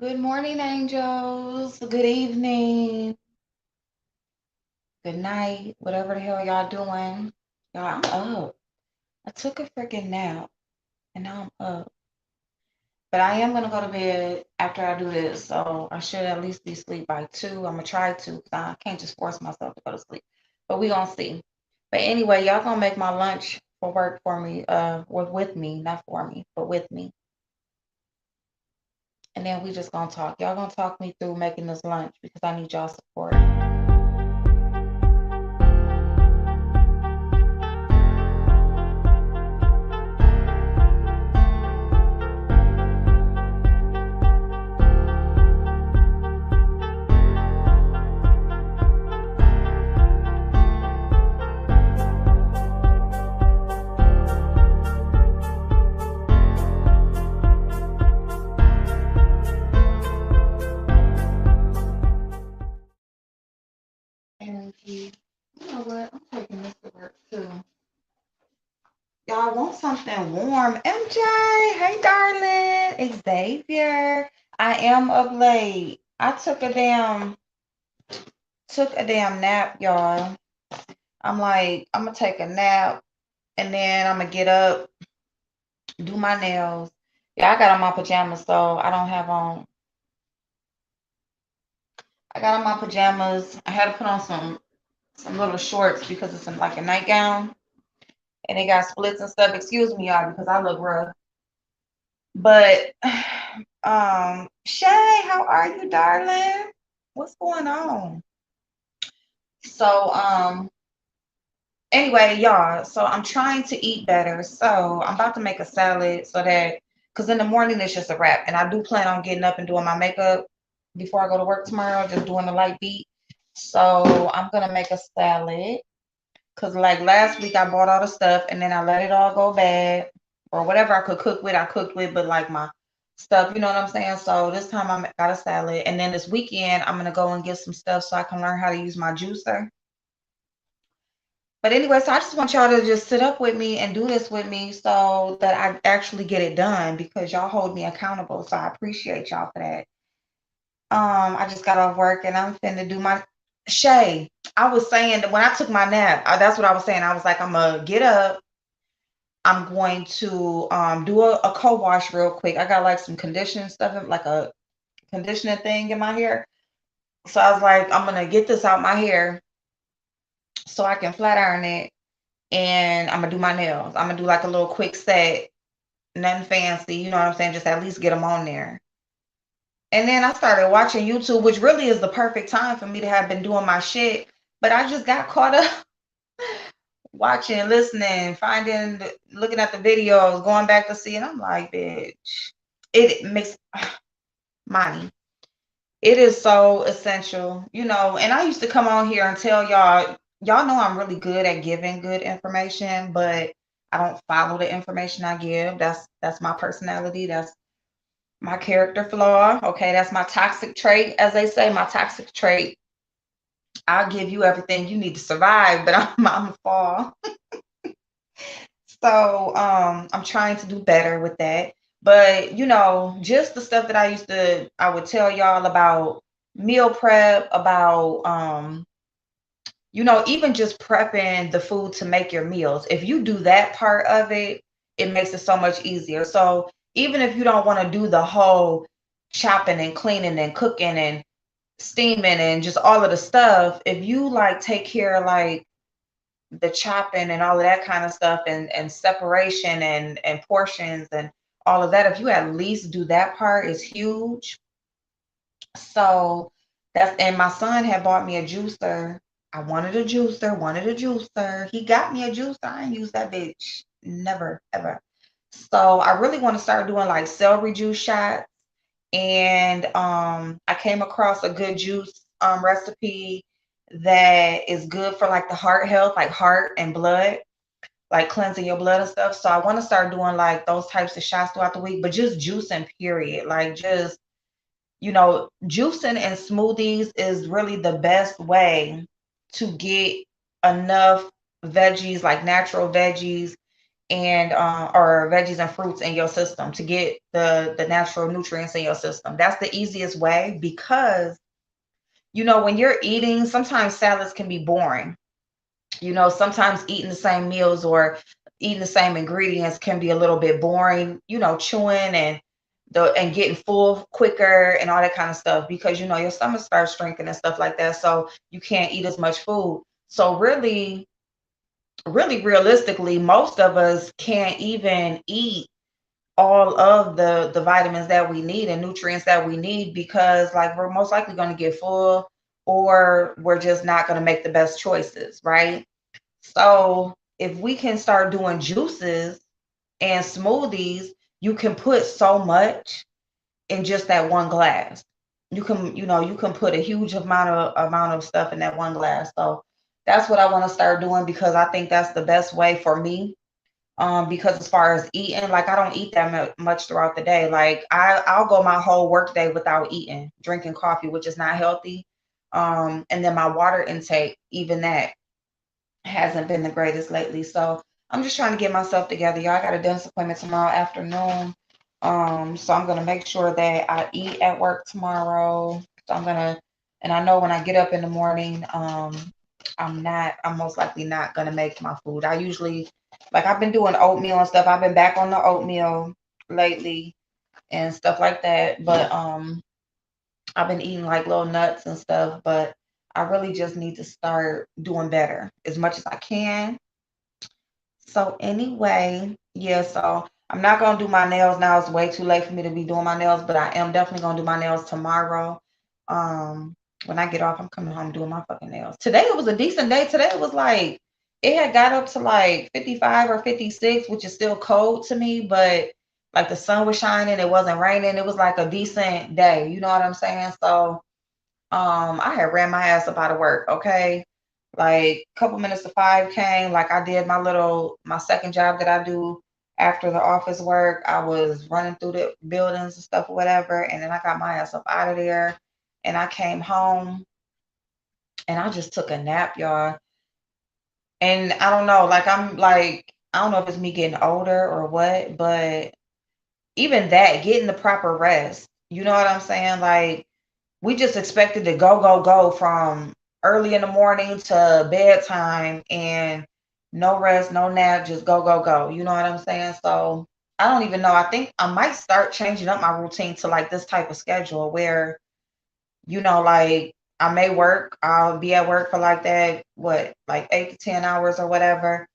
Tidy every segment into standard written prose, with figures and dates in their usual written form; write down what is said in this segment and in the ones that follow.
Good morning, angels. Good evening. Good night. Whatever the hell y'all doing. Y'all, I'm up. I took a freaking nap and now I'm up. But I am gonna go to bed after I do this, so I should at least be asleep by 2. I'm gonna try to, because I can't just force myself to go to sleep. But we gonna see. But anyway, y'all gonna make my lunch for work for me, with me, not for me, but with me. And then we just gonna talk. Y'all gonna talk me through making this lunch because I need y'all support. Energy. You know what? I'm taking this to work too. Y'all want something warm? MJ, hey darling. Xavier, I am up late. I took a damn nap, y'all. I'm like, I'm gonna take a nap and then I'm gonna get up, do my nails. Yeah, I got on my pajamas, so I don't have on. I got on my pajamas. I had to put on some little shorts because it's like a nightgown and they got splits and stuff. Excuse me, y'all, because I look rough. But Shay, how are you, darling? What's going on? So anyway, y'all, so I'm trying to eat better. So I'm about to make a salad so that because in the morning it's just a wrap. And I do plan on getting up and doing my makeup before I go to work tomorrow, just doing a light beat. So I'm gonna make a salad. Cause like last week I bought all the stuff and then I let it all go bad or whatever I could cook with, I cooked with, but like my stuff, you know what I'm saying? So this time I got a salad and then this weekend I'm gonna go and get some stuff so I can learn how to use my juicer. But anyway, so I just want y'all to just sit up with me and do this with me so that I actually get it done because y'all hold me accountable. So I appreciate y'all for that. I just got off work and I'm finna do my Shay. I was saying that when I took my nap, that's what I was saying. I was like, I'm gonna get up. I'm going to do a co-wash real quick. I got like some conditioning stuff, like a conditioning thing in my hair. So I was like, I'm gonna get this out my hair so I can flat iron it, and I'm gonna do my nails. I'm gonna do like a little quick set, nothing fancy. You know what I'm saying? Just at least get them on there. And then I started watching YouTube, which really is the perfect time for me to have been doing my shit. But I just got caught up watching, listening, finding, looking at the videos, going back to see, and I'm like, bitch, it makes money. It is so essential, you know. And I used to come on here and tell y'all know I'm really good at giving good information, but I don't follow the information I give. That's my personality. That's my character flaw. Okay, that's my toxic trait, as they say, my toxic trait. I'll give you everything you need to survive, but I'm a fall. So I'm trying to do better with that. But you know, just the stuff that I would tell y'all about meal prep, about you know, even just prepping the food to make your meals. If you do that part of it, it makes it so much easier. So even if you don't want to do the whole chopping and cleaning and cooking and steaming and just all of the stuff, if you like take care of like the chopping and all of that kind of stuff and separation and portions and all of that, if you at least do that part, is huge. So that's, and my son had bought me a juicer. I wanted a juicer. He got me a juicer. I ain't use that bitch. Never, ever. So I really want to start doing like celery juice shots. And I came across a good juice recipe that is good for like the heart health, like heart and blood, like cleansing your blood and stuff. So I want to start doing like those types of shots throughout the week, but just juicing, period. Like just, you know, juicing and smoothies is really the best way to get enough veggies, like natural veggies, and or veggies and fruits in your system to get the natural nutrients in your system. That's the easiest way because when you're eating, sometimes salads can be boring. Sometimes eating the same meals or eating the same ingredients can be a little bit boring, chewing and getting full quicker and all that kind of stuff because your stomach starts shrinking and stuff like that. So you can't eat as much food. So really, really realistically, most of us can't even eat all of the vitamins that we need and nutrients that we need because like we're most likely going to get full or we're just not going to make the best choices, right? So if we can start doing juices and smoothies, you can put so much in just that one glass. You can put a huge amount of stuff in that one glass. So that's what I want to start doing because I think that's the best way for me. Because as far as eating, like I don't eat that much throughout the day. Like I'll go my whole work day without eating, drinking coffee, which is not healthy. And then my water intake, even that hasn't been the greatest lately. So I'm just trying to get myself together. Y'all, I got a dentist appointment tomorrow afternoon. So I'm gonna make sure that I eat at work tomorrow. So and I know when I get up in the morning, I'm most likely not gonna make my food. I usually, like I've been doing oatmeal and stuff. I've been back on the oatmeal lately and stuff like that. But I've been eating like little nuts and stuff, but I really just need to start doing better as much as I can. So anyway, yeah, so I'm not gonna do my nails now. It's way too late for me to be doing my nails, but I am definitely gonna do my nails tomorrow. When I get off, I'm coming home doing my fucking nails. Today it was a decent day. Today it was like it had got up to like 55 or 56, which is still cold to me, but like the sun was shining, it wasn't raining. It was like a decent day. You know what I'm saying? So I had ran my ass up out of work, okay? Like a couple minutes to 5 came, like I did my second job that I do after the office work. I was running through the buildings and stuff or whatever, and then I got my ass up out of there and I came home and I just took a nap, y'all. And I don't know, like I don't know if it's me getting older or what, but even that, getting the proper rest, you know what I'm saying? Like we just expected to go, go, go from early in the morning to bedtime and no rest, no nap, just go, go, go. You know what I'm saying? So I don't even know. I think I might start changing up my routine to like this type of schedule where, like I'll be at work for like that, like 8 to 10 hours or whatever.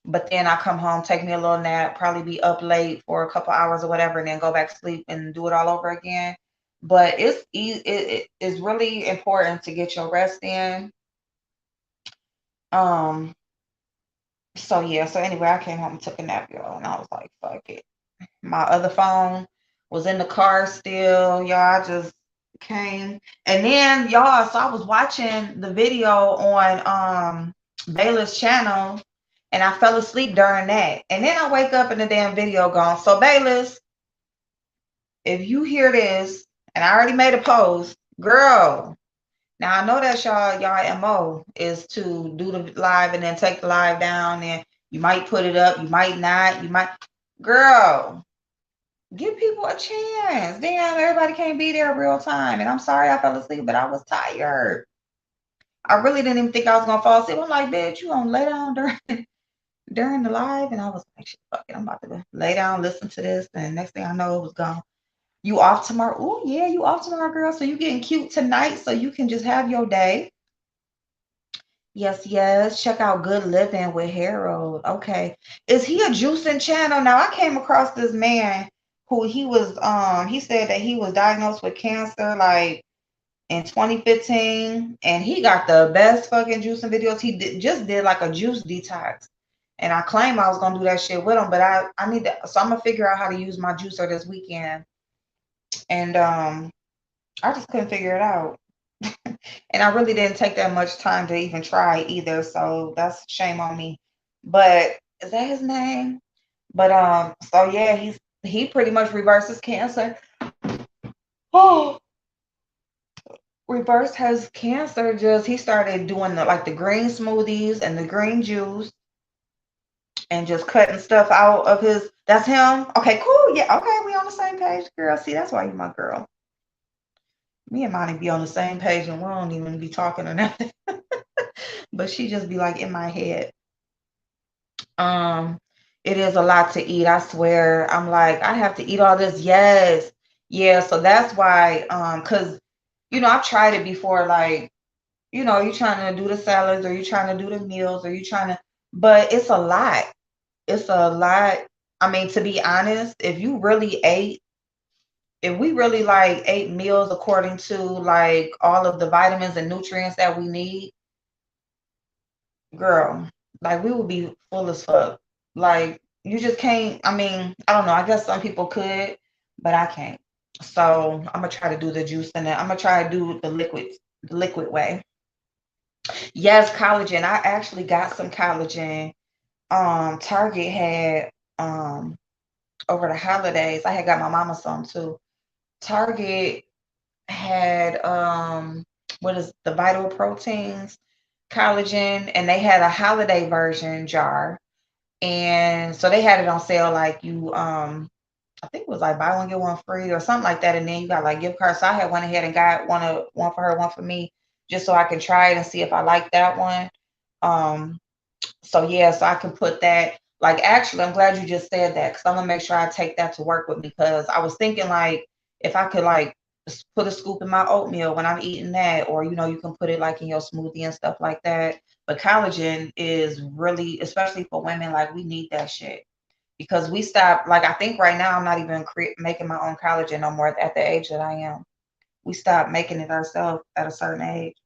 But then I come home, take me a little nap, probably be up late for a couple hours or whatever, and then go back to sleep and do it all over again. But it is really important to get your rest in. Um, so yeah, so anyway, I came home and took a nap, y'all, and I was like, fuck it. My other phone was in the car still, y'all. I just came. And then y'all, so I was watching the video on Bayla's channel and I fell asleep during that. And then I wake up and the damn video gone. So Bayless, if you hear this, and I already made a post, girl. Now I know that y'all MO is to do the live and then take the live down, and you might put it up, you might not, girl, give people a chance. Damn, everybody can't be there real time. And I'm sorry I fell asleep, but I was tired. I really didn't even think I was gonna fall asleep. I'm like, bitch, you gonna lay down during the live? And I was like, fuck it, I'm about to lay down, listen to this, and next thing I know, it was gone. You off tomorrow? Oh yeah, you off tomorrow, girl. So you getting cute tonight so you can just have your day. Yes, yes. Check out Good Living with Harold. Okay. Is he a juicing channel? Now I came across this man who he said that he was diagnosed with cancer like in 2015 and he got the best fucking juicing videos. He just did like a juice detox. And I claim I was gonna do that shit with him, but I need to, so I'm gonna figure out how to use my juicer this weekend. And I just couldn't figure it out. And I really didn't take that much time to even try either, so that's shame on me. But is that his name? But so yeah, he pretty much reverses cancer. Oh, reversed his cancer. Just he started doing the green smoothies and the green juice, and just cutting stuff out of his. That's him. Okay, cool. Yeah. Okay, we on the same page, girl. See, that's why you my girl. Me and Monty be on the same page, and we don't even be talking or nothing. But she just be like in my head. Um, it is a lot to eat. I swear. I'm like, I have to eat all this. Yes. Yeah. So that's why. Cause I've tried it before. Like, you trying to do the salads, or you trying to do the meals, or you trying to, but it's a lot. It's a lot. I mean, to be honest, if we really like ate meals according to like all of the vitamins and nutrients that we need, girl, like we would be full as fuck. Like you just can't. I mean, I don't know. I guess some people could, but I can't. So I'm gonna try to do the juice and I'm gonna try to do the liquid way. Yes, collagen. I actually got some collagen. Target had over the holidays. I had got my mama some too. Target had what is the Vital Proteins collagen, and they had a holiday version jar, and so they had it on sale. Like I think it was like buy one get one free or something like that, and then you got like gift cards. So I had went ahead and got one for her, one for me, just so I can try it and see if I like that one. Um, so yeah, so I can put that. Like actually, I'm glad you just said that because I'm gonna make sure I take that to work with me because I was thinking like if I could like put a scoop in my oatmeal when I'm eating that, or you can put it like in your smoothie and stuff like that. But collagen is really, especially for women, like we need that shit because we stopped. Like I think right now I'm not even making my own collagen no more at the age that I am. We stopped making it ourselves at a certain age.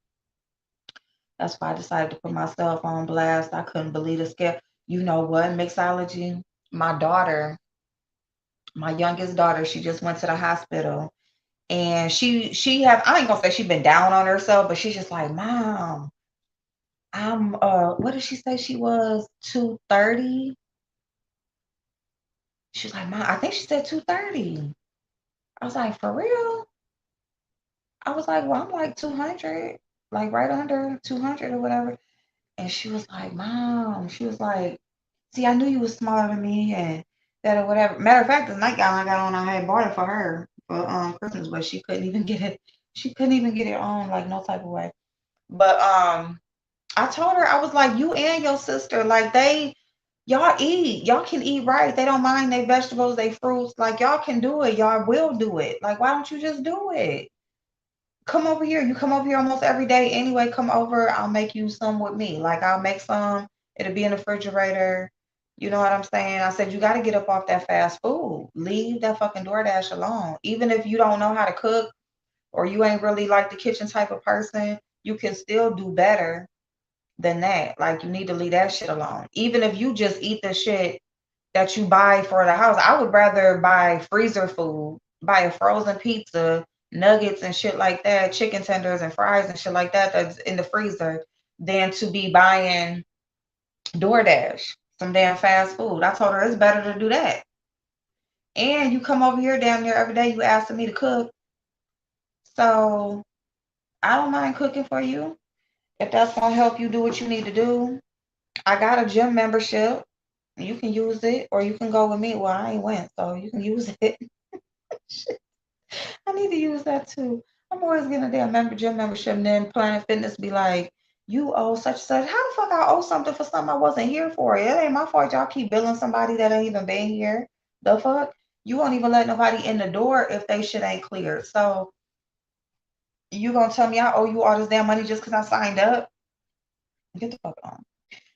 That's why I decided to put myself on blast. I couldn't believe the scale. You know what, mixology? My daughter, my youngest daughter, she just went to the hospital and she have I ain't gonna say she's been down on herself, but she's just like, Mom, I'm what did she say she was 230? She's like, Mom, I think she said 230. I was like, for real? I was like, well, I'm like 200, like right under 200 or whatever. And she was like, Mom, she was like, see, I knew you was smaller than me and that or whatever. Matter of fact, the nightgown I got on, I had bought it for her for Christmas, but she couldn't even get it. She couldn't even get it on, like no type of way. But I told her, I was like, you and your sister, like y'all eat, y'all can eat right. They don't mind their vegetables, they fruits, like y'all can do it, y'all will do it. Like, why don't you just do it? Come over here. You come over here almost every day anyway. Come over. I'll make you some with me. Like I'll make some. It'll be in the refrigerator. You know what I'm saying? I said you got to get up off that fast food. Leave that fucking DoorDash alone. Even if you don't know how to cook or you ain't really like the kitchen type of person, you can still do better than that. Like you need to leave that shit alone. Even if you just eat the shit that you buy for the house. I would rather buy freezer food, buy a frozen pizza, nuggets and shit like that, chicken tenders and fries and shit like that that's in the freezer than to be buying DoorDash, some damn fast food. I told her it's better to do that. And you come over here damn near every day, you asking me to cook. So I don't mind cooking for you. If that's gonna help you do what you need to do. I got a gym membership. You can use it or you can go with me. Well, I ain't went, so you can use it. I need to use that too. I'm always getting a damn gym membership, and then Planet Fitness be like, you owe such and such. How the fuck I owe something for something I wasn't here for? It ain't my fault y'all keep billing somebody that ain't even been here. The fuck? You won't even let nobody in the door if they shit ain't cleared. So you gonna tell me I owe you all this damn money just because I signed up? Get the fuck on.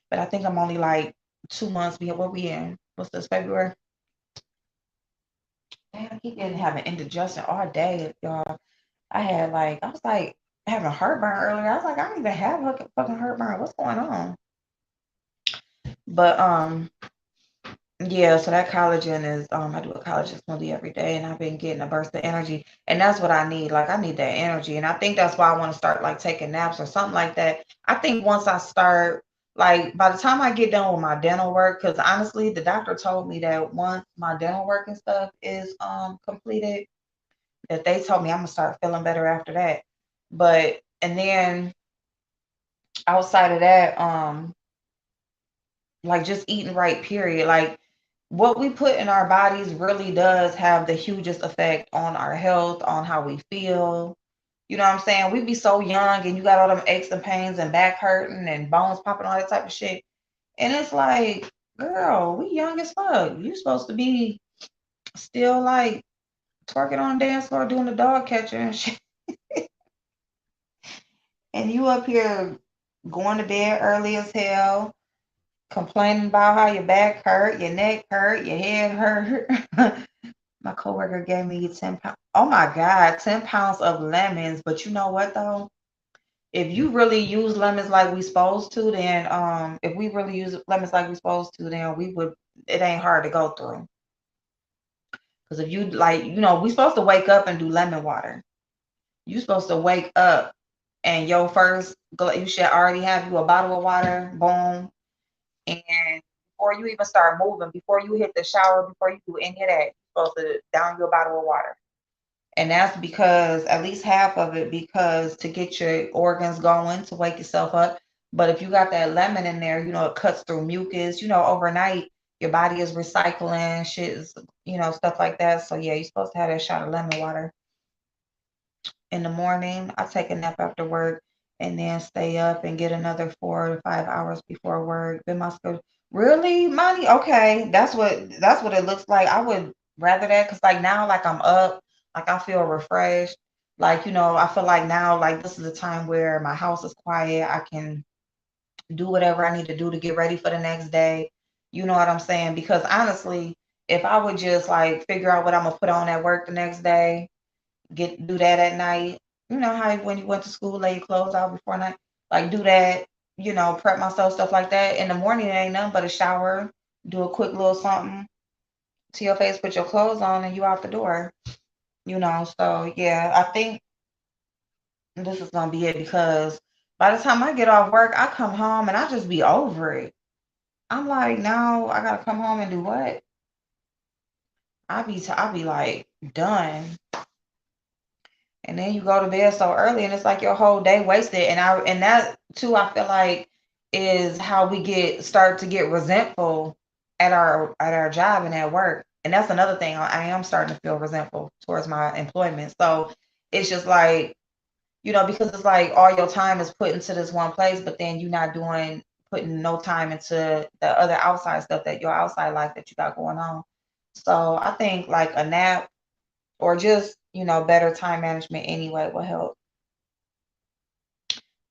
But I think I'm only like 2 months behind. What we in? What's this, February? Damn, I keep getting having indigestion all day, y'all. I was like having heartburn earlier. I was like, I don't even have fucking heartburn. What's going on? But yeah, so that collagen is I do a collagen smoothie every day and I've been getting a burst of energy and that's what I need. Like I need that energy. And I think that's why I want to start like taking naps or something like that. I think once I start, like by the time I get done with my dental work, because honestly, the doctor told me that once my dental work and stuff is completed, that they told me I'm gonna start feeling better after that. But and then outside of that, like just eating right, period. Like what we put in our bodies really does have the hugest effect on our health, on how we feel. You know what I'm saying? We be so young and you got all them aches and pains and back hurting and bones popping, all that type of shit. And it's like, girl, we young as fuck. You supposed to be still like twerking on the dance floor doing the dog catcher and shit. And you up here going to bed early as hell, complaining about how your back hurt, your neck hurt, your head hurt. My coworker gave me 10 pounds. Oh my God, 10 pounds of lemons. But you know what though? If you really use lemons like we supposed to, then if we really use lemons like we supposed to, then we would, it ain't hard to go through. Because if you like, we supposed to wake up and do lemon water. You supposed to wake up and your first, you should already have you a bottle of water, boom. And before you even start moving, before you hit the shower, before you do any of that, you're supposed to down your bottle of water. And that's because at least half of it, because to get your organs going, to wake yourself up. But if you got that lemon in there, it cuts through mucus, overnight, your body is recycling shit, stuff like that. So yeah, you're supposed to have that shot of lemon water in the morning. I take a nap after work and then stay up and get another 4 to 5 hours before work. Then my schedule. Really, money? Okay, that's what it looks like. I would rather that because like now, like I'm up, like I feel refreshed. Like I feel like now, like this is a time where my house is quiet. I can do whatever I need to do to get ready for the next day. You know what I'm saying? Because honestly, if I would just like figure out what I'm gonna put on at work the next day, do that at night. You know how when you went to school, lay your clothes out before night, like do that. Prep myself, stuff like that. In the morning, it ain't nothing but a shower, do a quick little something to your face, put your clothes on, and you out the door. So yeah, I think this is gonna be it because by the time I get off work, I come home and I just be over it. I'm like, now I gotta come home and do what? I be like done. And then you go to bed so early and it's like your whole day wasted. And that too, I feel like is how we start to get resentful at our job and at work. And that's another thing. I am starting to feel resentful towards my employment. So it's just like, because it's like all your time is put into this one place, but then you're not putting no time into the other outside stuff, that your outside life that you got going on. So I think like a nap or just, better time management anyway will help.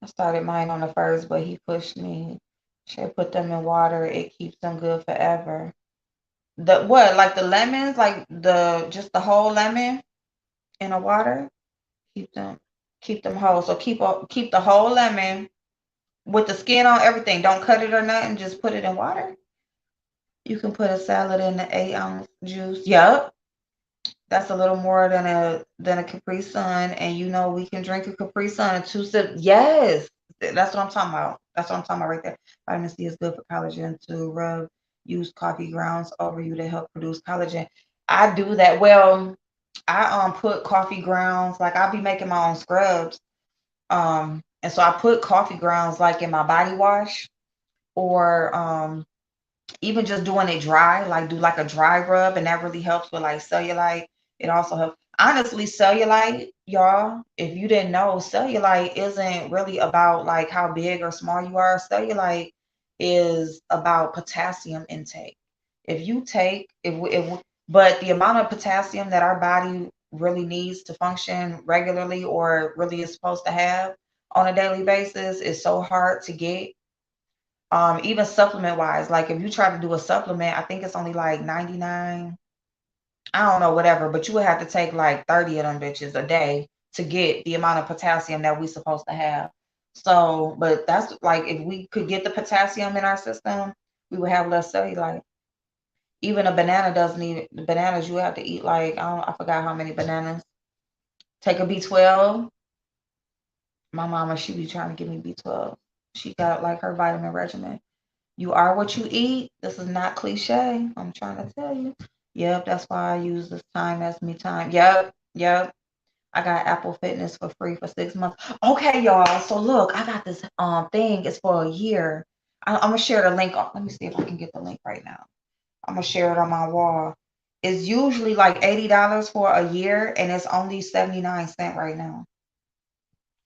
I started mine on the first, but he pushed me. Should put them in water. It keeps them good forever. The what? Like the lemons, like just the whole lemon in the water. Keep them, keep them whole. So keep the whole lemon with the skin on everything. Don't cut it or nothing. Just put it in water. You can put a salad in the 8 ounce juice. Yup. That's a little more than a Capri Sun, and we can drink a Capri Sun in 2 sips. Yes, that's what I'm talking about. That's what I'm talking about right there. Vitamin C is good for collagen to rub used coffee grounds over you to help produce collagen. I do that. Well, I put coffee grounds, like I'll be making my own scrubs. And so I put coffee grounds like in my body wash, or even just doing it dry, like do like a dry rub, and that really helps with like cellulite. It also helps. Honestly, cellulite, y'all, if you didn't know, cellulite isn't really about like how big or small you are. Cellulite is about potassium intake. If you take, but the amount of potassium that our body really needs to function regularly, or really is supposed to have on a daily basis, is so hard to get. Even supplement wise, like if you try to do a supplement, I think it's only like 99. I don't know, whatever, but you would have to take like 30 of them bitches a day to get the amount of potassium that we supposed to have. So, but that's like if we could get the potassium in our system, we would have less cellulite. Even a banana doesn't need bananas. You have to eat like I forgot how many bananas. Take a B12. My mama, she be trying to give me B12. She got like her vitamin regimen. You are what you eat. This is not cliche. I'm trying to tell you. Yep, that's why I use this time as me time. Yep, yep. I got Apple Fitness for free for 6 months. Okay, y'all. So look, I got this thing. It's for a year. I'm gonna share the link. Let me see if I can get the link right now. I'm gonna share it on my wall. It's usually like $80 for a year, and it's only 79 cents right now.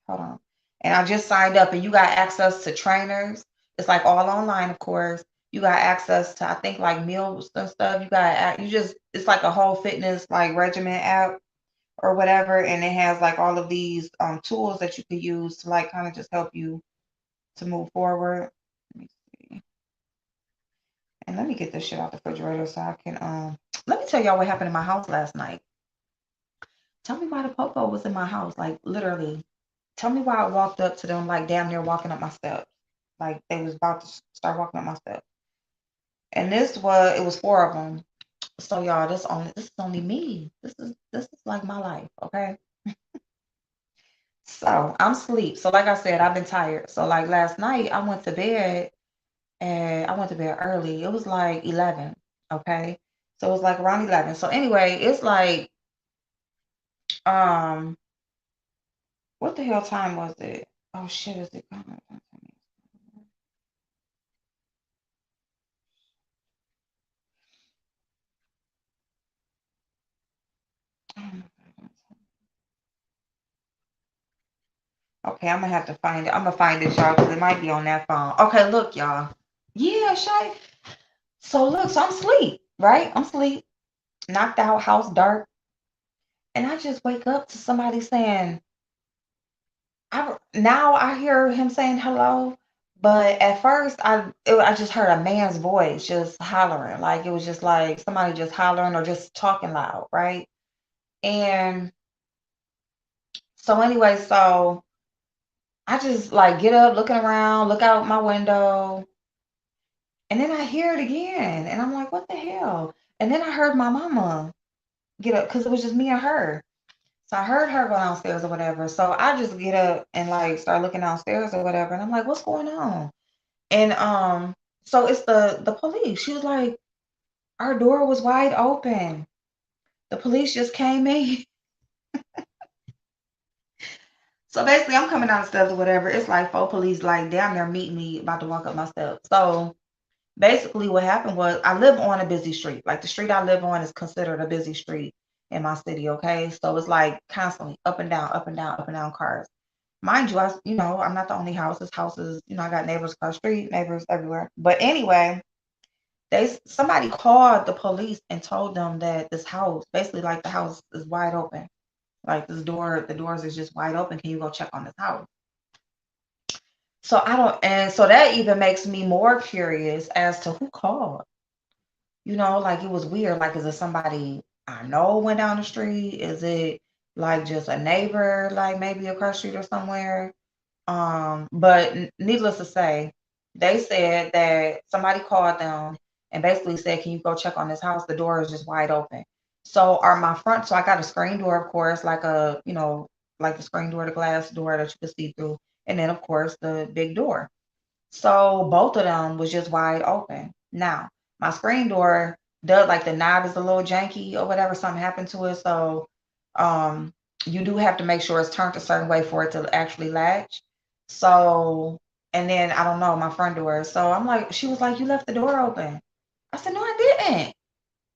Hold on. And I just signed up, and you got access to trainers. It's like all online, of course. You got access to, I think, like meals and stuff. It's like a whole fitness like regimen app or whatever, and it has like all of these tools that you could use to like kind of just help you to move forward. Let me see. And let me get this shit out the refrigerator so I can let me tell y'all what happened in my house last night. Tell me why the popo was in my house, like literally. Tell me why I walked up to them like damn near walking up my steps. Like they was about to start walking up my steps. And it was four of them. So y'all, this is only me. This is like my life, okay? So I'm asleep. So like I said, I've been tired. So like last night I went to bed and I went to bed early. It was like 11, okay? So it was like around 11. So anyway, it's like um what the hell time was it? Oh shit, is it coming? Oh my God. Okay, I'm gonna have to find it. I'm gonna find this, y'all, because it might be on that phone. Okay, look, y'all. Yeah, Shay. So look, so I'm asleep, right? I'm asleep, knocked out, house dark, and I just wake up to somebody saying, now I hear him saying hello, but at first I just heard a man's voice just hollering, like it was just like somebody just hollering or just talking loud, right? And so anyway, so I just like get up, looking around, look out my window, and then I hear it again, and I'm like, what the hell? And then I heard my mama get up because it was just me and her. So I heard her go downstairs or whatever. So I just get up and like start looking downstairs or whatever. And I'm like, what's going on? And so it's the police. She was like, our door was wide open. The police just came in. So basically I'm coming down the steps or whatever. It's like four police like down there meeting me about to walk up my steps. So basically what happened was I live on a busy street. Like the street I live on is considered a busy street in my city, okay? So it's like constantly up and down, up and down, up and down cars. Mind you, I'm not the only house. This houses, I got neighbors across the street, neighbors everywhere. But anyway, somebody called the police and told them that this house, basically like the house is wide open. Like the doors is just wide open. Can you go check on this house? So I don't, and so that even makes me more curious as to who called. Like it was weird. Like, is it somebody I know went down the street? Is it like just a neighbor, like maybe across the street or somewhere? But needless to say, they said that somebody called them and basically said, "Can you go check on this house? The door is just wide open." So, so I got a screen door, of course, like like the screen door, the glass door that you could see through, and then of course the big door. So both of them was just wide open. Now, my screen door does like the knob is a little janky or whatever, something happened to it. So um you do have to make sure it's turned a certain way for it to actually latch. So and then I don't know, my front door. So I'm like, she was like, you left the door open. I said, no, I didn't.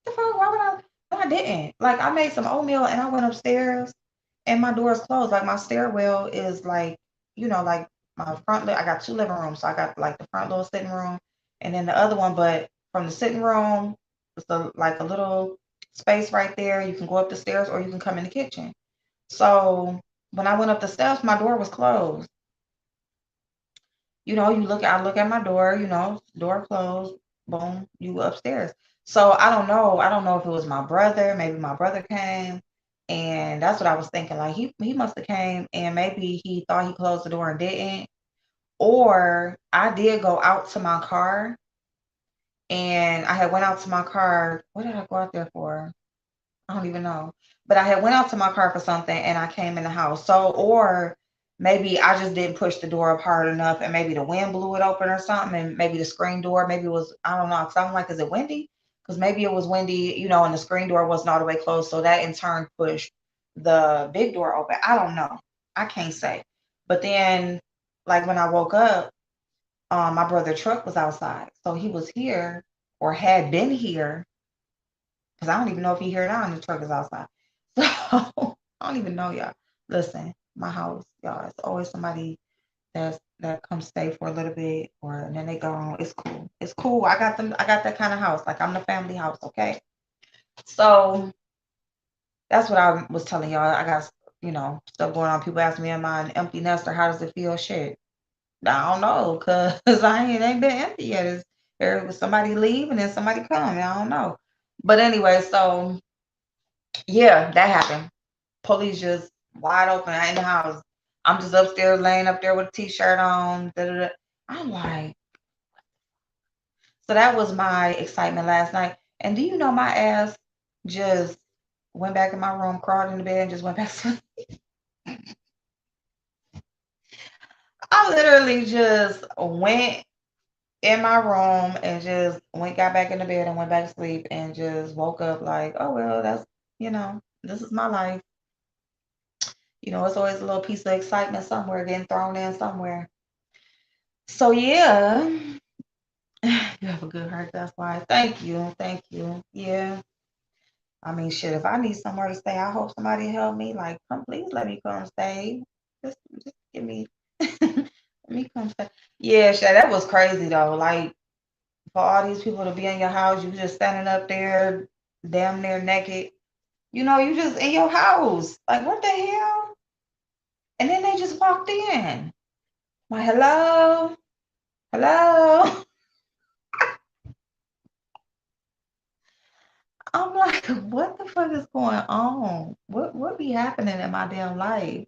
The fuck? Why would I? No, I didn't. Like I made some oatmeal and I went upstairs and my door is closed. Like my stairwell is like, like my I got two living rooms. So I got like the front little sitting room and then the other one, but from the sitting room, it's like a little space right there. You can go up the stairs or you can come in the kitchen. So when I went up the steps, my door was closed. I look at my door, door closed, boom, you upstairs. So I don't know. I don't know if it was my brother, maybe my brother came. And that's what I was thinking. Like he must have came and maybe he thought he closed the door and didn't. Or I did go out to my car and I had went out to my car. What did I go out there for? I don't even know. But I had went out to my car for something and I came in the house. So, or maybe I just didn't push the door up hard enough and maybe the wind blew it open or something. And maybe the screen door, maybe it was, I don't know. Cause I'm like, is it windy? Because maybe it was windy, and the screen door wasn't all the way closed. So that in turn pushed the big door open. I don't know. I can't say. But then, like when I woke up, my brother truck was outside. So he was here or had been here because I don't even know if he here now and the truck is outside. So I don't even know, y'all. Listen, my house, y'all, it's always somebody that comes stay for a little bit or and then they go on. It's cool. It's cool. I got that kind of house. Like I'm the family house, okay? So that's what I was telling y'all. I got, stuff going on. People ask me, am I an empty nester? How does it feel? Shit. I don't know, cause it ain't been empty yet. There was somebody leave and then somebody come. I don't know. But anyway, so yeah, that happened. Police just wide open in the house. I'm just upstairs laying up there with a t-shirt on. Da, da, da. I'm like, so that was my excitement last night. And do you know my ass just went back in my room, crawled in the bed, and just went back to sleep. I literally just went in my room and just got back in the bed and went back to sleep and just woke up like, oh well, that's this is my life. It's always a little piece of excitement somewhere getting thrown in somewhere. So yeah, you have a good heart. That's why. Thank you, thank you. Yeah, I mean, shit. If I need somewhere to stay, I hope somebody help me. Like, come, please let me come stay. Just give me, let me come stay. Yeah, shit. That was crazy though. Like, for all these people to be in your house, you just standing up there, damn near naked. You just in your house. Like, what the hell? And then they just walked in. Like, hello, hello. I'm like, what the fuck is going on? What be happening in my damn life?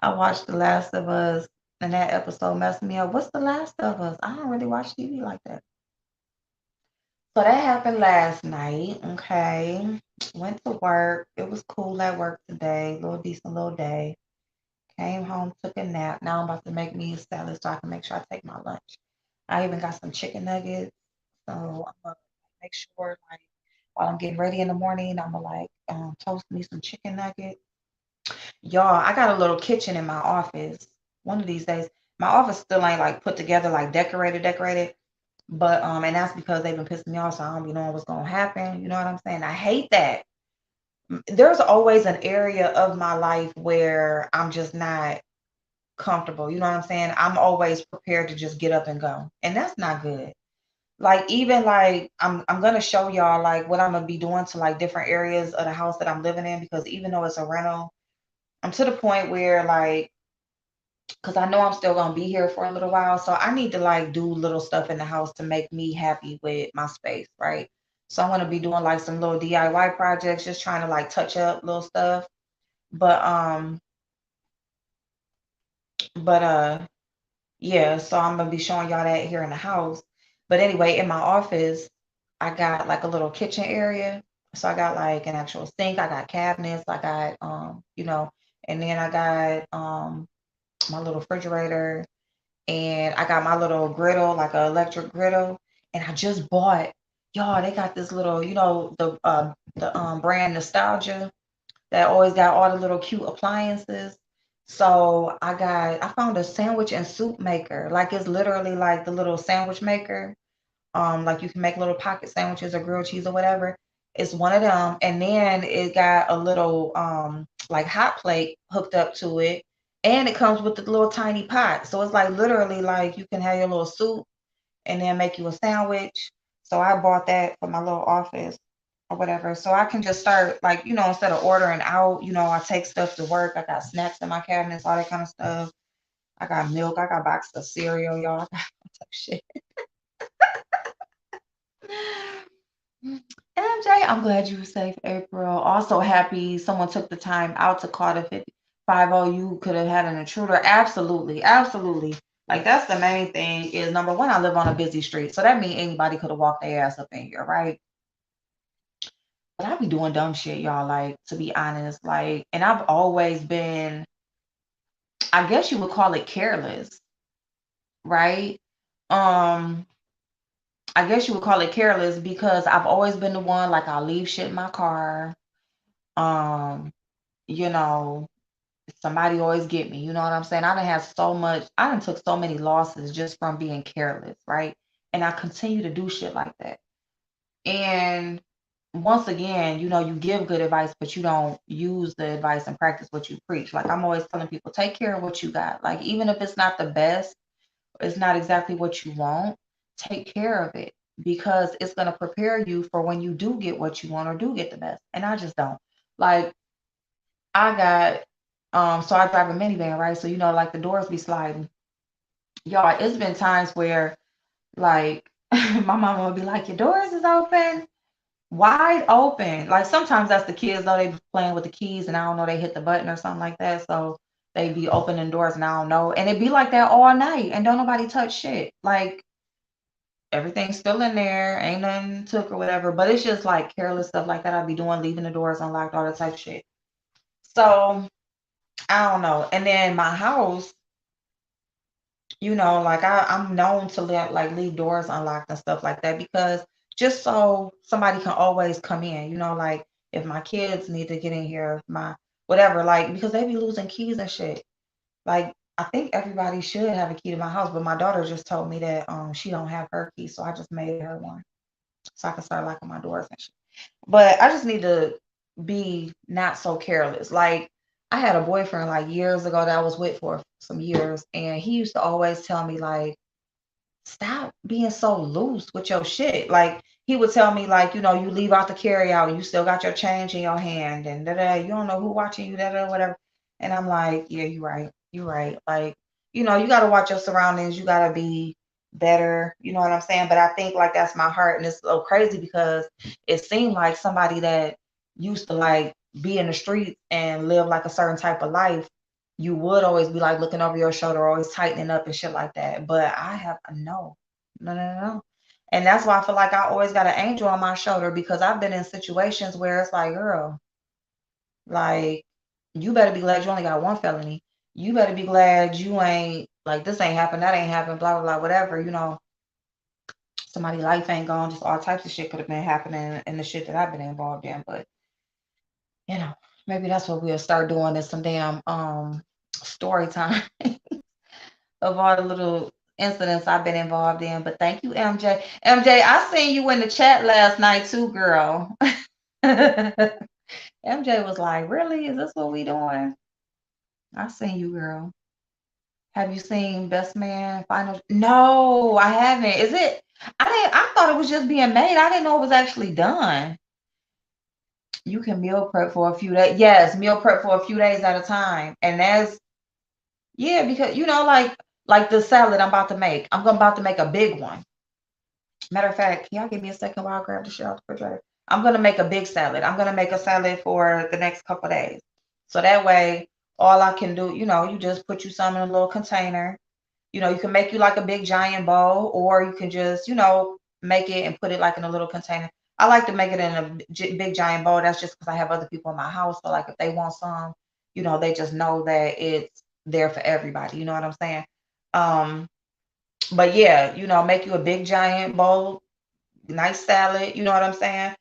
I watched The Last of Us, and that episode messed me up. What's The Last of Us? I don't really watch TV like that. So that happened last night. Okay. Went to work. It was cool at work today. Little decent little day. Came home, took a nap. Now I'm about to make me a salad so I can make sure I take my lunch. I even got some chicken nuggets. So I'm gonna make sure like while I'm getting ready in the morning, I'm gonna like toast me some chicken nuggets. Y'all, I got a little kitchen in my office. One of these days, my office still ain't like put together, like decorated. But and that's because they've been pissing me off, so I don't be knowing what's gonna happen. You know what I'm saying? I hate that. There's always an area of my life where I'm just not comfortable. You know what I'm saying? I'm always prepared to just get up and go. And that's not good. Like even like I'm gonna show y'all like what I'm gonna be doing to like different areas of the house that I'm living in because even though it's a rental, I'm to the point where like because I know I'm still gonna be here for a little while. So I need to like do little stuff in the house to make me happy with my space, right? So I'm gonna be doing like some little DIY projects, just trying to like touch up little stuff. But but yeah, so I'm gonna be showing y'all that here in the house. But anyway, in my office, I got like a little kitchen area. So I got like an actual sink, I got cabinets, I got and then I got my little refrigerator and I got my little griddle, like an electric griddle. And I just bought, y'all, they got this little, the brand Nostalgia that always got all the little cute appliances. So I found a sandwich and soup maker. Like it's literally like the little sandwich maker. Like you can make little pocket sandwiches or grilled cheese or whatever. It's one of them. And then it got a little like hot plate hooked up to it. And it comes with the little tiny pot. So it's like literally like you can have your little soup and then make you a sandwich. So I bought that for my little office or whatever. So I can just start like, instead of ordering out, I take stuff to work. I got snacks in my cabinets, all that kind of stuff. I got milk. I got boxes of cereal, y'all. I got shit. MJ, I'm glad you were safe, April. Also happy someone took the time out to call the 50 you could have had an intruder. Absolutely, absolutely. Like that's the main thing is number one, I live on a busy street. So that means anybody could have walked their ass up in here, right? But I be doing dumb shit, y'all, like to be honest. Like, and I've always been, I guess you would call it careless, right? Um, I guess you would call it careless because I've always been the one like I'll leave shit in my car. Um, you know, somebody always get me. You know what I'm saying? I done had so much, I done took so many losses just from being careless, right? And I continue to do shit like that. And once again, you give good advice, but you don't use the advice and practice what you preach. Like I'm always telling people, take care of what you got. Like even if it's not the best, it's not exactly what you want, take care of it because it's going to prepare you for when you do get what you want or do get the best. And I just don't. Like I got so I drive a minivan, right? So like the doors be sliding. Y'all, it's been times where like my mama would be like, your doors is open, wide open. Like sometimes that's the kids though, they be playing with the keys and I don't know, they hit the button or something like that. So they be opening doors and I don't know. And it be like that all night and don't nobody touch shit. Like everything's still in there, ain't nothing took or whatever. But it's just like careless stuff like that I be doing, leaving the doors unlocked, all that type of shit. So I don't know. And then my house, like I'm known to leave doors unlocked and stuff like that because just so somebody can always come in, like if my kids need to get in here, my whatever, like because they be losing keys and shit. Like I think everybody should have a key to my house, but my daughter just told me that she don't have her key, so I just made her one so I can start locking my doors and shit. But I just need to be not so careless. Like I had a boyfriend like years ago that I was with for some years, and he used to always tell me like, stop being so loose with your shit. Like he would tell me like, you leave out the carry out and you still got your change in your hand and da you don't know who watching you, whatever. And I'm like, yeah, you're right. You're right. Like, you gotta watch your surroundings, you gotta be better, you know what I'm saying? But I think like that's my heart, and it's so crazy because it seemed like somebody that used to like be in the streets and live like a certain type of life, you would always be like looking over your shoulder, always tightening up and shit like that. But I have no. And that's why I feel like I always got an angel on my shoulder because I've been in situations where it's like, girl, like you better be glad you only got one felony. You better be glad you ain't like this ain't happened, that ain't happened, blah blah blah, whatever. Somebody's life ain't gone, just all types of shit could have been happening in the shit that I've been involved in. But you know, maybe that's what we'll start doing is some damn story time of all the little incidents I've been involved in. But thank you, MJ. MJ, I seen you in the chat last night too, girl. MJ was like, really? Is this what we doing? I seen you, girl. Have you seen Best Man Final? No, I haven't. Is it? I thought it was just being made. I didn't know it was actually done. You can meal prep for a few days. Yes, meal prep for a few days at a time. And that's yeah, because like the salad I'm about to make. I'm about to make a big one. Matter of fact, can y'all give me a second while I grab the shit out the refrigerator? I'm gonna make a big salad. I'm gonna make a salad for the next couple of days. So that way, all I can do, you just put you some in a little container. You can make you like a big giant bowl, or you can just, make it and put it like in a little container. I like to make it in a big giant bowl. That's just because I have other people in my house. So like if they want some, they just know that it's there for everybody. You know what I'm saying? Um, but yeah, make you a big giant bowl, nice salad, you know what I'm saying?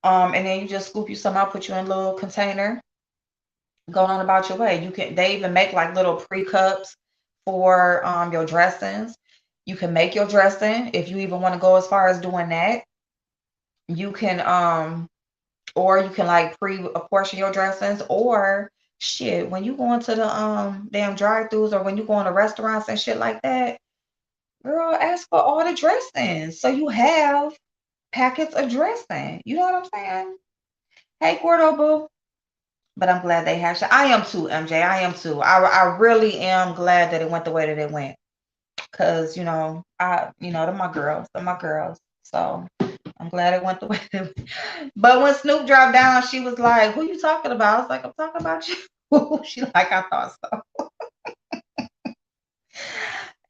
And then you just scoop you some out, put you in a little container, go on about your way. They even make like little pre-cups for your dressings. You can make your dressing if you even want to go as far as doing that. You can or you can like pre-apportion your dressings, or shit, when you go into the damn drive-throughs or when you go into restaurants and shit like that, girl, ask for all the dressings. So you have packets of dressing. You know what I'm saying? Hey, Gordo Boo. But I'm glad they hashed it. I am too, MJ. I am too. I really am glad that it went the way that it went. Cause they're my girls. They're my girls. So I'm glad it went the way that it went. But when Snoop dropped down, she was like, who you talking about? I was like, I'm talking about you. She like, I thought so.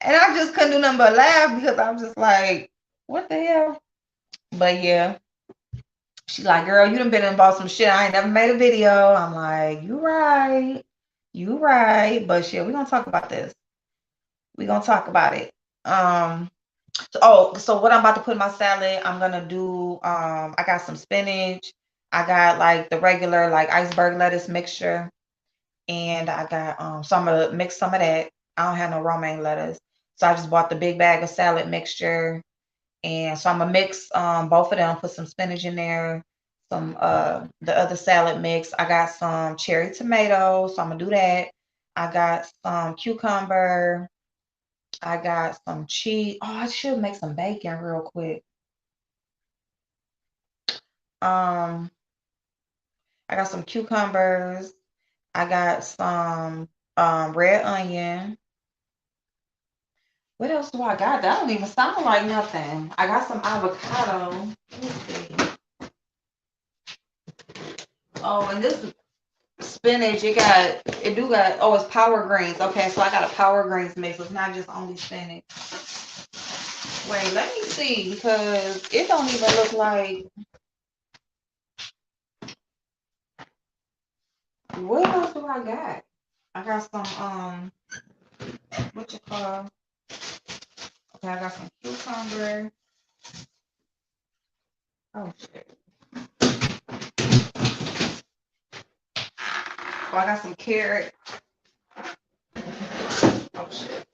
And I just couldn't do nothing but laugh because I'm just like, what the hell? But yeah. She like, girl, you done been involved some shit. I ain't never made a video. I'm like, you right. You right. But shit, we're gonna talk about this. We're gonna talk about it. So what I'm about to put in my salad, I'm gonna do I got some spinach, I got like the regular like iceberg lettuce mixture, and I got so I'm gonna mix some of that. I don't have no romaine lettuce, so I just bought the big bag of salad mixture, and so I'm gonna mix both of them. Put some spinach in there, some the other salad mix. I got some cherry tomatoes, so I'm gonna do that. I got some cucumber. I got some cheese. Oh, I should make some bacon real quick. Um, I got some cucumbers. I got some red onion. What else do I got? That don't even sound like nothing. I got some avocado. Let me see. Oh, and this spinach, it's power greens. Okay, so I got a power greens mix. It's not just only spinach. Wait, let me see because it don't even look like. What else do I got? I got some what you call? Okay, I got some cucumber. Oh shit. Oh, I got some carrot. Oh shit.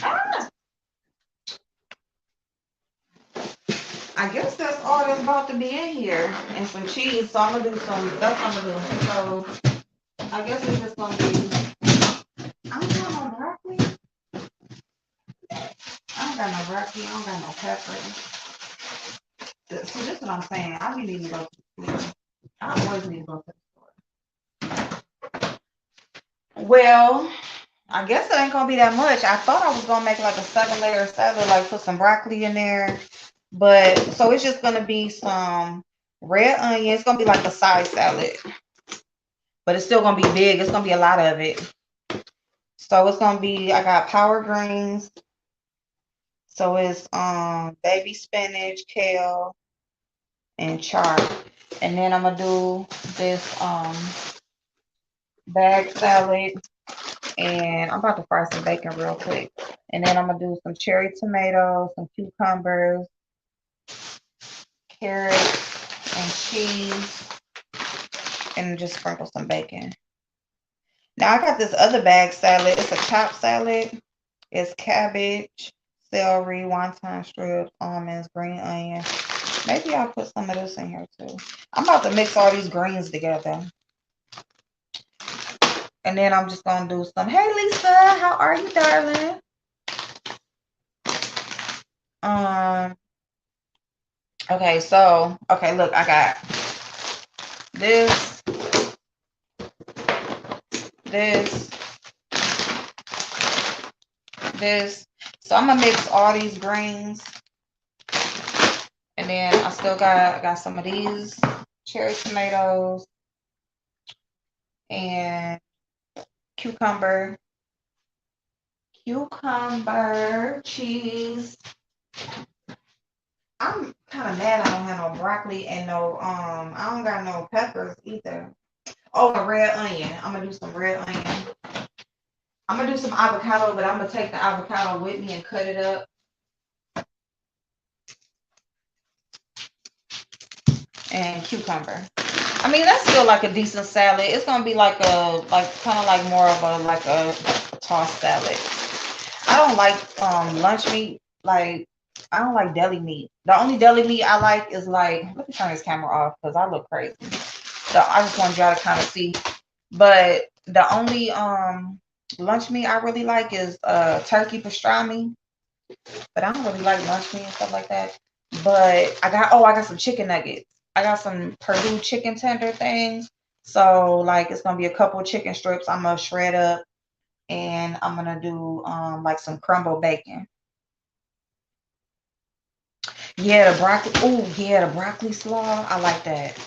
Ah! I guess that's all that's about to be in here. And some cheese. So I'm gonna do that's what I'm gonna do. So I guess it's just gonna be I don't got no broccoli. I don't got no broccoli. I don't got no pepper. See, this is what I'm saying. I be needing to go to the store. I always need to go to the store. Well, I guess it ain't gonna be that much. I thought I was gonna make like a 7-layer salad, like put some broccoli in there. But so it's just gonna be some red onion. It's gonna be like a side salad, but it's still gonna be big. It's gonna be a lot of it. So it's gonna be. I got power greens. So it's baby spinach, kale, and chard. And then I'm gonna do this bag salad, and I'm about to fry some bacon real quick. And then I'm gonna do some cherry tomatoes, some cucumbers, carrots, and cheese, and just sprinkle some bacon. Now I got this other bag salad. It's a chopped salad. It's cabbage, celery, wonton strips, almonds, green onion. Maybe I'll put some of this in here too. I'm about to mix all these greens together. And then I'm just gonna do some. Hey Lisa, how are you, darling? Okay, so look, I got this, this, this. So I'm gonna mix all these greens. And then I got some of these cherry tomatoes and cucumber, cheese. I'm kind of mad I don't have no broccoli and no I don't got no peppers either. Oh, a red onion. I'm gonna do some red onion. I'm gonna do some avocado, but I'm gonna take the avocado with me and cut it up. And cucumber. I mean, that's still like a decent salad. It's gonna be like kind of like more of a tossed salad. I don't like lunch meat. Like I don't like deli meat. The only deli meat I like is like, let me turn this camera off because I look crazy. So I just want y'all to kind of see. But the only lunch meat I really like is turkey pastrami. But I don't really like lunch meat and stuff like that. But I got some chicken nuggets. I got some Purdue chicken tender things. So like it's gonna be a couple of chicken strips I'm gonna shred up, and I'm gonna do like some crumble bacon. Yeah, the broccoli. Oh yeah, the broccoli slaw. I like that.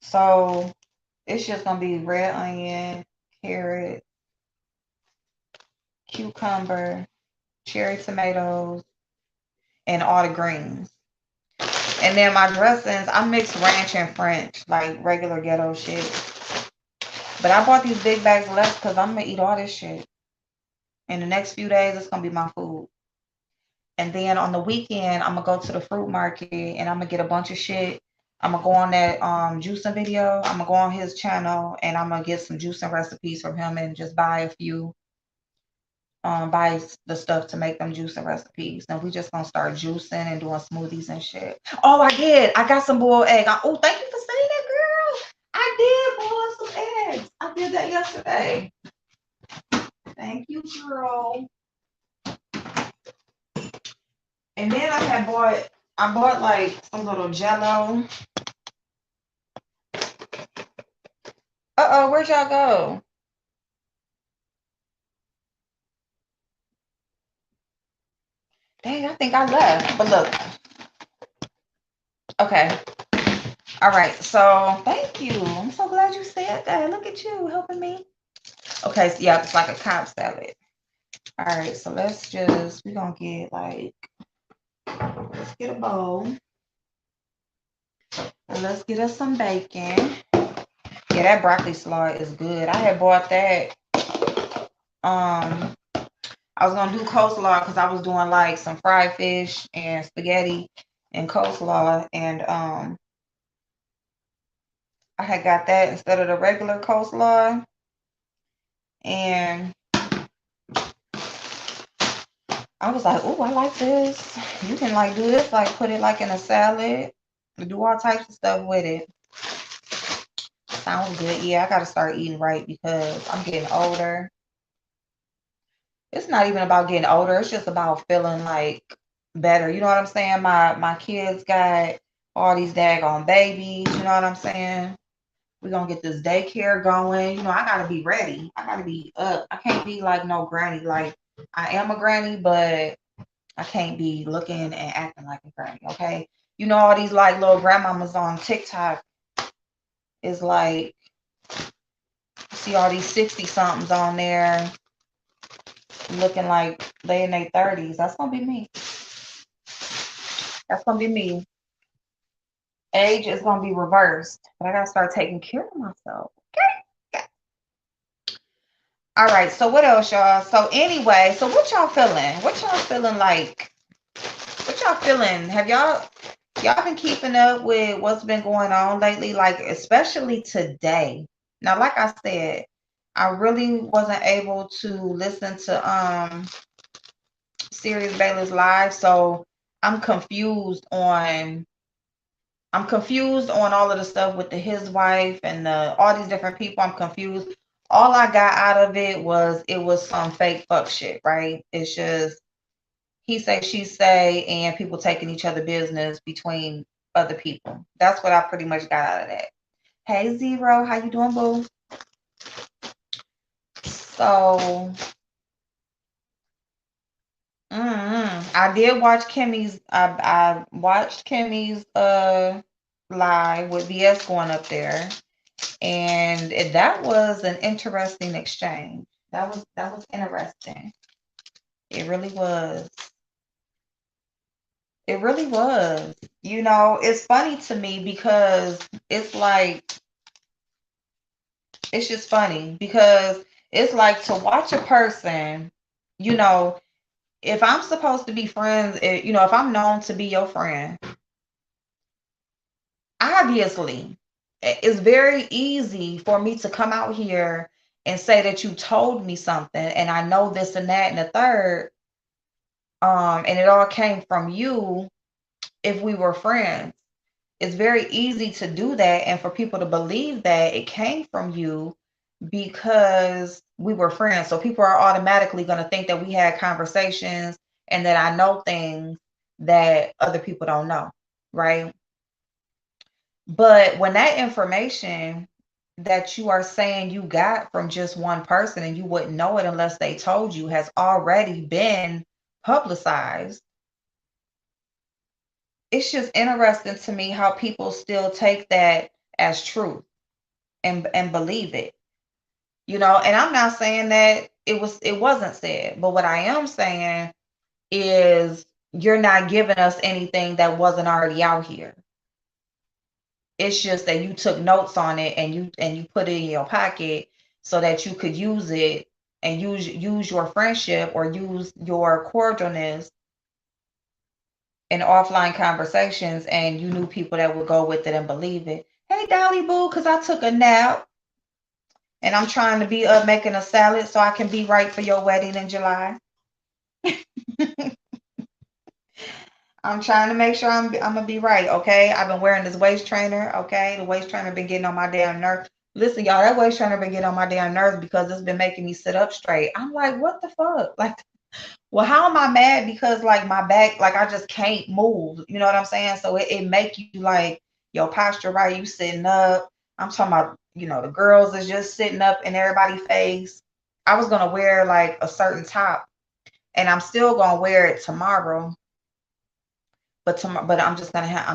So it's just gonna be red onion, carrot, cucumber, cherry tomatoes, and all the greens. And then my dressings, I mix ranch and French, like regular ghetto shit. But I bought these big bags of lettuce because I'm gonna eat all this shit. In the next few days, it's gonna be my food. And then on the weekend, I'm gonna go to the fruit market and I'm gonna get a bunch of shit I'm gonna go on that juicing video. I'm gonna go on his channel and I'm gonna get some juicing recipes from him and just buy a few buy the stuff to make them juicing recipes. And we just gonna start juicing and doing smoothies and shit. Oh, I did. I got some boiled egg. Oh, thank you for saying that, girl. I did boil some eggs. I did that yesterday. Thank you, girl. And then I bought like some little Jello. Uh-oh, where'd y'all go? Dang, I think I left. But look, okay. All right, so thank you. I'm so glad you said that. Look at you helping me. Okay, so yeah, it's like a Cobb salad. All right, so we're gonna get like, let's get a bowl. And let's get us some bacon. Yeah, that broccoli slaw is good. I had bought that. I was gonna do coleslaw because I was doing like some fried fish and spaghetti and coleslaw, and I had got that instead of the regular coleslaw. And I was like, oh, I like this. You can like do this, like put it like in a salad, do all types of stuff with it. Sounds good. Yeah, I gotta start eating right because I'm getting older. It's not even about getting older. It's just about feeling like better. You know what I'm saying? My kids got all these daggone babies. You know what I'm saying? We're gonna get this daycare going. You know, I gotta be ready. I gotta be up. I can't be like no granny. Like I am a granny, but I can't be looking and acting like a granny. Okay. You know, all these like little grandmamas on TikTok is like, see all these 60 somethings on there looking like they in their 30s. That's gonna be me. That's gonna be me. Age is gonna be reversed, but I gotta start taking care of myself. Okay. All right. So what else, y'all? So anyway, so what y'all feeling? What y'all feeling like? What y'all feeling? Have y'all been keeping up with what's been going on lately? Like especially today. Now, like I said, I really wasn't able to listen to Sirius Bayless live, so I'm confused on all of the stuff with his wife and all these different people. I'm confused. All I got out of it was some fake fuck shit, right? It's just he say, she say, and people taking each other business between other people. That's what I pretty much got out of that. Hey Zero, how you doing, boo? So I did watch Kimmy's. I watched Kimmy's live with BS going up there. And that was an interesting exchange. That was interesting. It really was. It really was. You know, it's funny to me because it's like it's just funny because it's like to watch a person, you know, if I'm supposed to be friends, you know, if I'm known to be your friend, obviously it's very easy for me to come out here and say that you told me something and I know this and that and the third, and it all came from you if we were friends. It's very easy to do that and for people to believe that it came from you because we were friends. So people are automatically going to think that we had conversations and that I know things that other people don't know, right? But when that information that you are saying you got from just one person and you wouldn't know it unless they told you has already been publicized, it's just interesting to me how people still take that as truth and believe it. You know, and I'm not saying that it wasn't said, but what I am saying is you're not giving us anything that wasn't already out here. It's just that you took notes on it and you put it in your pocket so that you could use it and use your friendship or use your cordialness in offline conversations, and you knew people that would go with it and believe it. Hey, Dolly Boo, because I took a nap and I'm trying to be up making a salad so I can be right for your wedding in July. I'm trying to make sure I'm gonna be right, okay? I've been wearing this waist trainer, okay? The waist trainer been getting on my damn nerves. Listen, y'all, that waist trainer been getting on my damn nerves because it's been making me sit up straight. I'm like, what the fuck? Like, well, how am I mad? Because like my back, like I just can't move. You know what I'm saying? So it make you like your posture right. You sitting up. I'm talking about, the girls is just sitting up in everybody's face. I was gonna wear like a certain top, and I'm still gonna wear it tomorrow. But I'm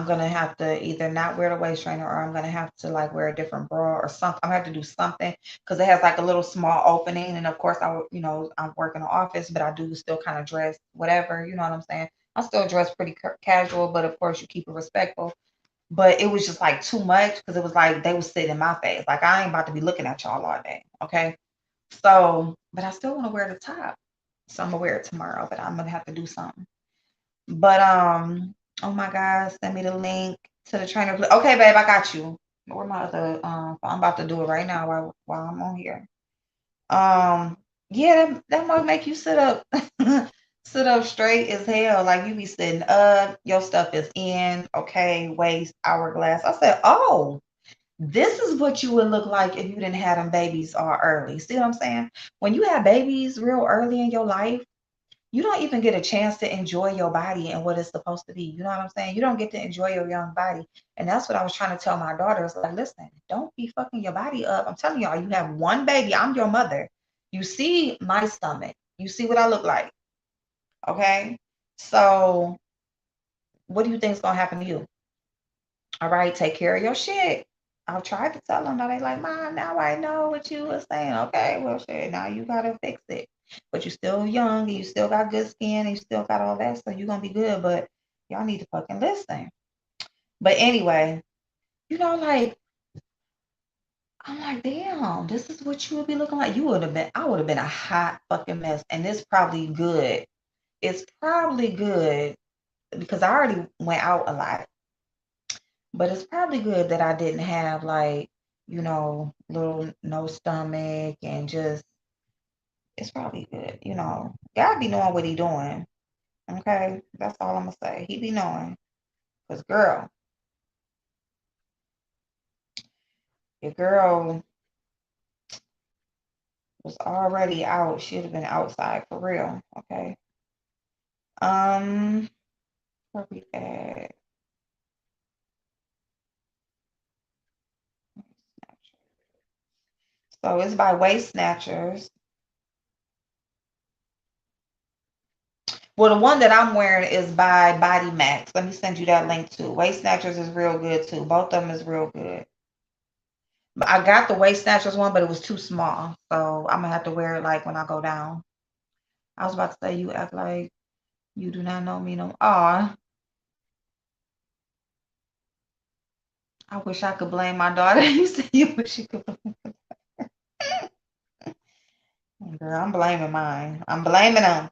gonna have to either not wear the waist trainer, or I'm gonna have to like wear a different bra or something. I'm gonna have to do something because it has like a little small opening. And of course, I work in the office, but I do still kind of dress whatever. You know what I'm saying? I still dress pretty casual, but of course you keep it respectful. But it was just like too much because it was like they was sitting in my face. Like I ain't about to be looking at y'all all day. Okay. So, but I still want to wear the top. So I'm gonna wear it tomorrow, but I'm gonna have to do something. But oh my God, send me the link to the trainer. Okay, babe, I got you. Where my other I'm about to do it right now while I'm on here. Yeah, that might make you sit up sit up straight as hell. Like you be sitting up, your stuff is in, okay, waist, hourglass. I said, oh, this is what you would look like if you didn't have them babies all early. See what I'm saying? When you have babies real early in your life, you don't even get a chance to enjoy your body and what it's supposed to be. You know what I'm saying? You don't get to enjoy your young body. And that's what I was trying to tell my daughters. Like, listen, don't be fucking your body up. I'm telling y'all, you have one baby. I'm your mother. You see my stomach. You see what I look like. Okay. So what do you think is gonna happen to you? All right, take care of your shit. I've tried to tell them, but they like, Mom, now I know what you were saying. Okay, well, shit, now you gotta fix it. But you're still young, and you still got good skin, and you still got all that, so you're gonna be good. But y'all need to fucking listen. But anyway, like, I'm like, damn, this is what you would be looking like. I would have been a hot fucking mess, and it's probably good. It's probably good because I already went out a lot. But it's probably good that I didn't have like, little no stomach and just it's probably good, God be knowing what he doing. Okay. That's all I'm gonna say. He be knowing. Cause girl, your girl was already out. She'd have been outside for real. Okay. Um, where we at? So it's by Waist Snatchers. Well, the one that I'm wearing is by Body Max. Let me send you that link too. Waist Snatchers is real good too. Both of them is real good. But I got the Waist Snatchers one, but it was too small. So I'm gonna have to wear it like when I go down. I was about to say you act like you do not know me no. Aw, I wish I could blame my daughter. You said you wish you could blame. Girl, I'm blaming mine. I'm blaming them.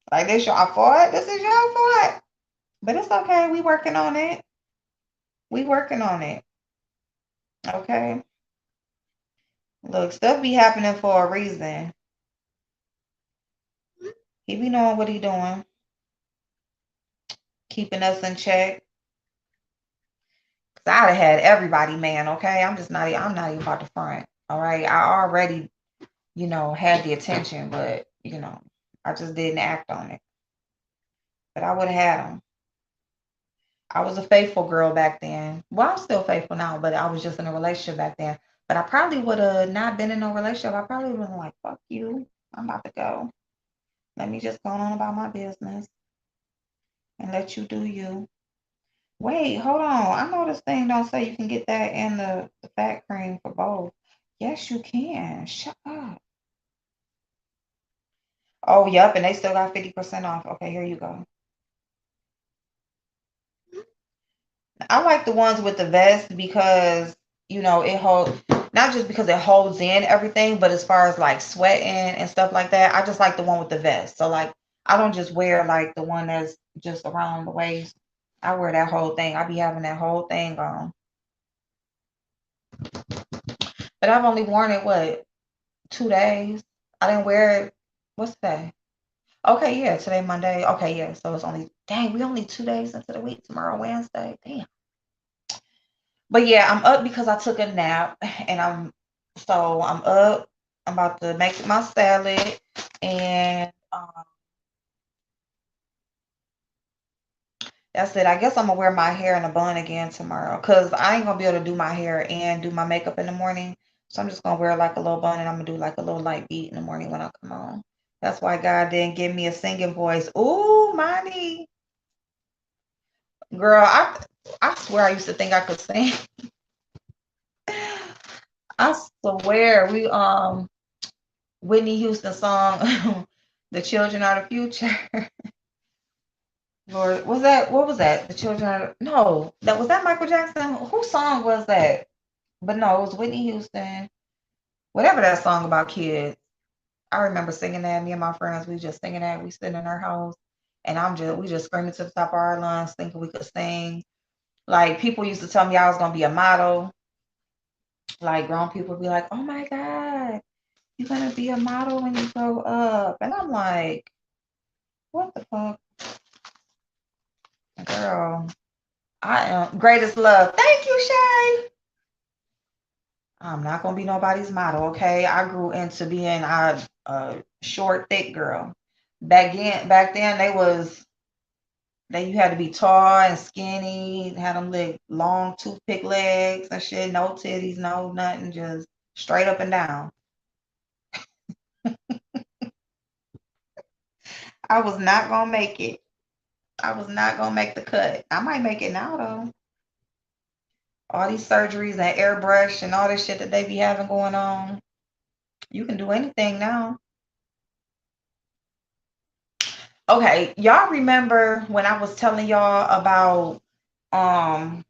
Like this your fault. This is your fault. But it's okay. We working on it. We working on it. Okay. Look, stuff be happening for a reason. He be knowing what he doing, keeping us in check. Cause I'd have had everybody, man. Okay, I'm not even about to front. All right, I already, had the attention, but I just didn't act on it. But I would have had them. I was a faithful girl back then. Well, I'm still faithful now, but I was just in a relationship back then. But I probably would have not been in no relationship. I probably would have been like, fuck you. I'm about to go. Let me just go on about my business and let you do you. Wait, hold on. I know this thing don't say you can get that and the fat cream for both. Yes, you can. Shut up. Oh, yep, and they still got 50% off. Okay, here you go. I like the ones with the vest because, it holds, not just because it holds in everything, but as far as like sweating and stuff like that, I just like the one with the vest. So like I don't just wear like the one that's, just around the waist. I wear that whole thing. I be having that whole thing on. But I've only worn it, what, 2 days? I didn't wear it. What's today? Okay, yeah, today Monday. Okay, yeah. So it's only, dang, we only 2 days into the week. Tomorrow Wednesday. Damn. But yeah, I'm up because I took a nap, and I'm up. I'm about to make my salad, and that's it. I guess I'm gonna wear my hair in a bun again tomorrow, cause I ain't gonna be able to do my hair and do my makeup in the morning. So I'm just gonna wear like a little bun, and I'm gonna do like a little light beat in the morning when I come on. That's why God didn't give me a singing voice. Ooh, Monty, girl, I swear I used to think I could sing. I swear Whitney Houston song, "The Children Are the Future." Lord, what was that? The Children Are no, that Michael Jackson? Whose song was that? But no, it was Whitney Houston. Whatever that song about kids. I remember singing that. Me and my friends, we just singing that. We sitting in our house, and we just screaming to the top of our lungs, thinking we could sing. Like people used to tell me I was gonna be a model. Like grown people would be like, "Oh my God, you're gonna be a model when you grow up," and I'm like, "What the fuck, girl? I am greatest love. Thank you, Shay. I'm not gonna be nobody's model, okay? I grew into being a short, thick girl. Back then, you had to be tall and skinny, had them long toothpick legs and shit, no titties, no nothing, just straight up and down. I was not gonna make it. I was not gonna make the cut. I might make it now though. All these surgeries and airbrush and all this shit that they be having going on, you can do anything now. Okay, y'all remember when I was telling y'all about um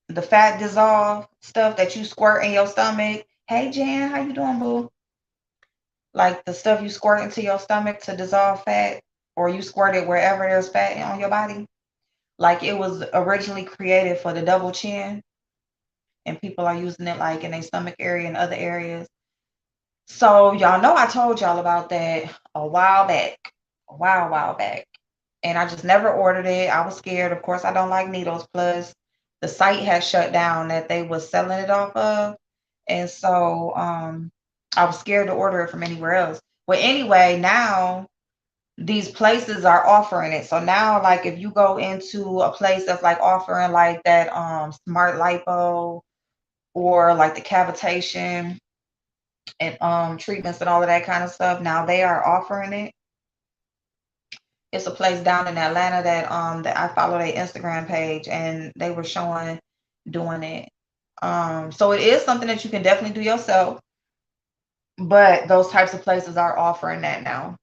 the fat dissolve stuff that you squirt in your stomach? Hey Jan, how you doing, boo? Like the stuff you squirt into your stomach to dissolve fat, or you squirt it wherever there's fat on your body. Like it was originally created for the double chin, and people are using it like in their stomach area and other areas. So y'all know I told y'all about that a while back, while back. And I just never ordered it. I was scared. Of course, I don't like needles. Plus, the site had shut down that they was selling it off of. And so I was scared to order it from anywhere else. But anyway, now these places are offering it. So now, like if you go into a place that's like offering like that smart lipo or like the cavitation and treatments and all of that kind of stuff, now they are offering it. It's a place down in Atlanta that I follow their Instagram page, and they were showing doing it. So it is something that you can definitely do yourself, but those types of places are offering that now.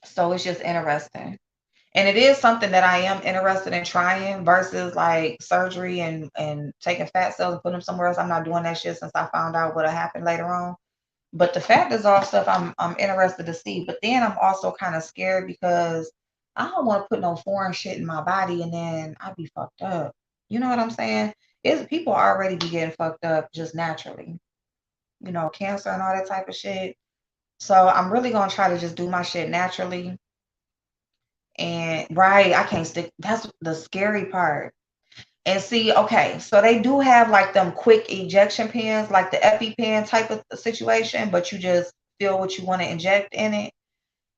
So it's just interesting. And it is something that I am interested in trying versus like surgery and taking fat cells and putting them somewhere else. I'm not doing that shit since I found out what'll happen later on. But the fat dissolve stuff I'm interested to see. But then I'm also kind of scared because I don't want to put no foreign shit in my body and then I be fucked up. You know what I'm saying? It's people already be getting fucked up just naturally. You know, cancer and all that type of shit. So I'm really gonna try to just do my shit naturally. And right, I can't stick. That's the scary part. And see, okay, so they do have like them quick ejection pens, like the EpiPen type of situation, but you just feel what you want to inject in it.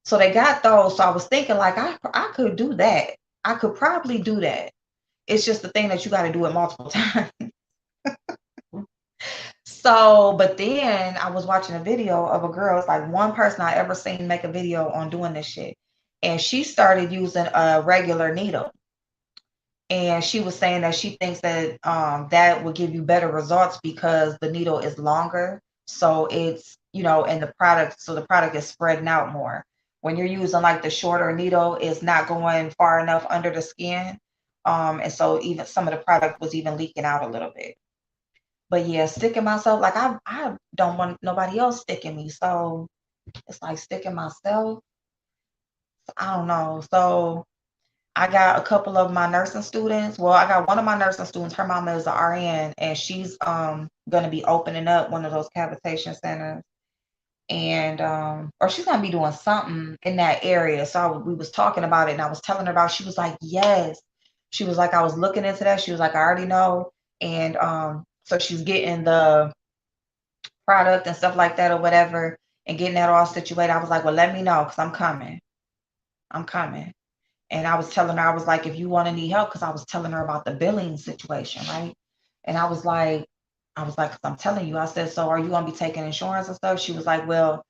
So they got those. So I was thinking like I could do that. I could probably do that. It's just the thing that you got to do it multiple times. So, but then I was watching a video of a girl. It's like one person I ever seen make a video on doing this shit. And she started using a regular needle. And she was saying that she thinks that that will give you better results because the needle is longer. So it's, and the product is spreading out more. When you're using like the shorter needle, it's not going far enough under the skin. And so even some of the product was even leaking out a little bit. But yeah, sticking myself, like I don't want nobody else sticking me. So it's like sticking myself. I don't know. So I got a couple of my nursing students. Well, I got one of my nursing students. Her mama is an RN, and she's gonna be opening up one of those cavitation centers, and or she's gonna be doing something in that area. So we was talking about it, and I was telling her about. She was like, "Yes." She was like, "I was looking into that." She was like, "I already know," and so she's getting the product and stuff like that or whatever, and getting that all situated. I was like, "Well, let me know because I'm coming. I'm coming." And I was telling her, I was like, if you want to need help, because I was telling her about the billing situation, right? And because I'm telling you, I said, so are you going to be taking insurance and stuff? She was like, well,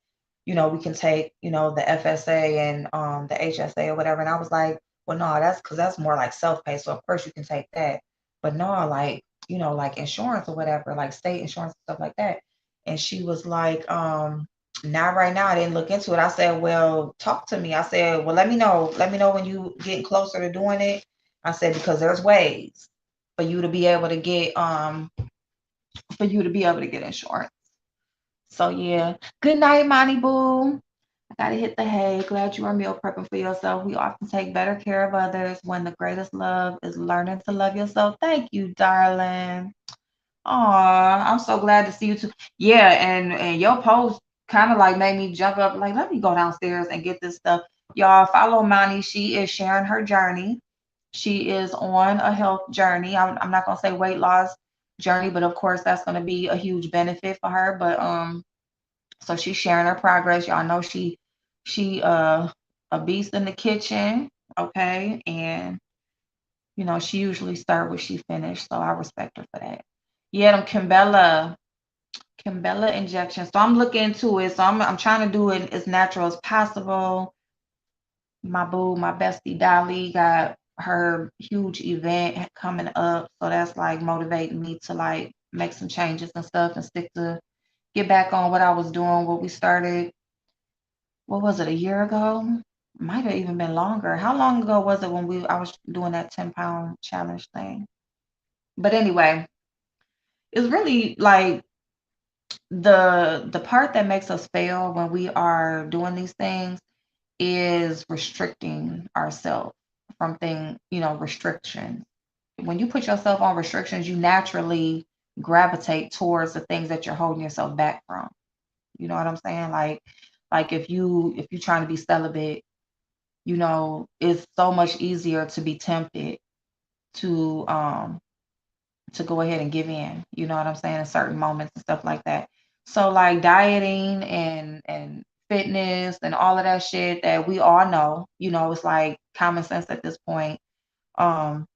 we can take, the FSA and the HSA or whatever. And I was like, well, no, that's because that's more like self-pay. So of course you can take that. But no, like, like insurance or whatever, like state insurance and stuff like that. And she was like, not right now. I didn't look into it. I said, well, talk to me. I said, well, let me know. Let me know when you getting closer to doing it. I said, because there's ways for you to be able to get insurance. So yeah. Good night, Monty Boo. I gotta hit the hay. Glad you are meal prepping for yourself. We often take better care of others when the greatest love is learning to love yourself. Thank you, darling. Aw, I'm so glad to see you too. Yeah, and your post kind of like made me jump up, like, let me go downstairs and get this stuff. Y'all follow Monty. She is sharing her journey. She is on a health journey. I'm not gonna say weight loss journey, but of course that's gonna be a huge benefit for her. But so she's sharing her progress. Y'all know she a beast in the kitchen, okay? And she usually start where she finished, so I respect her for that. Yeah, them Kimbella injections. So I'm looking into it. So I'm trying to do it as natural as possible. My boo, my bestie Dolly got her huge event coming up. So that's like motivating me to like make some changes and stuff and get back on what I was doing, what we started. What was it, a year ago? Might have even been longer. How long ago was it when I was doing that 10-pound challenge thing? But anyway, it's really like the part that makes us fail when we are doing these things is restricting ourselves from restrictions. When you put yourself on restrictions, you naturally gravitate towards the things that you're holding yourself back from. You know what I'm saying? Like if you're trying to be celibate, it's so much easier to be tempted to go ahead and give in, you know what I'm saying, in certain moments and stuff like that. So like dieting and fitness and all of that shit that we all know, it's like common sense at this point. Um,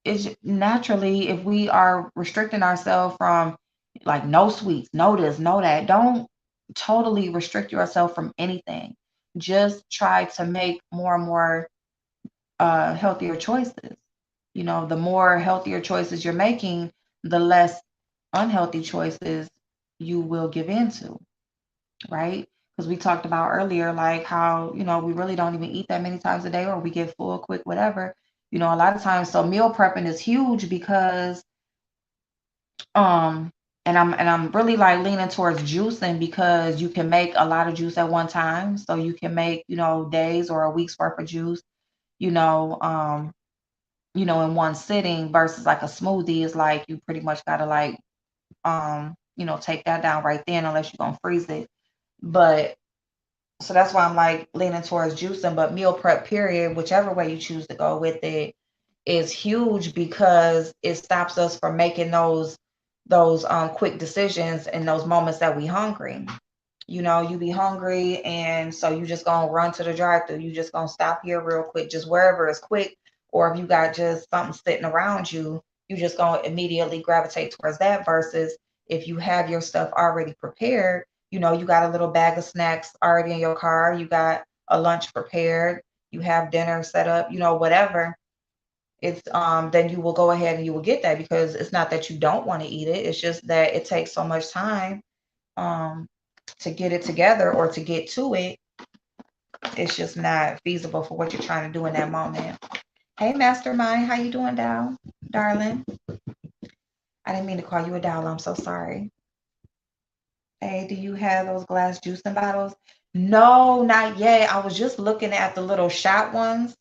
it's naturally, if we are restricting ourselves from like no sweets, no this, no that, don't totally restrict yourself from anything. Just try to make more and more healthier choices. The more healthier choices you're making, the less unhealthy choices you will give into, right? Because we talked about earlier, like how, we really don't even eat that many times a day, or we get full quick, whatever, a lot of times. So meal prepping is huge because, um, and I'm really like leaning towards juicing because you can make a lot of juice at one time. So you can make, days or a week's worth of juice, you know, um, in one sitting versus like a smoothie is like you pretty much gotta like take that down right then unless you're gonna freeze it. But so that's why I'm like leaning towards juicing, but meal prep period, whichever way you choose to go with it, is huge because it stops us from making those quick decisions in those moments that we hungry. You be hungry, and so you just gonna run to the drive-through. You just gonna stop here real quick, just wherever is quick. Or if you got just something sitting around you, you just gonna immediately gravitate towards that. Versus if you have your stuff already prepared, you got a little bag of snacks already in your car, you got a lunch prepared, you have dinner set up, whatever. It's then you will go ahead and you will get that because it's not that you don't want to eat it. It's just that it takes so much time um to get it together or to get to it. It's just not feasible for what you're trying to do in that moment. Hey, Mastermind, how you doing, Dow, darling? I didn't mean to call you a Dow. I'm so sorry. Hey, do you have those glass juicing bottles? No, not yet. I was just looking at the little shot ones.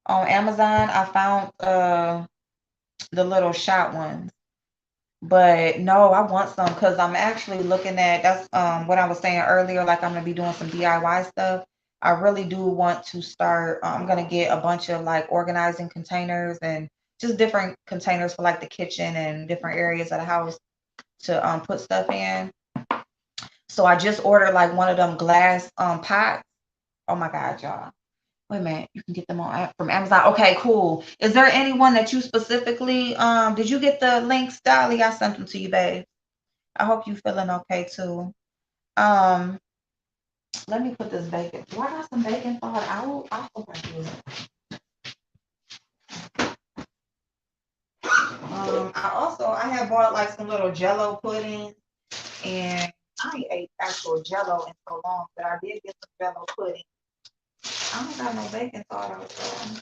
On Amazon, I found the little shot ones. But no, I want some because I'm actually looking at that's what I was saying earlier, like I'm gonna be doing some DIY stuff. I really do want to start. I'm gonna get a bunch of like organizing containers and just different containers for like the kitchen and different areas of the house to put stuff in. So I just ordered like one of them glass pots. Oh my God, y'all. Wait a minute, you can get them on from Amazon. Okay, cool. Is there anyone that you specifically did you get the links, Dolly? I sent them to you, babe. I hope you feeling okay too. Um, let me put this bacon. Do I got some bacon thawed out? I hope I do. I had bought like some little Jello pudding, and I ain't ate actual Jello in so long, but I did get some Jello pudding. I don't got no bacon thawed out though.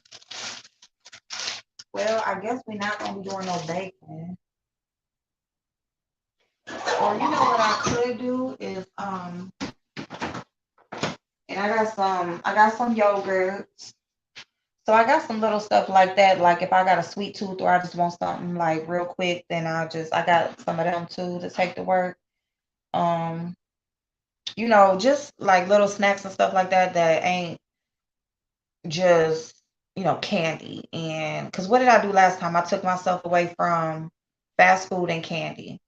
Well, I guess we're not gonna be doing no bacon. Or you know what I could do is and I got some yogurt. So I got some little stuff like that. Like if I got a sweet tooth or I just want something like real quick, then I got some of them too to take to work. Um, just like little snacks and stuff like that that ain't just, candy. And because what did I do last time? I took myself away from fast food and candy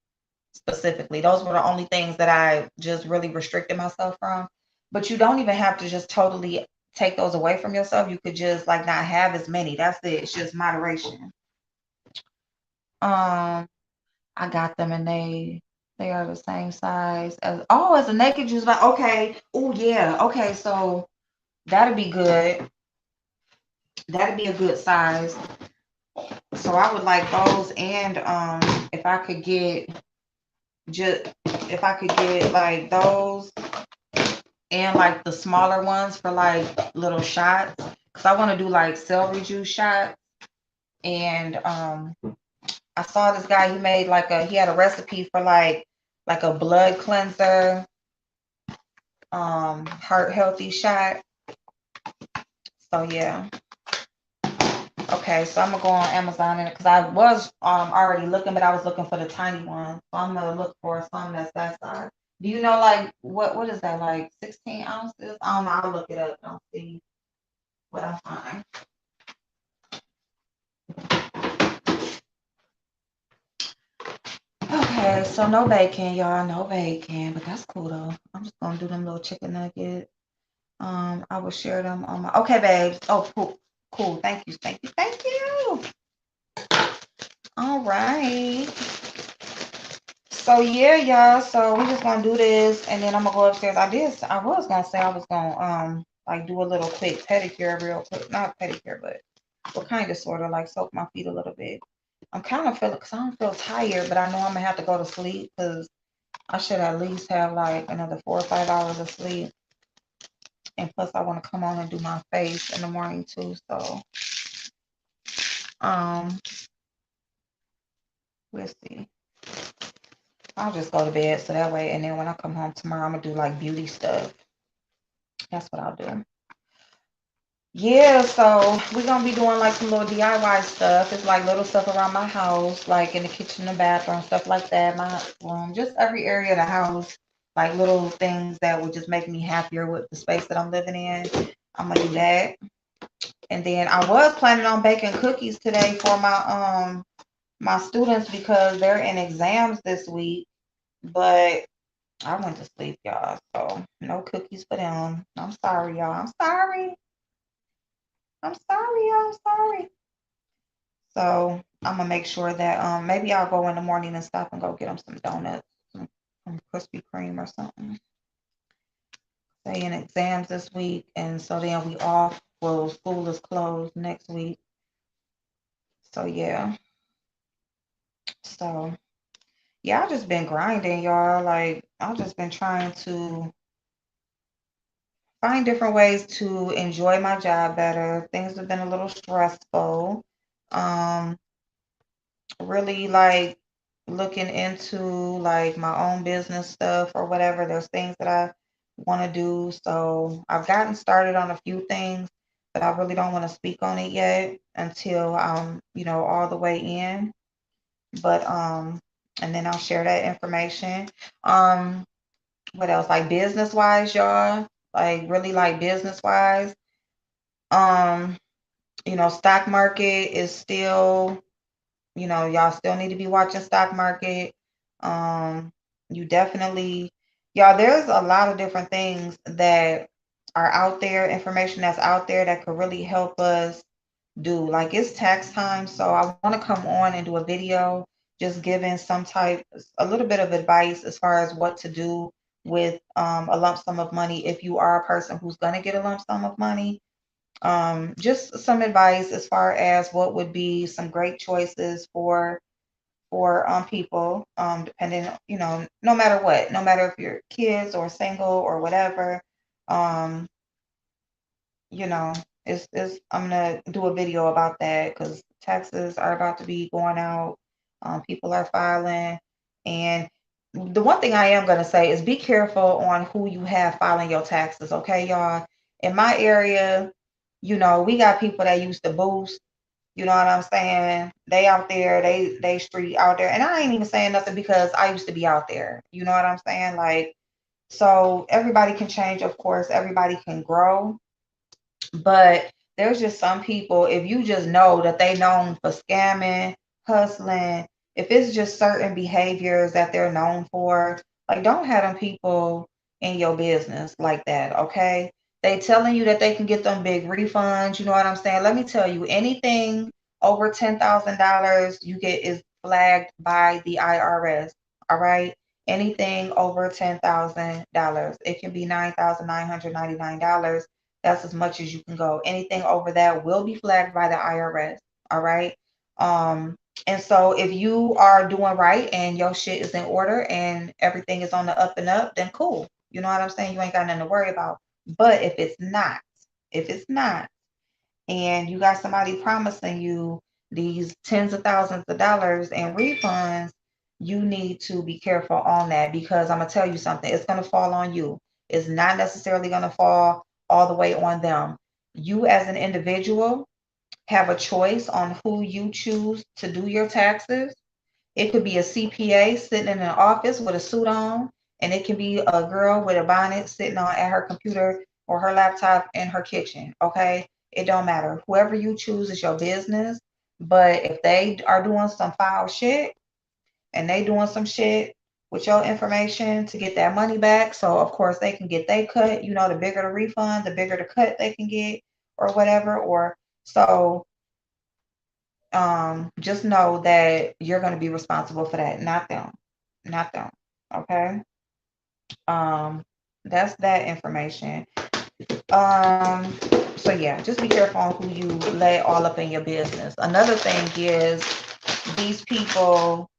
specifically. Those were the only things that I just really restricted myself from. But you don't even have to just totally take those away from yourself. You could just like not have as many. That's it. It's just moderation. Um, I got them and they are the same size as a naked juice box. Okay. Oh yeah. Okay, so that'd be good. That'd be a good size. So I would like those and if I could get just if I could get like those and like the smaller ones for like little shots because I want to do like celery juice shots. And I saw this guy, he had a recipe for like a blood cleanser, heart healthy shot. So yeah. Okay, so I'm gonna go on Amazon and because I was already looking, but I was looking for the tiny one. So I'm gonna look for some that's that size. Do you know like what is that, like 16 ounces? I don't know, I'll look it up and I'll see what I find. Okay, so no bacon, y'all, no bacon, but that's cool though. I'm just gonna do them little chicken nuggets. I will share them on my. Okay, babes. Oh, cool, cool. Thank you, thank you, thank you. All right. So yeah, y'all. So we just gonna do this, and then I'm gonna go upstairs. I was gonna say I was gonna like do a little quick pedicure, real quick. Not pedicure, but kind of sort of like soak my feet a little bit. I'm kind of feeling because I don't feel tired, but I know I'm gonna have to go to sleep because I should at least have like another 4 or 5 hours of sleep. And plus, I want to come on and do my face in the morning too. So, um, we'll see. I'll just go to bed so that way, and then when I come home tomorrow, I'm gonna do like beauty stuff. That's what I'll do. Yeah, so we're gonna be doing like some little DIY stuff. It's like little stuff around my house, like in the kitchen and bathroom, stuff like that. My room, just every area of the house, like little things that would just make me happier with the space that I'm living in. I'm gonna do that. And then I was planning on baking cookies today for my students because they're in exams this week, but I went to sleep, y'all. So no cookies for them. I'm sorry, y'all. I'm sorry. I'm sorry, y'all. I'm sorry. So I'm gonna make sure that maybe I'll go in the morning and stop and go get them some donuts, some Krispy Kreme or something. They in exams this week, and so then we off. Well, school is closed next week. So yeah. So yeah, I've just been grinding, y'all. Like I've just been trying to find different ways to enjoy my job better. Things have been a little stressful. Um, really like looking into like my own business stuff or whatever. There's things that I want to do. So I've gotten started on a few things, but I really don't want to speak on it yet until I'm, all the way in. But and then I'll share that information. Um, what else? Like business wise, y'all, like really like business wise. Um, stock market is still, y'all still need to be watching stock market. Um, you definitely, y'all, there's a lot of different things that are out there, information that's out there that could really help us do. Like it's tax time, so I want to come on and do a video just giving a little bit of advice as far as what to do with a lump sum of money if you are a person who's going to get a lump sum of money. Just some advice as far as what would be some great choices for people, depending, no matter what, no matter if you're kids or single or whatever. Um, you know, it's I'm gonna do a video about that because taxes are about to be going out. People are filing, and the one thing I am gonna say is be careful on who you have filing your taxes. Okay, y'all. In my area, we got people that used to boost. You know what I'm saying? They out there, they street out there, and I ain't even saying nothing because I used to be out there. You know what I'm saying? Like, so everybody can change, of course. Everybody can grow, but there's just some people, if you just know that they known for scamming, hustling, if it's just certain behaviors that they're known for, like don't have them people in your business like that, okay? They telling you that they can get them big refunds, you know what I'm saying? Let me tell you, anything over $10,000 you get is flagged by the IRS, all right? Anything over $10,000, it can be $9,999. That's as much as you can go. Anything over that will be flagged by the IRS. All right. Um, and so if you are doing right and your shit is in order and everything is on the up and up, then cool. You know what I'm saying? You ain't got nothing to worry about. But if it's not, and you got somebody promising you these tens of thousands of dollars in refunds, you need to be careful on that because I'm gonna tell you something, it's gonna fall on you. It's not necessarily gonna fall all the way on them. You as an individual have a choice on who you choose to do your taxes. It could be a CPA sitting in an office with a suit on, and it can be a girl with a bonnet sitting on at her computer or her laptop in her kitchen. Okay, it don't matter. Whoever you choose is your business. But if they are doing some foul shit and they doing some shit with your information to get that money back, so of course they can get they cut. The bigger the refund, the bigger the cut they can get, or whatever. Or so just know that you're going to be responsible for that, not them, not them. Okay. Um, that's that information. Um, so yeah, just be careful on who you let all up in your business. Another thing is these people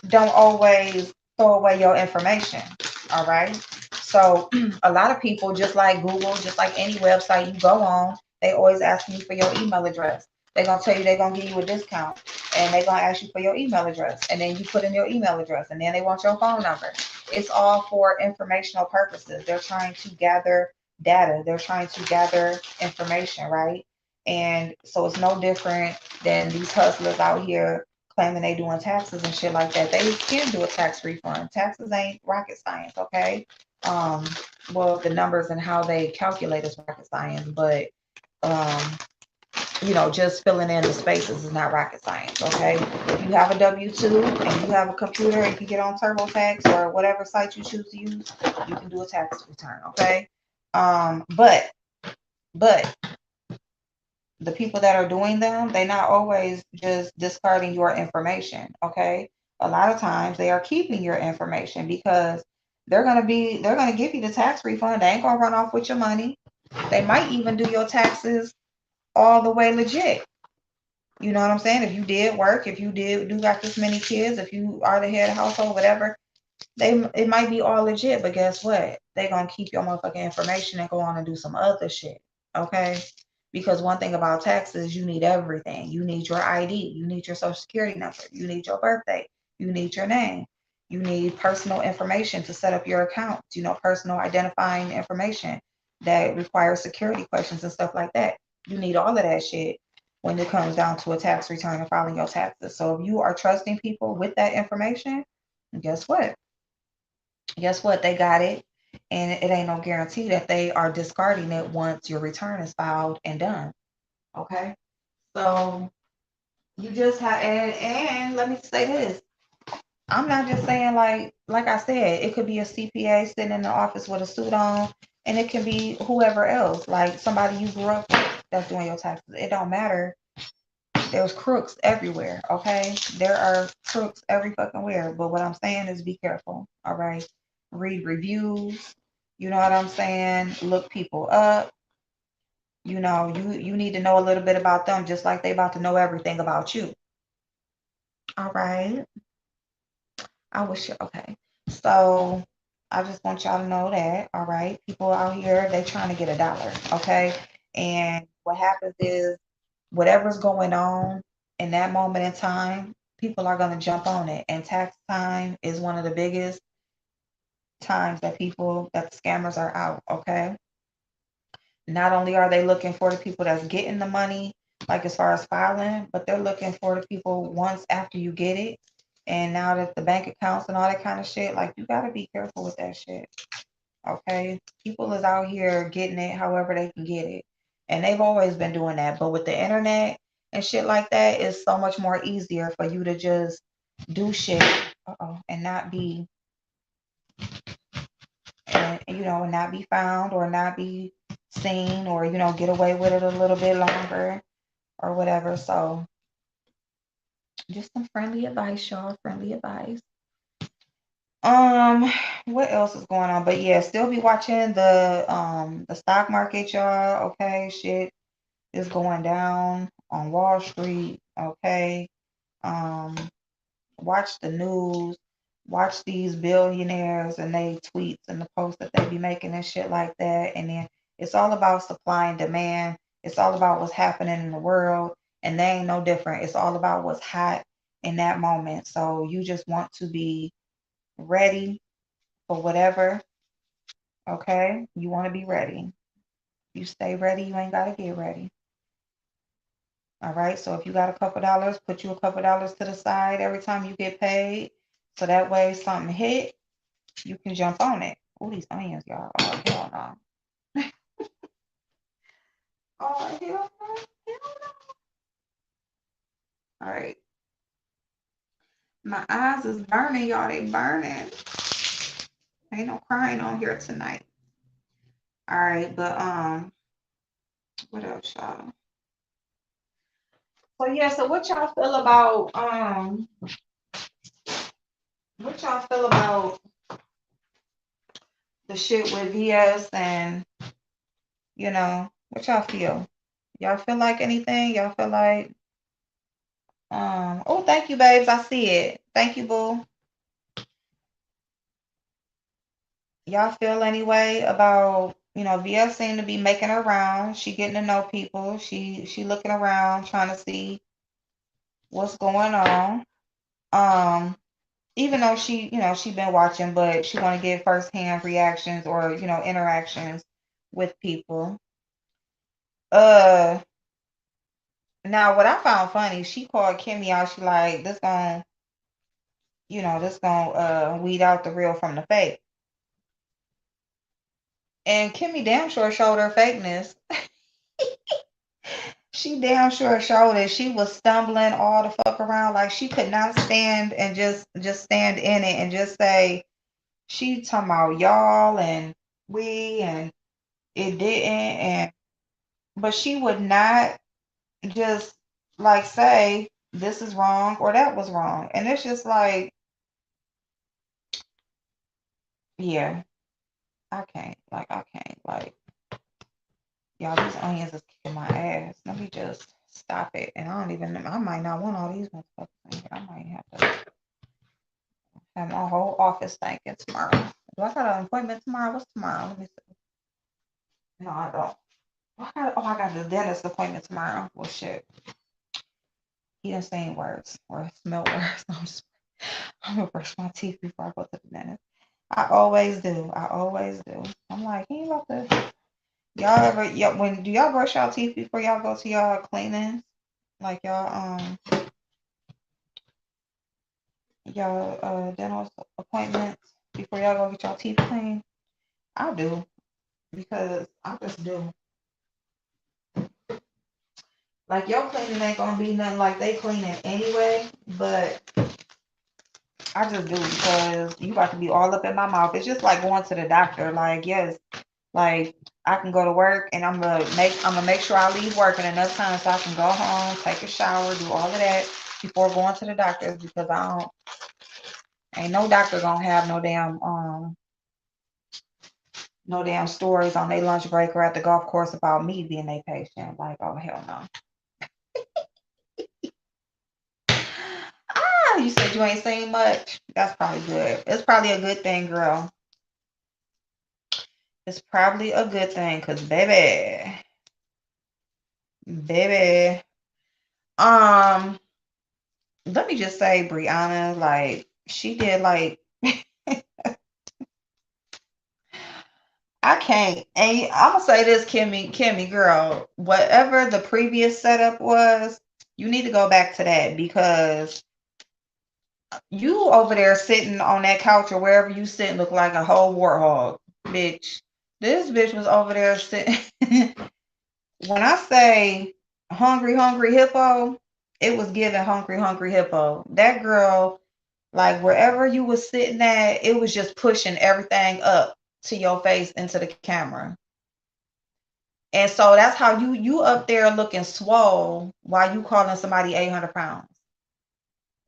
don't always throw away your information. All right. So a lot of people, just like Google, just like any website you go on, they always ask you for your email address. They're gonna tell you they're gonna give you a discount and they're gonna ask you for your email address. And then you put in your email address and then they want your phone number. It's all for informational purposes. They're trying to gather data, they're trying to gather information, right? And so it's no different than these hustlers out here claiming they doing taxes and shit like that. They can do a tax refund. Taxes ain't rocket science, okay? Um, well, the numbers and how they calculate is rocket science, but um, just filling in the spaces is not rocket science, okay? If you have a W-2 and you have a computer and you get on TurboTax or whatever site you choose to use, you can do a tax return, okay? But the people that are doing them, they're not always just discarding your information, okay? A lot of times they are keeping your information because they're gonna give you the tax refund. They ain't gonna run off with your money. They might even do your taxes all the way legit. You know what I'm saying? If you did work, if you do got this many kids, if you are the head of household, whatever, it might be all legit, but guess what? They gonna keep your motherfucking information and go on and do some other shit. Okay? Because one thing about taxes, you need everything. You need your ID, you need your social security number, you need your birthday, you need your name, you need personal information to set up your accounts, personal identifying information that requires security questions and stuff like that. You need all of that shit when it comes down to a tax return and filing your taxes. So if you are trusting people with that information, guess what? Guess what? They got it. And it ain't no guarantee that they are discarding it once your return is filed and done. Okay. So you just have, and let me say this. I'm not just saying like I said, it could be a CPA sitting in the office with a suit on, and it can be whoever else, like somebody you grew up with that's doing your taxes. It don't matter. There's crooks everywhere, okay? There are crooks every fucking where. But what I'm saying is be careful, all right? Read reviews, you know what I'm saying? Look people up. You know, you need to know a little bit about them just like they about to know everything about you. All right. I wish you okay. So I just want y'all to know that, all right? People out here, they trying to get a dollar, okay? And what happens is whatever's going on in that moment in time, people are going to jump on it. And tax time is one of the biggest times that that scammers are out, okay? Not only are they looking for the people that's getting the money, like as far as filing, but they're looking for the people once after you get it. And now that the bank accounts and all that kind of shit, like you got to be careful with that shit. Okay. People is out here getting it however they can get it. And they've always been doing that. But with the internet and shit like that, it's so much more easier for you to just do shit and not be, and not be found or not be seen or, get away with it a little bit longer or whatever. So just some friendly advice, y'all. Friendly advice. What else is going on? But yeah, still be watching the stock market, y'all. Okay, shit is going down on Wall Street. Okay. Um, watch the news, watch these billionaires and they tweets and the posts that they be making and shit like that. And then it's all about supply and demand. It's all about what's happening in the world. And they ain't no different. It's all about what's hot in that moment. So you just want to be ready for whatever. Okay. You want to be ready. You stay ready. You ain't got to get ready. All right. So if you got a couple dollars, put you a couple dollars to the side every time you get paid. So that way something hit, you can jump on it. Oh, these onions, y'all. Oh, hell no. Oh, hell no. Hell no. All right. My eyes is burning, y'all. They burning. Ain't no crying on here tonight. All right, but what else, y'all? So yeah, so what y'all feel about the shit with VS and what y'all feel? Y'all feel like anything? Y'all feel like oh, thank you, babes. I see it. Thank you, boo. Y'all feel any way about, VS seem to be making her round. She getting to know people. She looking around trying to see what's going on. Um, even though she been watching, but she want to get firsthand reactions or, interactions with people. Uh Now what I found funny, she called Kimmy out, she like, this gonna weed out the real from the fake. And Kimmy damn sure showed her fakeness. She damn sure showed it. She was stumbling all the fuck around like she could not stand and just stand in it and just say she talking about y'all and we and it didn't and but she would not just like say this is wrong or that was wrong. And it's just like, yeah, I can't. Y'all, these onions is kicking my ass. Let me just stop it. And I might not want all these motherfuckers. I might have to have my whole office thinking tomorrow. Do I got an appointment tomorrow? What's tomorrow? Let me see. No, I don't. I got the dentist appointment tomorrow. Well, shit. He didn't say any words or smell words. I'm gonna brush my teeth before I go to the dentist. I always do. I'm like, he ain't about to Y'all ever, yeah, when do y'all brush y'all teeth before y'all go to y'all cleanings? Like y'all dental appointments before y'all go get y'all teeth cleaned? I do because I just do. Like your cleaning ain't gonna be nothing like they cleaning anyway, but I just do because you about to be all up in my mouth. It's just like going to the doctor. Like, yes, like I can go to work and I'm gonna make sure I leave work in enough time so I can go home, take a shower, do all of that before going to the doctors because I don't ain't no doctor gonna have no damn stories on their lunch break or at the golf course about me being a patient. Like, oh hell no. Ah, you said you ain't seen much. That's probably good. It's probably a good thing, girl. It's probably a good thing, cause baby, um, let me just say, Brianna, like she did, like I can't. And I'm gonna say this, Kimmy, girl, whatever the previous setup was, you need to go back to that because you over there sitting on that couch or wherever you sitting look like a whole warthog, bitch. This bitch was over there sitting. When I say hungry, hungry hippo, it was giving hungry, hungry hippo. That girl, like wherever you was sitting at, it was just pushing everything up to your face into the camera. And so that's how you up there looking swole while you calling somebody 800 pounds.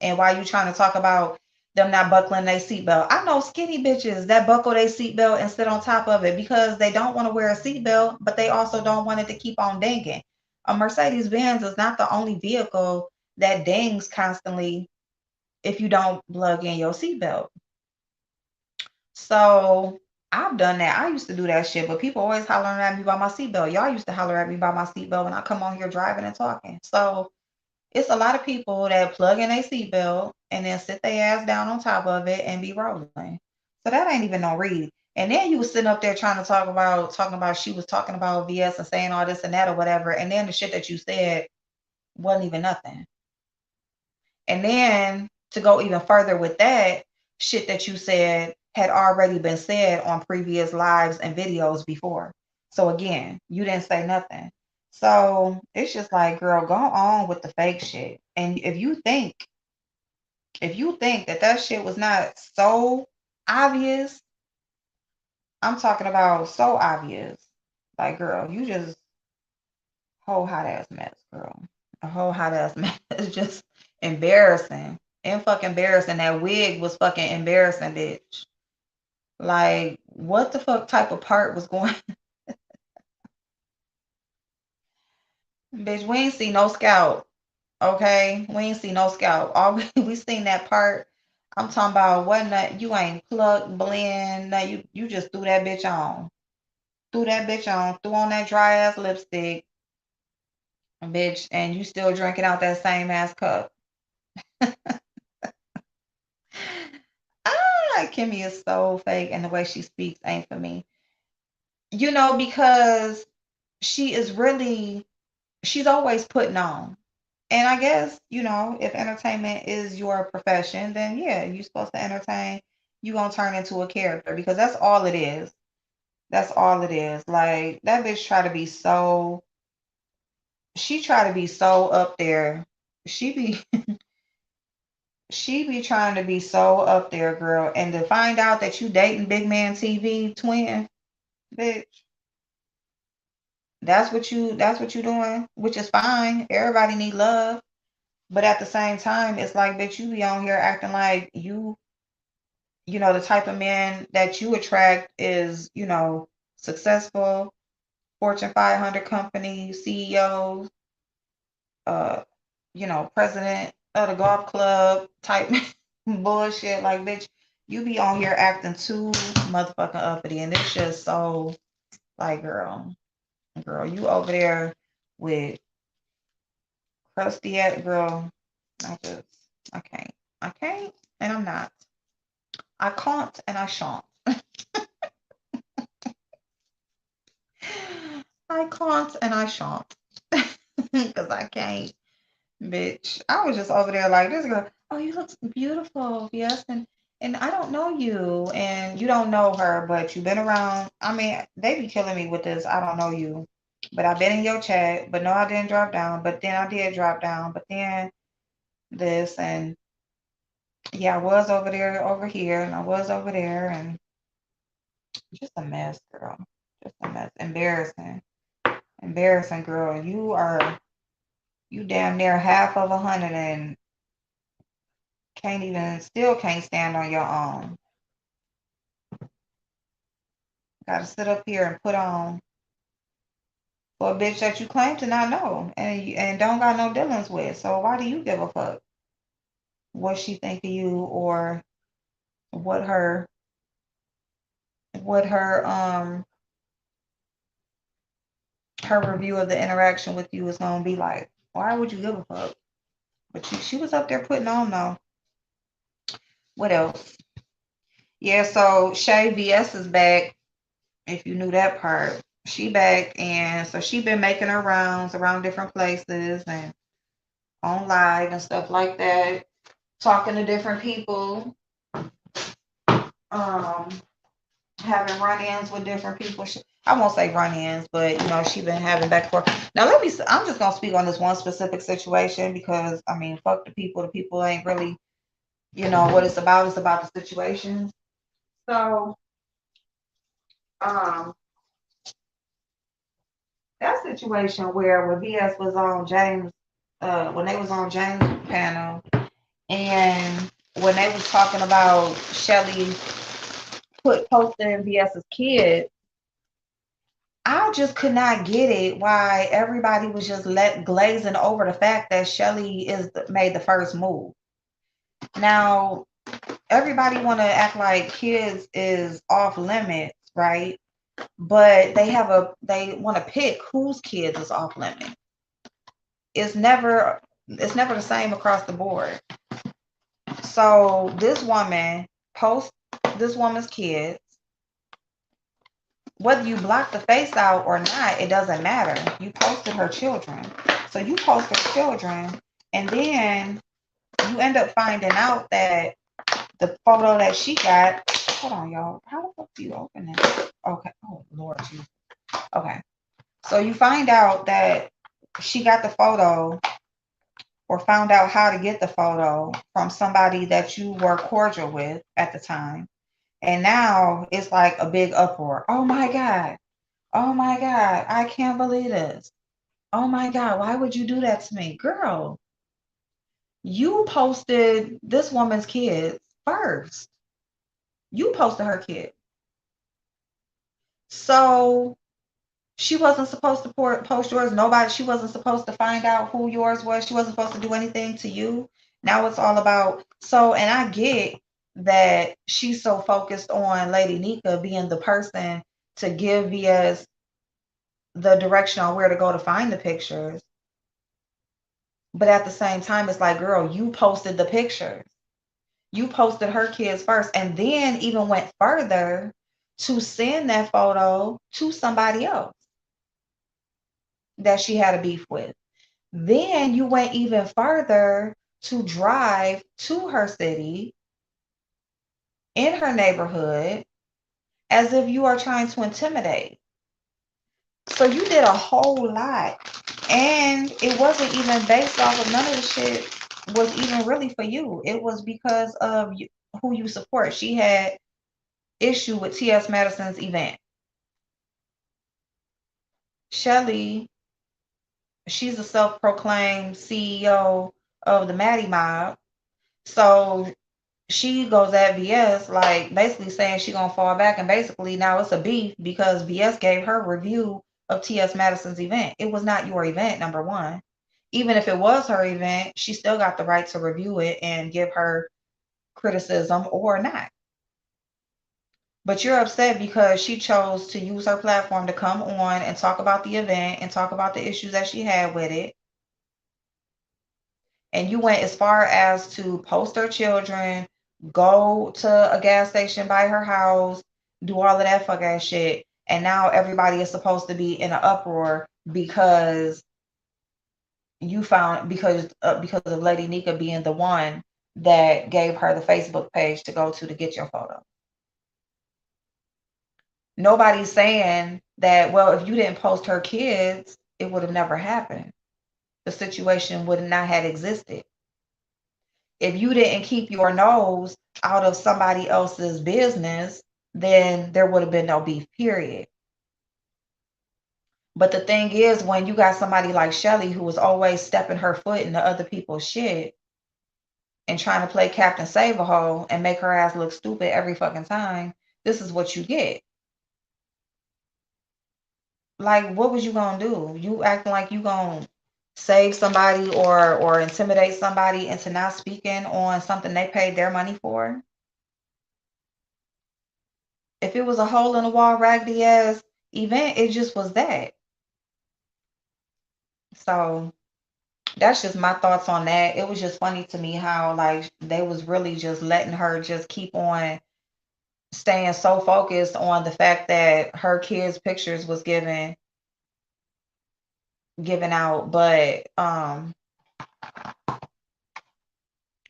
And why you trying to talk about them not buckling their seatbelt? I know skinny bitches that buckle their seatbelt and sit on top of it because they don't want to wear a seatbelt, but they also don't want it to keep on dinging. A Mercedes Benz is not the only vehicle that dings constantly if you don't plug in your seatbelt. So I've done that. I used to do that shit, but people always hollering at me about my seatbelt. Y'all used to holler at me about my seatbelt when I come on here driving and talking. So it's a lot of people that plug in a seatbelt and then sit their ass down on top of it and be rolling. So that ain't even no read. And then you was sitting up there trying to talking about she was talking about VS and saying all this and that or whatever. And then the shit that you said wasn't even nothing. And then to go even further with that, shit that you said had already been said on previous lives and videos before. So again, you didn't say nothing. So it's just like, girl, go on with the fake shit. And if you think that that shit was not so obvious, I'm talking about so obvious. Like, girl, you just whole hot ass mess, girl. A whole hot ass mess. It's just embarrassing. And fucking embarrassing. That wig was fucking embarrassing, bitch. Like, what the fuck type of part was going? Bitch, we ain't see no scalp. Okay? We ain't see no scalp. All we seen that part. I'm talking about what nut you ain't plucked, blend, no, you just threw that bitch on. Threw that bitch on, threw on that dry ass lipstick, bitch, and you still drinking out that same ass cup. Kimmy is so fake, and the way she speaks ain't for me. Because she is really, she's always putting on. And I guess, if entertainment is your profession, then yeah, you're supposed to entertain. You gonna turn into a character because that's all it is. That's all it is. Like that bitch she try to be so up there. She be she be trying to be so up there, girl. And to find out that you dating Big Man TV twin, bitch. That's what you doing, which is fine. Everybody need love. But at the same time, it's like, bitch, you be on here acting like the type of man that you attract is, successful, Fortune 500 company, CEO, uh, president of the golf club type bullshit. Like, bitch, you be on here acting too motherfucking uppity. And it's just so like, girl, you over there with crusty at girl. I just, I can't. I can't, and I'm not. I can't, and I shan't. I can't and I shan't. Because I can't, bitch. I was just over there like, this girl, oh, you look beautiful, yes, and I don't know you, and you don't know her, but you've been around. I mean, they be killing me with this. I don't know you, but I've been in your chat, but no, I didn't drop down, but then I did drop down, but then this, and yeah, I was over there, over here, and I was over there, and just a mess, girl. Just a mess. Embarrassing. Embarrassing, girl. You damn near half of 100 and still can't stand on your own. Gotta sit up here and put on for a bitch that you claim to not know and don't got no dealings with. So why do you give a fuck what she think of you or what her what her review of the interaction with you is gonna be like? Why would you give a fuck? But she was up there putting on though. What else? Yeah, so Shay VS is back. If you knew that part, she back, and so she been making her rounds around different places and on live and stuff like that, talking to different people, um, having run-ins with different people. I won't say run-ins, but she been having back and forth. Now I'm just gonna speak on this one specific situation because I mean, fuck the people. The people ain't really, what it's about. It's about the situation. So, um, that situation where when VS was on James, when they was on James' panel, and when they was talking about Shelly posting VS's kid, I just could not get it why everybody was just glazing over the fact that Shelly made the first move. Now, everybody want to act like kids is off limits, right? But they want to pick whose kids is off limits. It's never the same across the board. So this woman posts this woman's kids. Whether you block the face out or not, it doesn't matter. You posted her children. So you post her children, and then you end up finding out that the photo that she got, hold on, y'all. How the fuck do you open it? Okay. Oh, Lord Jesus. Okay. So you find out that she got the photo or found out how to get the photo from somebody that you were cordial with at the time. And now it's like a big uproar. Oh my God. Oh my God. I can't believe this. Oh my God. Why would you do that to me? Girl, you posted this woman's kids first. You posted her kid. So she wasn't supposed to post yours. She wasn't supposed to find out who yours was. She wasn't supposed to do anything to you. Now it's all about, and I get that she's so focused on Lady Nika being the person to give VS the direction on where to go to find the pictures. But at the same time, it's like, girl, you posted the pictures. You posted her kids first, and then even went further to send that photo to somebody else that she had a beef with. Then you went even further to drive to her city, in her neighborhood, as if you are trying to intimidate. So you did a whole lot. And it wasn't even based off of, none of the shit was even really for you. It was because of who you support. She had issue with T.S. Madison's event. Shelly, she's a self-proclaimed CEO of the Maddie Mob. So she goes at VS, like basically saying she gonna fall back, and basically now it's a beef because VS gave her review of T.S. Madison's event. It was not your event, number one. Even if it was her event, she still got the right to review it and give her criticism or not. But you're upset because she chose to use her platform to come on and talk about the event and talk about the issues that she had with it. And you went as far as to post her children, go to a gas station by her house, do all of that fuck ass shit. And now everybody is supposed to be in an uproar because you found because of Lady Nika being the one that gave her the Facebook page to go to get your photo. Nobody's saying that, well, if you didn't post her kids, it would have never happened. The situation would not have existed. If you didn't keep your nose out of somebody else's business, then there would have been no beef, period. But the thing is, when you got somebody like Shelly who was always stepping her foot into other people's shit and trying to play Captain Save-A-Hole and make her ass look stupid every fucking time, this is what you get. Like, what was you gonna do? You acting like you gonna save somebody or intimidate somebody into not speaking on something they paid their money for? If it was a hole in the wall raggedy ass event, it just was that. So that's just my thoughts on that. It was just funny to me how like they was really just letting her just keep on staying so focused on the fact that her kids' pictures was given out. But my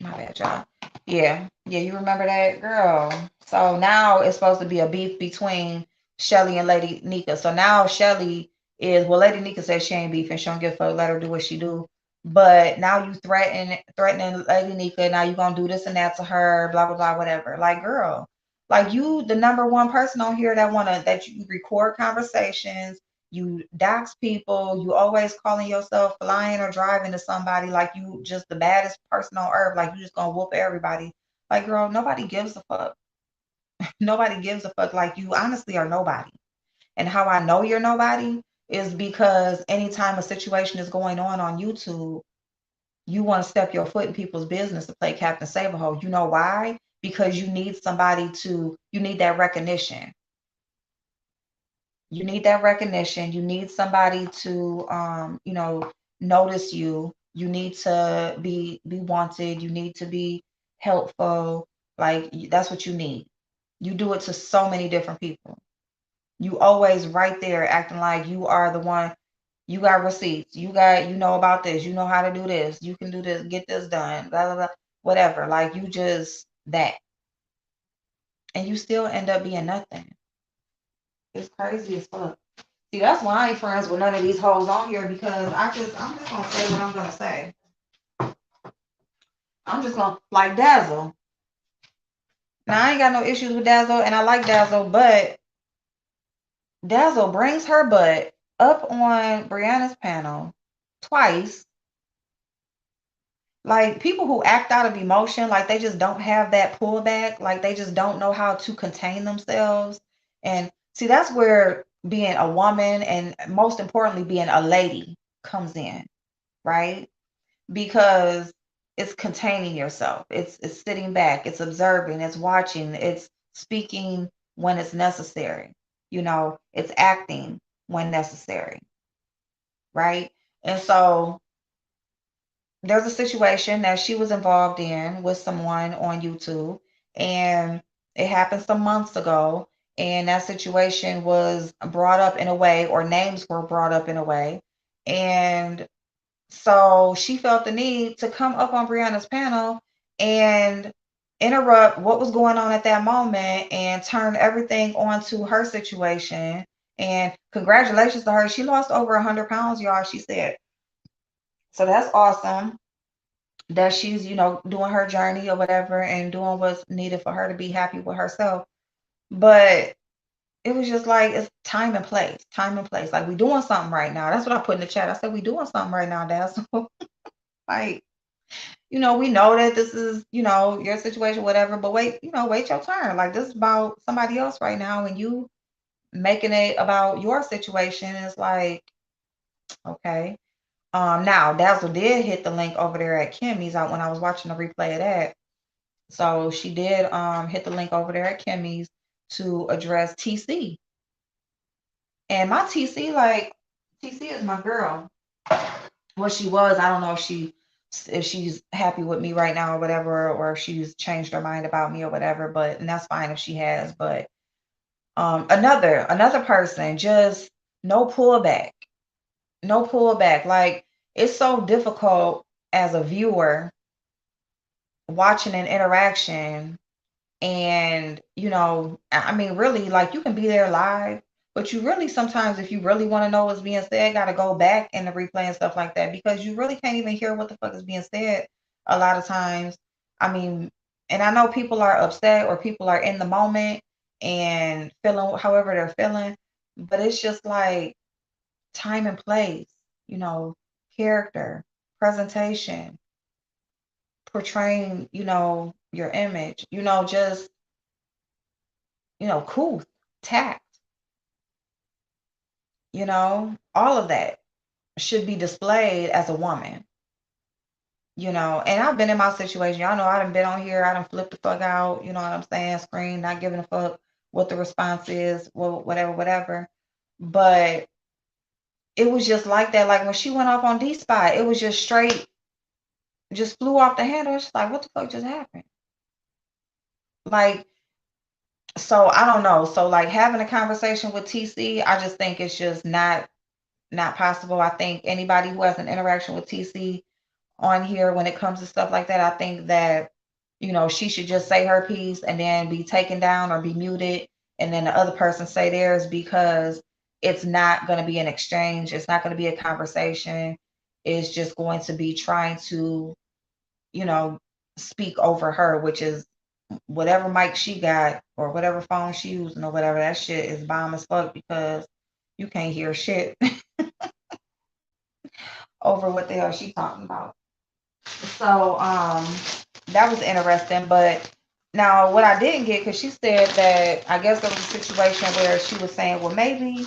bad, y'all. Yeah, you remember that girl. So now it's supposed to be a beef between Shelly and Lady Nika. So now Shelly is, well, Lady Nika says she ain't beefing, she don't give a fuck, let her do what she do. But now you threatening Lady Nika. Now you gonna do this and that to her, blah blah blah, whatever. Like, girl, like you, the number one person on here that you record conversations, you dox people, you always calling yourself flying or driving to somebody like you just the baddest person on earth, like you just gonna whoop everybody. Like, girl, nobody gives a fuck. Nobody gives a fuck. Like, you honestly are nobody. And how I know you're nobody is because anytime a situation is going on YouTube, you want to step your foot in people's business to play Captain Save-A-Hole. You know why? Because you need you need that recognition. You need that recognition. You need somebody to, notice you. You need to be wanted. You need to be helpful. Like, that's what you need. You do it to so many different people. You always right there acting like you are the one. You got receipts. You know about this. You know how to do this. You can do this. Get this done. Blah blah blah. Whatever. Like, you just that, and you still end up being nothing. It's crazy as fuck. See, that's why I ain't friends with none of these hoes on here, because I'm just gonna say what I'm gonna say. I'm just gonna, like Dazzle. Now I ain't got no issues with Dazzle, and I like Dazzle, but Dazzle brings her butt up on Brianna's panel twice. Like, people who act out of emotion, like they just don't have that pullback, like they just don't know how to contain themselves. And see, that's where being a woman and most importantly being a lady comes in, right? Because it's containing yourself. It's sitting back, it's observing, it's watching, it's speaking when it's necessary. It's acting when necessary, right? And so there's a situation that she was involved in with someone on YouTube, and it happened some months ago. And that situation was brought up in a way, or names were brought up in a way. And so she felt the need to come up on Brianna's panel and interrupt what was going on at that moment and turn everything onto her situation. And congratulations to her. She lost over 100 pounds, y'all, she said. So that's awesome that she's, doing her journey or whatever and doing what's needed for her to be happy with herself. But it was just like, it's time and place, Like, we doing something right now. That's what I put in the chat. I said, we doing something right now, Dad. So, like, we know that this is, your situation, whatever, but wait your turn. Like, this is about somebody else right now, and you making it about your situation is like, okay. Now Dazzle did hit the link over there at Kimmy's out when I was watching the replay of that. So she did hit the link over there at Kimmy's to address TC. And my TC, like, TC is my girl. Well, she was. I don't know if she's happy with me right now or whatever, or if she's changed her mind about me or whatever, and that's fine if she has. But Another person, just no pullback, no pullback. Like, it's so difficult as a viewer watching an interaction. And, I mean, really, like, you can be there live, but you really sometimes, if you really want to know what's being said, got to go back in the replay and stuff like that, because you really can't even hear what the fuck is being said a lot of times. I mean, and I know people are upset or people are in the moment and feeling however they're feeling, but it's just like time and place, you know, character, presentation, portraying, your image, just, cool, tact, all of that should be displayed as a woman, and I've been in my situation. Y'all know I done been on here, I done flipped the fuck out, you know what I'm saying? Scream, not giving a fuck what the response is, well, whatever, whatever. But it was just like that. Like when she went off on D Spot, it was just straight, just flew off the handle. It's like, what the fuck just happened? Like, so I don't know. So like having a conversation with TC, I just think it's just not possible. I think anybody who has an interaction with TC on here when it comes to stuff like that, I think that, she should just say her piece and then be taken down or be muted. And then the other person say theirs, because it's not going to be an exchange. It's not going to be a conversation. It's just going to be trying to, you know, speak over her, which is whatever mic she got or whatever phone she using or whatever. That shit is bomb as fuck, because you can't hear shit over what the hell she talking about. So that was interesting. But now what I didn't get, because she said that I guess there was a situation where she was saying, well, maybe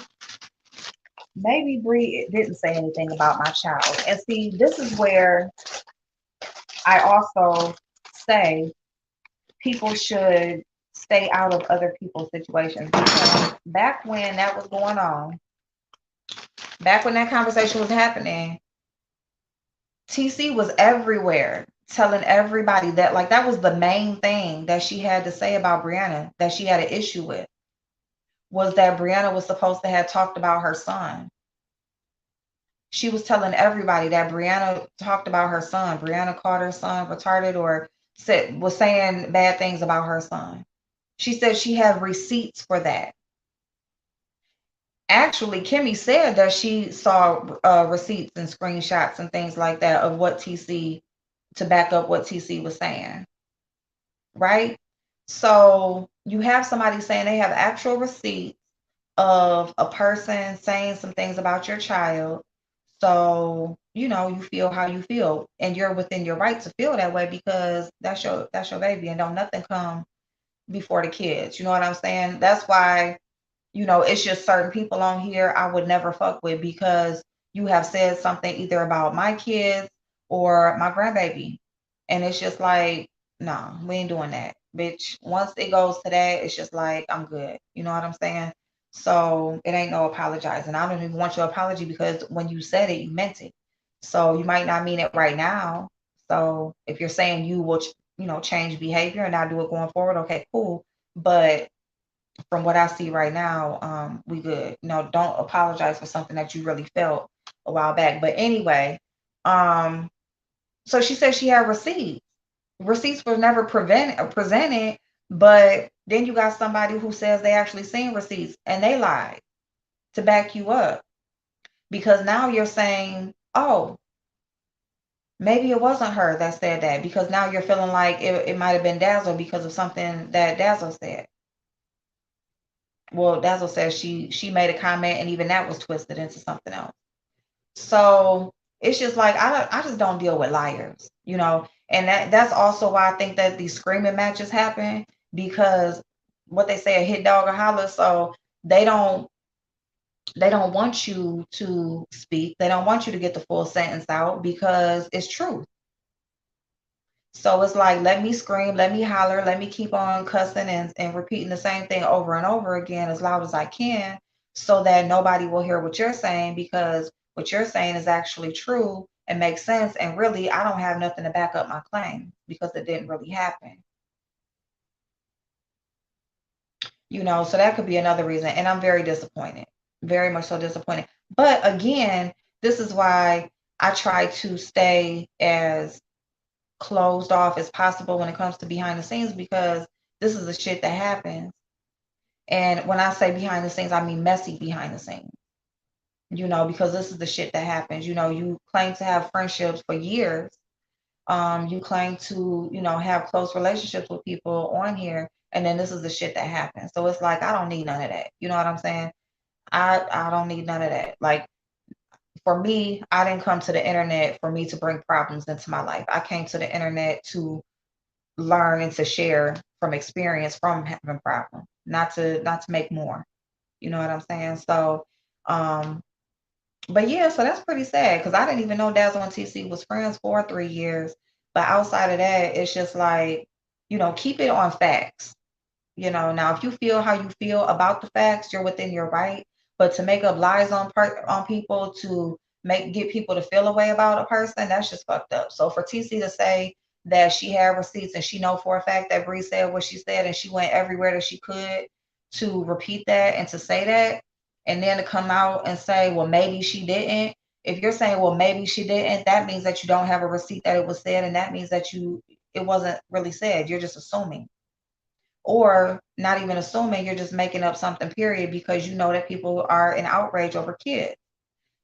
Bree didn't say anything about my child. And see, this is where I also say people should stay out of other people's situations, because back when that was going on, back when that conversation was happening, TC was everywhere telling everybody that, like, that was the main thing that she had to say about Brianna, that she had an issue with, was that Brianna was supposed to have talked about her son. She was telling everybody that Brianna talked about her son. Brianna called her son retarded, or was saying bad things about her son. She said she had receipts for that. Actually, Kimmy said that she saw receipts and screenshots and things like that of what TC, to back up what TC was saying, right? So you have somebody saying they have actual receipts of a person saying some things about your child. So, you feel how you feel, and you're within your right to feel that way, because that's your baby, and don't nothing come before the kids. You know what I'm saying? That's why, it's just certain people on here I would never fuck with, because you have said something either about my kids or my grandbaby. And it's just like, no, we ain't doing that, bitch. Once it goes to that, it's just like, I'm good. You know what I'm saying? So it ain't no apologizing. I don't even want your apology, because when you said it, you meant it. So you might not mean it right now. So if you're saying you will, change behavior and not do it going forward, okay, cool. But from what I see right now, we good. Don't apologize for something that you really felt a while back. But anyway, um, so she said she had receipts. Receipts were never presented, but then you got somebody who says they actually seen receipts and they lied to back you up, because now you're saying, oh, maybe it wasn't her that said that, because now you're feeling like it might have been Dazzle because of something that Dazzle said. Well, Dazzle says she made a comment, and even that was twisted into something else. So it's just like, I just don't deal with liars, and that's also why I think that these screaming matches happen, because what they say, a hit dog or holler. So they don't want you to speak. They don't want you to get the full sentence out, because it's truth. So it's like, let me scream, let me holler, let me keep on cussing and repeating the same thing over and over again as loud as I can, so that nobody will hear what you're saying, because what you're saying is actually true and makes sense. And really, I don't have nothing to back up my claim, because it didn't really happen. So that could be another reason. And I'm very disappointed, very much so disappointed. But again, this is why I try to stay as closed off as possible when it comes to behind the scenes, because this is the shit that happens. And when I say behind the scenes, I mean messy behind the scenes, because this is the shit that happens. You claim to have friendships for years. You claim to, have close relationships with people on here, and then this is the shit that happens. So it's like, I don't need none of that. You know what I'm saying? I don't need none of that. Like, for me, I didn't come to the internet for me to bring problems into my life. I came to the internet to learn and to share from experience from having problems, not to make more. You know what I'm saying? So, but yeah, so that's pretty sad, because I didn't even know Dazzle and TC was friends for 3 years. But outside of that, it's just like, keep it on facts. Now if you feel how you feel about the facts, you're within your right. But to make up lies on people to get people to feel a way about a person, that's just fucked up. So for TC to say that she had receipts and she know for a fact that Bree said what she said, and she went everywhere that she could to repeat that and to say that, and then to come out and say, well, maybe she didn't. If you're saying, well, maybe she didn't, that means that you don't have a receipt that it was said, and that means that it wasn't really said. You're just assuming. Or not even assuming, you're just making up something, period, because you know that people are in outrage over kids.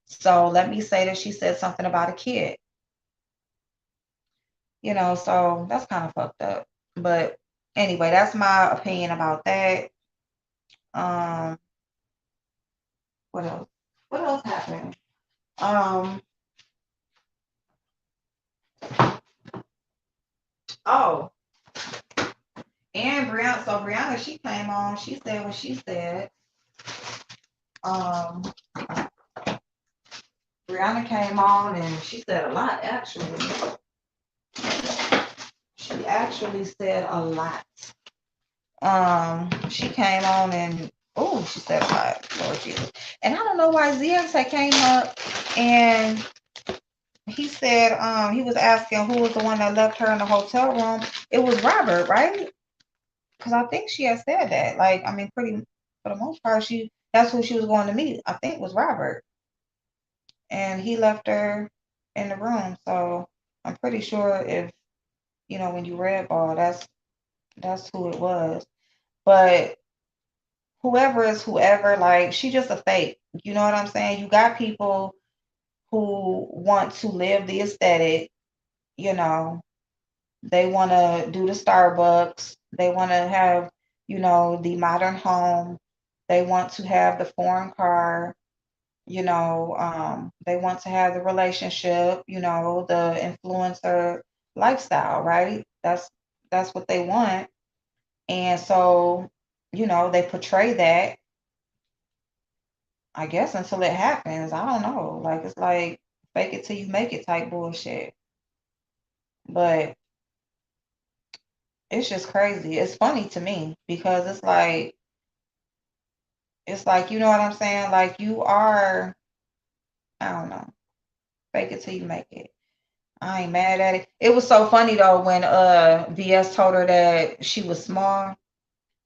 So let me say that she said something about a kid. So that's kind of fucked up. But anyway, that's my opinion about that. Um, what else? What else happened? Um, oh, and Brianna. So Brianna, she came on. She said what she said. Um, Brianna came on and she said a lot, actually. She actually said a lot. She came on and she said a lot, Lord Jesus. And I don't know why ZX had came up and he said he was asking who was the one that left her in the hotel room. It was Robert, right? Because I think she had said that. Like, I mean, pretty for the most part, that's who she was going to meet. I think it was Robert. And he left her in the room. So I'm pretty sure if when you read ball, that's who it was. But whoever is whoever, like, she just a fake. You know what I'm saying? You got people who want to live the aesthetic, you know, they want to do the Starbucks, they want to have, the modern home, they want to have the foreign car, they want to have the relationship, the influencer lifestyle, right? That's what they want. And so, they portray that, I guess, until it happens. I don't know. Like, it's like fake it till you make it type bullshit. But it's just crazy. It's funny to me because it's like, you know what I'm saying? Like, you are, I don't know, fake it till you make it. I ain't mad at it. It was so funny though when VS told her that she was small.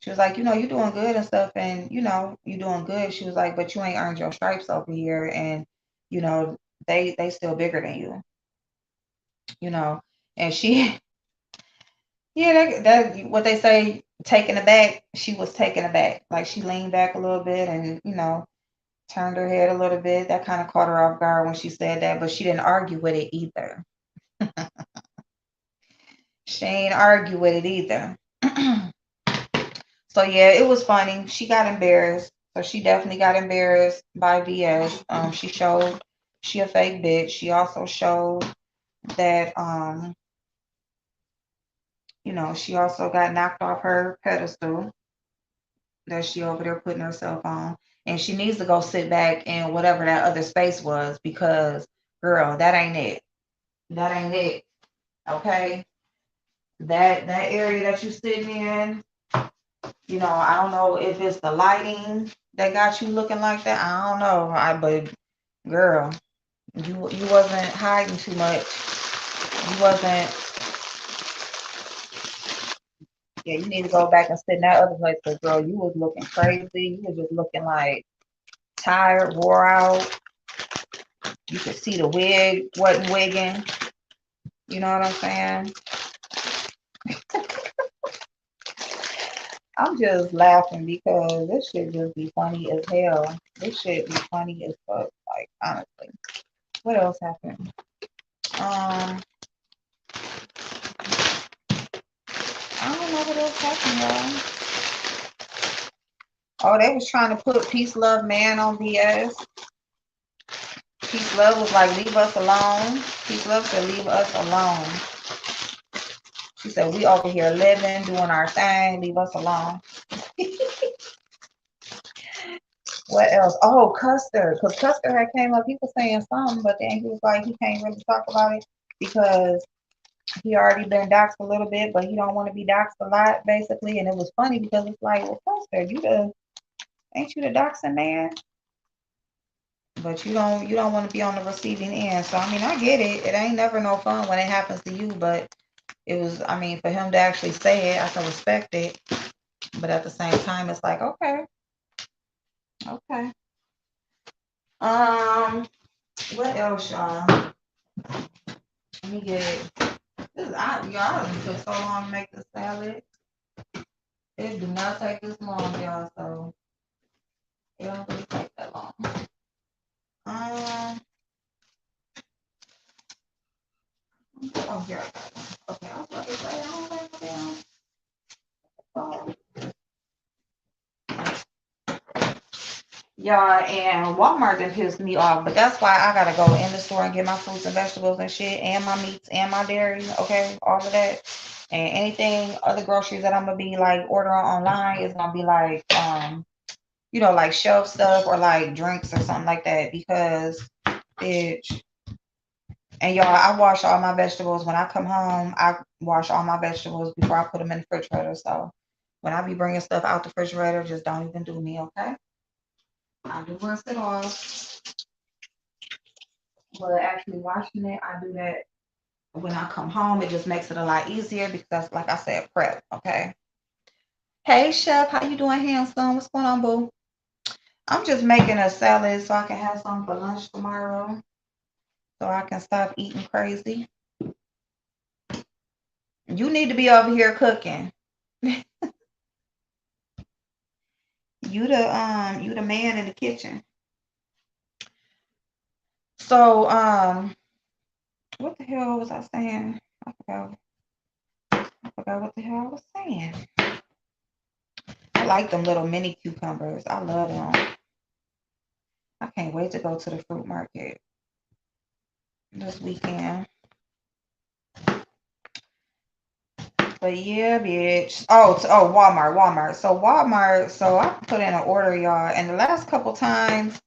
She was like, you doing good and stuff, and you doing good. She was like, but you ain't earned your stripes over here, and they still bigger than you know. And she, yeah, that what they say, taken aback. She was taken aback. Like, she leaned back a little bit and turned her head a little bit. That kind of caught her off guard when she said that, but she didn't argue with it either. She ain't argue with it either. So yeah, it was funny. She got embarrassed. So she definitely got embarrassed by VS. She showed she a fake bitch. She also showed that she also got knocked off her pedestal that she over there putting herself on. And she needs to go sit back in whatever that other space was, because girl, that ain't it. That ain't it. Okay. That area that you sitting in, I don't know if it's the lighting that got you looking like that. I don't know. But girl, you wasn't hiding too much. You wasn't Yeah, you need to go back and sit in that other place, because girl, you was looking crazy. You was just looking like tired, wore out. You could see the wig wasn't wigging. You know what I'm saying? I'm just laughing because this shit just be funny as hell. This shit be funny as fuck, like honestly. What else happened? Um, I don't know what else happened, y'all. Oh, they was trying to put Peace Love Man on BS. Peace Love was like, leave us alone. Peace Love said, leave us alone. She said, we over here living, doing our thing, leave us alone. What else? Oh, Custer, because Custer had came up, he was saying something, but then he was like, he can't really talk about it because he already been doxxed a little bit, but he don't want to be doxxed a lot, basically. And it was funny because it's like, well, Custer, ain't you the doxing man? But you don't want to be on the receiving end. So I mean, I get it. It ain't never no fun when it happens to you, but it was, I mean, for him to actually say it, I can respect it. But at the same time, it's like, okay, okay. Um, what else, y'all? Let me get this. Y'all it took so long to make this salad. It do not take this long, y'all. So it don't really take that long. Um, oh here I got one. Okay, I was about to say I don't like them. Oh, yeah, and Walmart done pissed me off, but that's why I gotta go in the store and get my fruits and vegetables and shit, and my meats and my dairy, okay, all of that. And anything other groceries that I'm gonna be like ordering online is gonna be like like shelf stuff or like drinks or something like that because bitch. And y'all, I wash all my vegetables when I come home. I wash all my vegetables before I put them in the refrigerator. So when I be bringing stuff out the refrigerator, just don't even do me, okay? I do rinse it off, but actually washing it, I do that when I come home. It just makes it a lot easier because, like I said, prep, okay? Hey, Chef, how you doing, handsome? What's going on, boo? I'm just making a salad so I can have some for lunch tomorrow, so I can stop eating crazy. You need to be over here cooking. You the man in the kitchen. So what the hell was I saying? I forgot what the hell I was saying. I like them little mini cucumbers. I love them. I can't wait to go to the fruit market this weekend. But yeah, bitch. Oh, Walmart. So I put in an order, y'all, and the last couple times,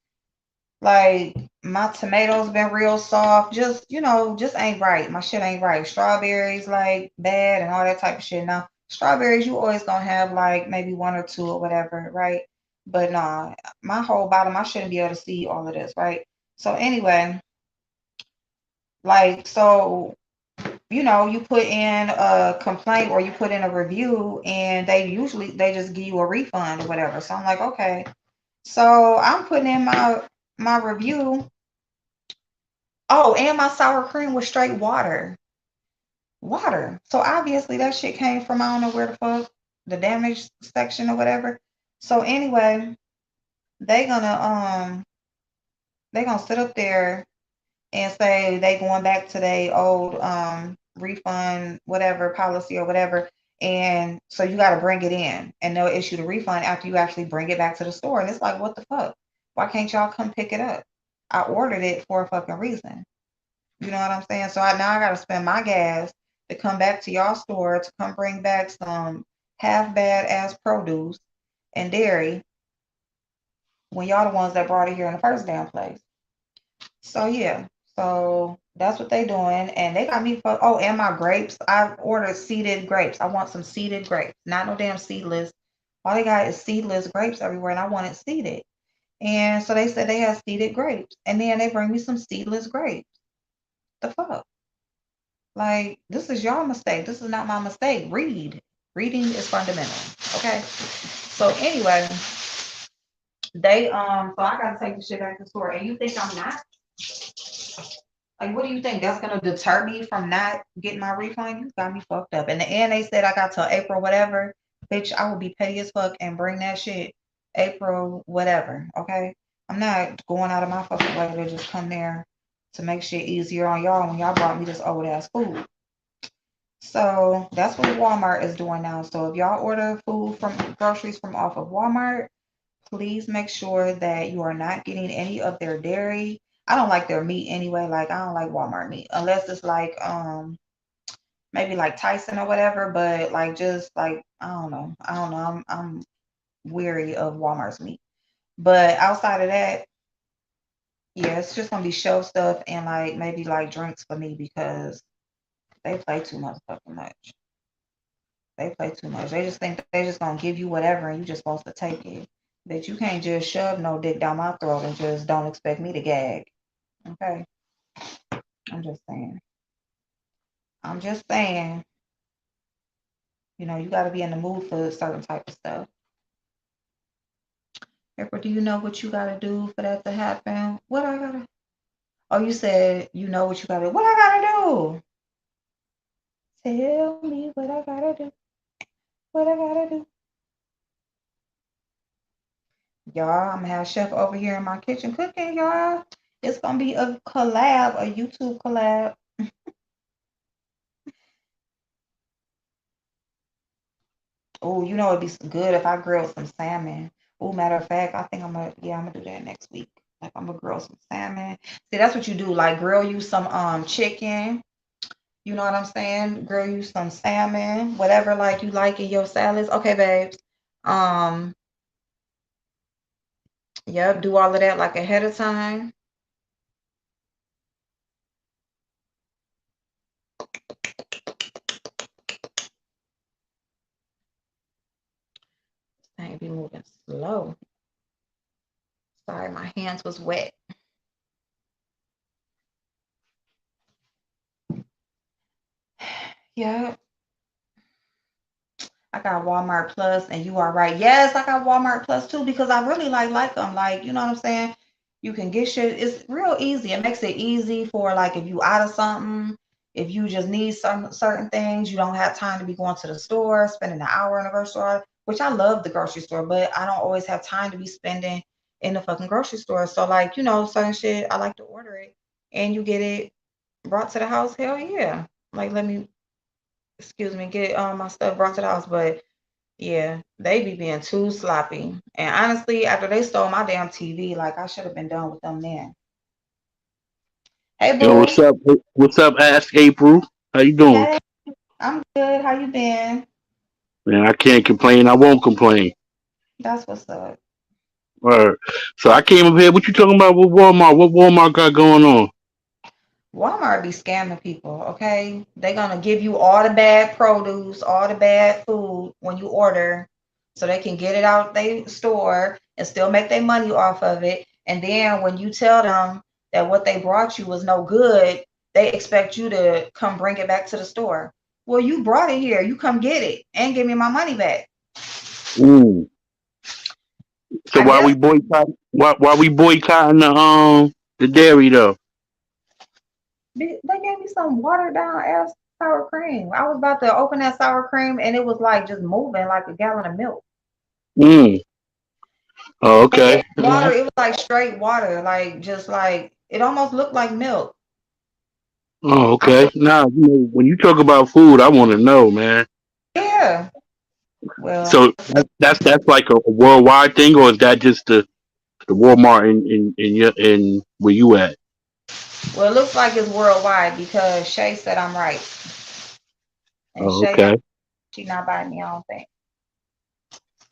like my tomatoes been real soft. Just ain't right. My shit ain't right. Strawberries like bad and all that type of shit. Now, strawberries you always gonna have like maybe one or two or whatever, right? But nah, my whole bottom, I shouldn't be able to see all of this, right? So anyway, like you put in a complaint or you put in a review and they just give you a refund or whatever. So I'm like, okay. So I'm putting in my review. Oh, and my sour cream was straight water. Water. So obviously that shit came from I don't know where the fuck, the damage section or whatever. So anyway, they gonna they gonna sit up there and say they going back to their old refund whatever policy or whatever. And so you gotta bring it in and they'll issue the refund after you actually bring it back to the store. And it's like, what the fuck? Why can't y'all come pick it up? I ordered it for a fucking reason. You know what I'm saying? So now I gotta spend my gas to come back to y'all store to come bring back some half bad ass produce and dairy when y'all the ones that brought it here in the first damn place. So yeah, so that's what they doing, and they got me for and my grapes. I ordered seeded grapes. I want some seeded grapes, not no damn seedless. All they got is seedless grapes everywhere, and I want it seeded. And so they said they had seeded grapes, and then they bring me some seedless grapes. The fuck? Like, this is your mistake. This is not my mistake. Read. Reading is fundamental. Okay. So anyway, so I gotta take the shit back to the store. And you think I'm not? Like, what do you think? That's gonna deter me from not getting my refund? You got me fucked up. In the end, they said I got till April whatever. Bitch, I will be petty as fuck and bring that shit April whatever. Okay, I'm not going out of my fucking way to just come there to make shit easier on y'all when y'all brought me this old ass food. So that's what Walmart is doing now. So if y'all order food from groceries from off of Walmart, please make sure that you are not getting any of their dairy. I don't like their meat anyway. Like I don't like Walmart meat unless it's like maybe like Tyson or whatever. But like just like I don't know. I'm weary of Walmart's meat. But outside of that, yeah, it's just gonna be show stuff and like maybe like drinks for me because they play too much fucking much. They play too much. They just think they just gonna give you whatever and you just supposed to take it. That you can't just shove no dick down my throat and just don't expect me to gag. Okay. I'm just saying. I'm just saying, you gotta be in the mood for a certain type of stuff. April, do you know what you gotta do for that to happen? What I gotta Oh, you said you know what you gotta do. What I gotta do? Tell me what I gotta do. What I gotta do. Y'all, I'm gonna have Chef over here in my kitchen cooking, y'all. It's gonna be a collab, a YouTube collab. Oh, it'd be good if I grilled some salmon. Oh, matter of fact, I think I'm gonna do that next week. Like I'm gonna grill some salmon. See, that's what you do. Like grill you some chicken. You know what I'm saying? Grill you some salmon, whatever like you like in your salads. Okay, babes. Um, yep, do all of that like ahead of time. Thing be moving slow. Sorry, my hands was wet. Yeah, I got Walmart Plus, and you are right. Yes, I got Walmart Plus too because I really like them. Like, you know what I'm saying? You can get shit. It's real easy. It makes it easy for like if you out of something, if you just need some certain things, you don't have time to be going to the store, spending an hour in the grocery store, which I love the grocery store, but I don't always have time to be spending in the fucking grocery store. So like, certain shit, I like to order it and you get it brought to the house. Hell yeah. Like let me excuse me, get my stuff brought to the house. But yeah, they be being too sloppy. And honestly, after they stole my damn TV, like I should have been done with them then. Hey Yo, what's boo. up? What's up? Ask April. How you doing? Hey, I'm good. How you been? Man, I can't complain. I won't complain. That's what's up. Word. So I came up here. What you talking about with Walmart? What Walmart got going on? Walmart be scamming people, okay? They gonna give you all the bad produce, all the bad food when you order, so they can get it out they store and still make their money off of it. And then when you tell them that what they brought you was no good, they expect you to come bring it back to the store. Well, you brought it here. You come get it and give me my money back. Ooh. So I why guess we boycott? Why we boycotting the dairy though? they gave me some watered down ass sour cream. I was about to open that sour cream and it was like just moving like a gallon of milk. Mm. Oh, Like okay. it water, it was like straight water, like just like it almost looked like milk. Oh, I okay. said, Now, when you talk about food, I want to know, man. yeah. Well, So that's like a worldwide thing, or is that just the Walmart in where you at? it looks like it's worldwide because Shay said I'm right, and Oh, Shay, okay. she not buying me. I don't think.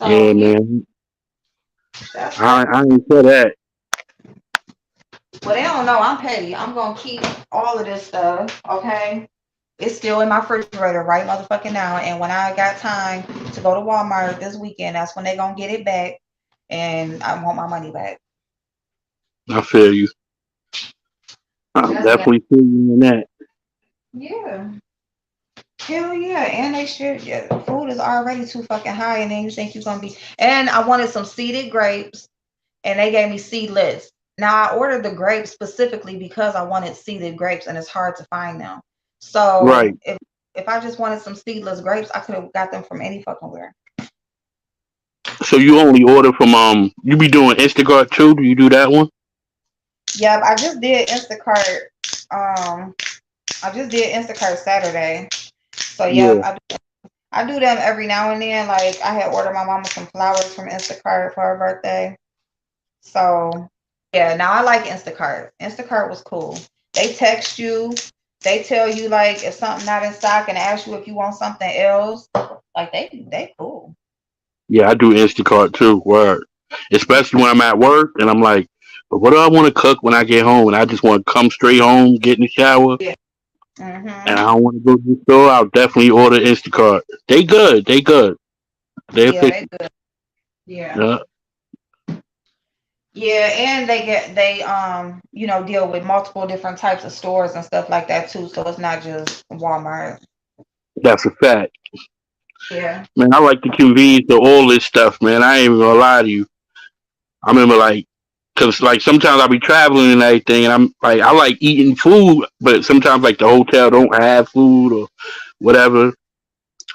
So Yeah, yeah, man. that's I ain't say that. well. They don't know I'm petty. I'm gonna keep all of this stuff. Okay, it's still in my refrigerator right motherfucking now. And when I got time to go to Walmart this weekend, that's when they gonna get it back, and I want my money back. I feel you. I That's that. definitely feel you in that. Yeah. Hell yeah, and they should. Yeah, the food is already too fucking high, and then you think you're gonna be. And I wanted some seeded grapes, and they gave me seedless. Now I ordered the grapes specifically because I wanted seeded grapes, and it's hard to find them. Right. So if I just wanted some seedless grapes, I could have got them from any fucking where. So you only order from you be doing Instacart too? Do you do that one? Yep, I just did Instacart. Um, I just did Instacart Saturday. So yep, Yeah. I do them every now and then. Like I had ordered my mama some flowers from Instacart for her birthday. So yeah, now I like Instacart. Instacart was cool. They text you, they tell you like if something not in stock and ask you if you want something else. Like they cool. Yeah, I do Instacart too. Word. Especially when I'm at work and I'm like, but what do I want to cook when I get home? And I just want to come straight home, get in the shower, Yeah. and I Mhm. don't want to go to the store. I'll definitely order Instacart. They good. They good. They Yeah, they efficient. good. Yeah. Yeah, Yeah, and they deal with multiple different types of stores and stuff like that too. So it's not just Walmart. that's a fact. Yeah. Man, I like the convenience of all this stuff, man. I ain't even gonna lie to you. I remember like, cause like sometimes I'll be traveling and everything, and I'm like, I like eating food, but sometimes like the hotel don't have food or whatever,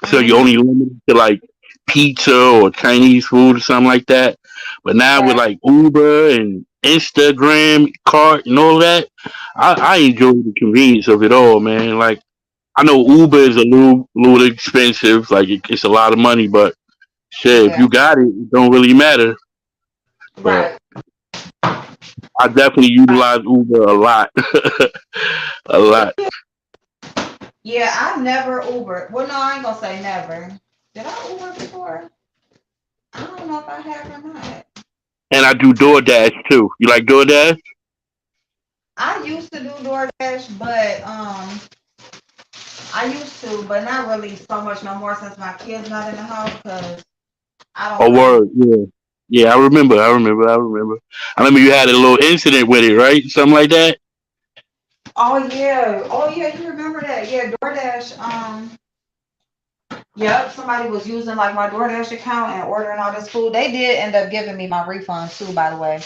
so you Mhm. only limited to like pizza or Chinese food or something like that. But now with Right. like Uber and Instagram cart and all that, I enjoy the convenience of it all, man. Like I know Uber is a little expensive, like it's a lot of money, but shit, if Yeah. you got it, it don't really matter. But Right. I definitely Right. utilize Uber a lot, a lot. Yeah, I never Ubered. Well, no, I ain't gonna say never. Did I Uber before? I don't know if I have or not. And I do DoorDash too. You like DoorDash? I used to do DoorDash, but I used to, but not really so much no more since my kids not in the house because I don't Oh, really. word, yeah. Yeah, I remember. I remember. I remember. I remember you had a little incident with it, right? Something like that. Oh yeah, you remember that? Yeah, DoorDash. Yep, somebody was using like my DoorDash account and ordering all this food. They did end up giving me my refund too, by the way.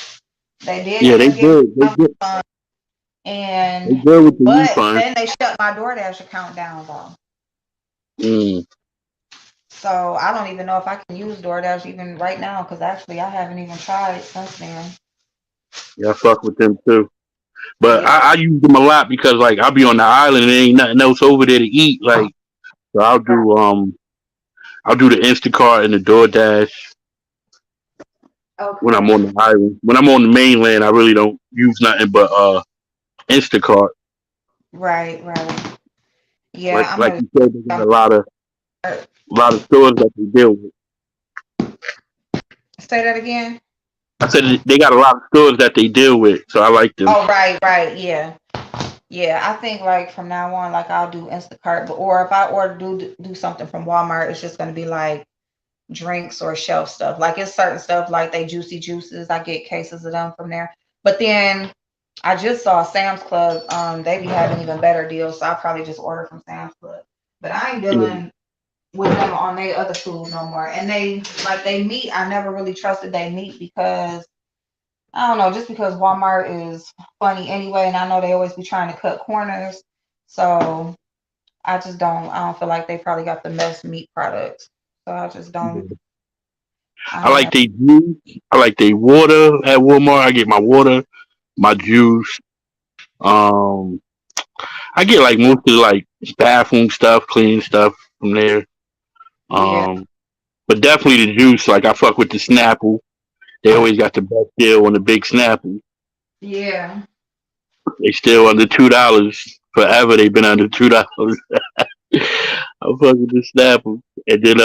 They did Yeah, end they up giving me good. They my good. refund, They and good with the but refund. then they shut my DoorDash account down though. Mm. So I don't even know if I can use DoorDash even right now because actually I haven't even tried since then. Yeah, I fuck with them too. But Yeah, I use them a lot because like I'll be on the island and there ain't nothing else over there to eat. Like so right. I'll do the Instacart and the DoorDash when I'm Okay. on the island. When I'm on the mainland, I really don't use nothing but Instacart. Right, right. Yeah, Like I'm like gonna you said, they got I'm gonna a lot of stores that they deal with. say that again. I said they got a lot of stores that they deal with, so I like them. Oh, right, right. Yeah. Yeah, I think like from now on, like I'll do Instacart, but or if I order do something from Walmart, it's just gonna be like drinks or shelf stuff. Like it's certain stuff like they juicy juices. I get cases of them from there. But then I just saw Sam's Club. They be having even better deals, so I'll probably just order from Sam's Club. But I ain't Yeah. dealing with them on their other food no more. And they meat. I never really trusted they meat because I don't know, just because Walmart is funny anyway, and I know they always be trying to cut corners. So I don't feel like they probably got the best meat products. So I just don't I I don't like know. they juice. I like they water at Walmart. I get my water, my juice. Um, I get like most of the like bathroom stuff, cleaning stuff from there. Yeah, Um, but definitely the juice. Like I fuck with the Snapple. They always got the best deal on the big Snapple. yeah, They still under $2 forever. They've been under $2. I fuck with the Snapple. And then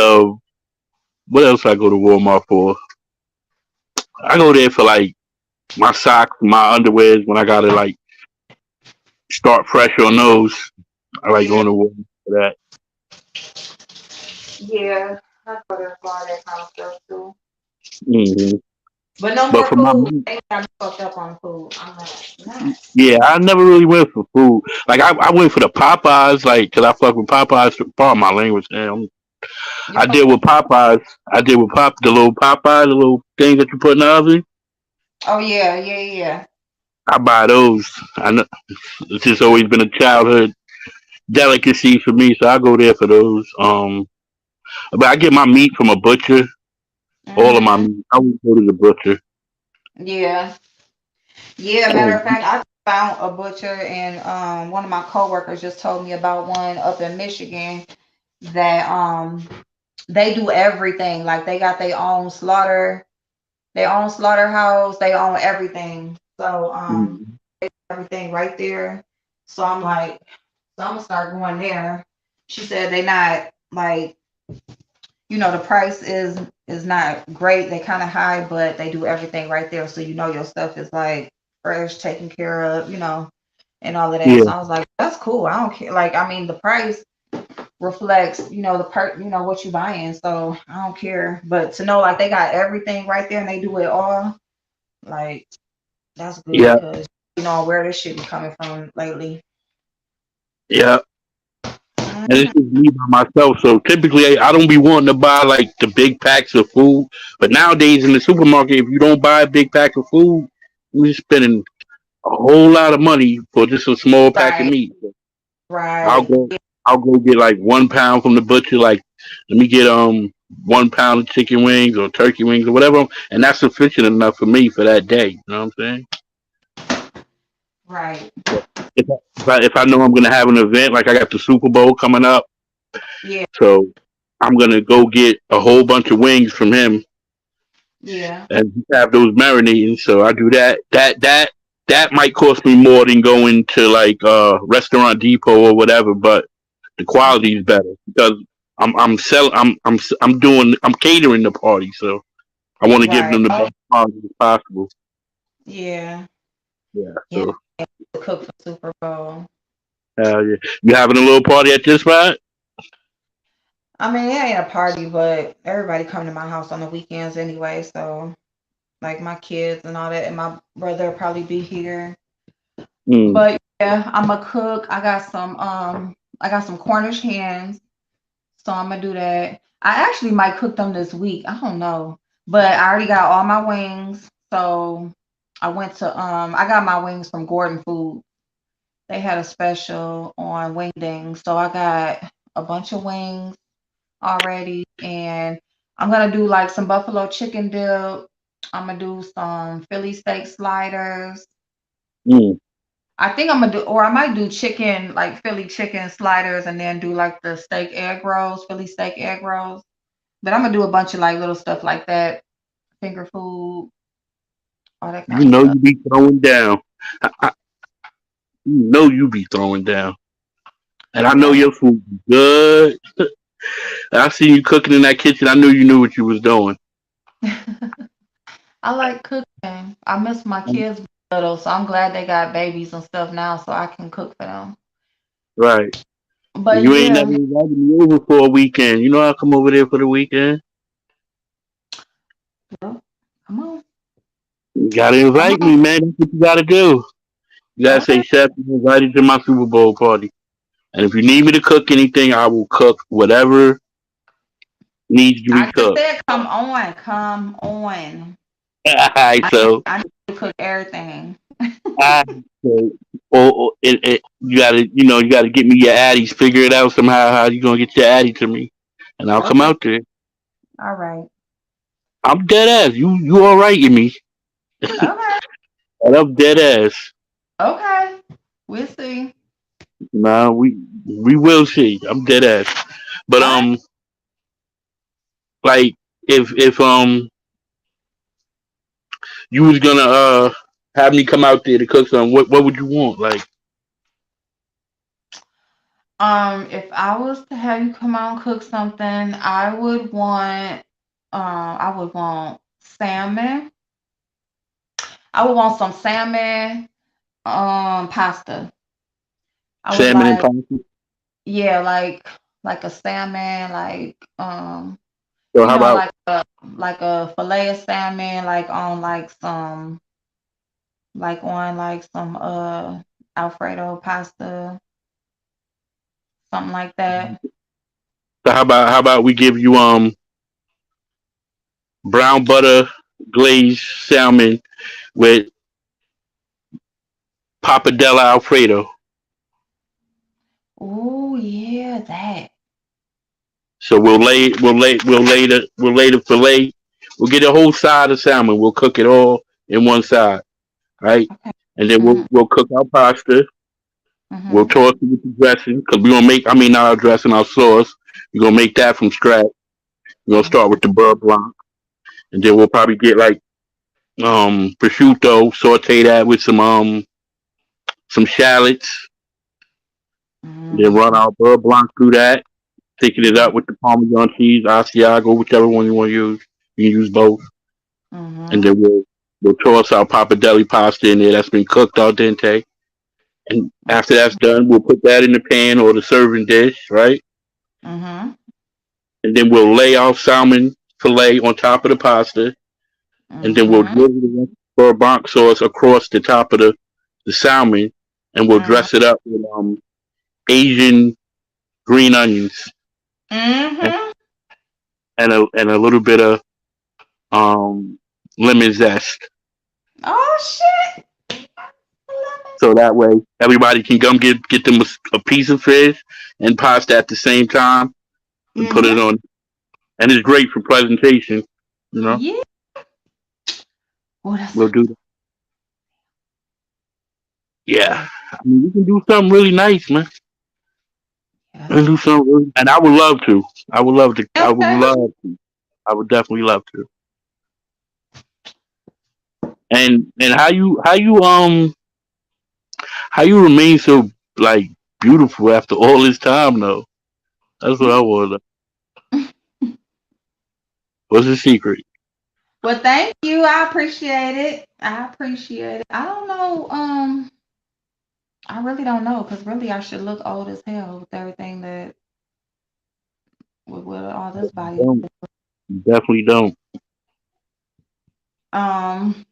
what else I go to Walmart for? I go there for like my socks, my underwears when I gotta like start fresh on those. I like yeah, going to Walmart for that. yeah. I go there for all that kind of stuff too. Hmm. But no But more for my food. meat, They got me fucked up on food. I'm like, nah. yeah, I never really went for food. Like I went for the Popeyes, like, cause I fuck with Popeyes. Pardon my language, man. You I fuck did with? with Popeyes. I did with the little Popeyes, the little thing that you put in the oven. Oh yeah, yeah, yeah. I buy those. I know it's just always been a childhood delicacy for me, so I go there for those. But I get my meat from a butcher. All of my Mhm. meat, I always go to the butcher. Yeah. Yeah, matter Oh, of fact, I found a butcher and one of my coworkers just told me about one up in Michigan that they do everything. Like they got their own slaughterhouse, they own everything. So mm, everything right there. So I'm like, so I'm gonna start going there. She said they not like, the price is not great. They kind of high, but they do everything right there. So your stuff is like fresh, taken care of, and all of that. yeah, So I was like, that's cool. I don't care. Like, I mean, the price reflects, what you buying. So I don't care. But to know like they got everything right there and they do it all, like that's good yeah, because where this shit be coming from lately. yeah. And it's Mhm. just me by myself. So typically, I don't be wanting to buy like the big packs of food. But nowadays in the supermarket, if you don't buy a big pack of food, you're spending a whole lot of money for just a small pack of Right, meat. I'll right. go, I'll go get like 1 pound from the butcher. Like, let me get 1 pound of chicken wings or turkey wings or whatever, and that's sufficient enough for me for that day. You know what I'm saying? Right. If I know I'm gonna have an event, like I got the Super Bowl coming up, Yeah, so I'm gonna go get a whole bunch of wings from him yeah. and have those marinating. So I do that. That might cost me more than going to like Restaurant Depot or whatever, but the quality is better because I'm selling I'm catering the party, so I want to give Right. them the Oh, best quality as possible. yeah. Yeah. Yeah. So To cook for Super Bowl. yeah. You having a little party at this spot? I mean, it ain't a party, but everybody come to my house on the weekends anyway. So, like my kids and all that, and my brother will probably be here. Mm. But yeah, I'm a cook. I got some Cornish hens, so I'm gonna do that. I actually might cook them this week. I don't know, but I already got all my wings. So I got my wings from Gordon Food. They had a special on wingdings, so I got a bunch of wings already, and I'm gonna do like some buffalo chicken dip. I'm gonna do some Philly steak sliders. Mm. I think I'm gonna do, or I might do chicken, like Philly chicken sliders, and then do like the steak egg rolls, Philly steak egg rolls. But I'm gonna do a bunch of like little stuff like that, finger food, all that You kind of know stuff. you be throwing down. You know you be throwing down, and I know Yeah, your food be good. I seen you cooking in that kitchen. I knew you knew what you was doing. I like cooking. I miss my kids little, so I'm glad they got babies and stuff now, so I can cook for them. Right. But You ain't never yeah, invited me over for a weekend. You know I'll come over there for the weekend. well, come on, You gotta come invite on. me, man. That's what you gotta do. You gotta say, Okay. Chef, you're invited to my Super Bowl party. And if you need me to cook anything, I will cook whatever needs to be I just cooked. said, come on, come on. Alright, so I need to cook everything. I so you gotta get me your addies. Figure it out somehow how you gonna get your addy to me, and I'll come Okay. out there. All right. I'm dead ass. You all right, you me? Okay. And I'm dead ass. Okay. We'll see. Nah, we will see. I'm dead ass. But All right. like if you was gonna have me come out there to cook something, what would you want? Like, If I was to have you come out and cook something, I would want salmon. I would want some salmon, pasta. I would salmon and like, pasta? yeah, like a salmon, like So You how know, about like a fillet of salmon, like on like some, like on like some Alfredo pasta, something like that. how about we give you brown butter glazed salmon with pappardelle alfredo. Oh yeah, that. So we'll lay the fillet. We'll get a whole side of salmon. We'll cook it all in one side, right? Okay. And then we'll Mhm. we'll cook our pasta. We'll Mhm. toss it with the dressing because we're gonna make. I mean, not our dressing, our sauce. We're gonna make that from scratch. We're gonna start with the beurre blanc, and then we'll probably get like prosciutto, saute that with some shallots, and then run Mhm. our beurre blanc through that, taking it Mhm. up with the Parmesan cheese, Asiago, whichever one you want to use. You can use both, and Mhm. then we'll toss our pappardelle pasta in there that's been cooked al dente. And after that's done, we'll put that in the pan or the serving dish, right? Mhm. And then we'll lay our salmon fillet on top of the pasta, and then we'll Mhm. drizzle the beurre blanc sauce across the top of the salmon, and we'll Mhm. dress it up with Asian green onions and, Mhm. and a little bit of um, lemon zest. Oh shit. So that way everybody can come get them a piece of fish and pasta at the same time and put it Mhm. on. And it's great for presentation. You know, Yeah. Oh, that's we'll do that. Yeah, yeah. I mean, we can do something really nice, man. Yeah, We can that's do something really, and I would love to. I would love to. I would okay. love to. I would definitely love to. And how you remain so like beautiful after all this time though? That's what I want. What's the secret? Well, thank you. I appreciate it. I appreciate it. I don't know. I really don't know because really I should look old as hell with everything that with all this body. Don't definitely don't. Um,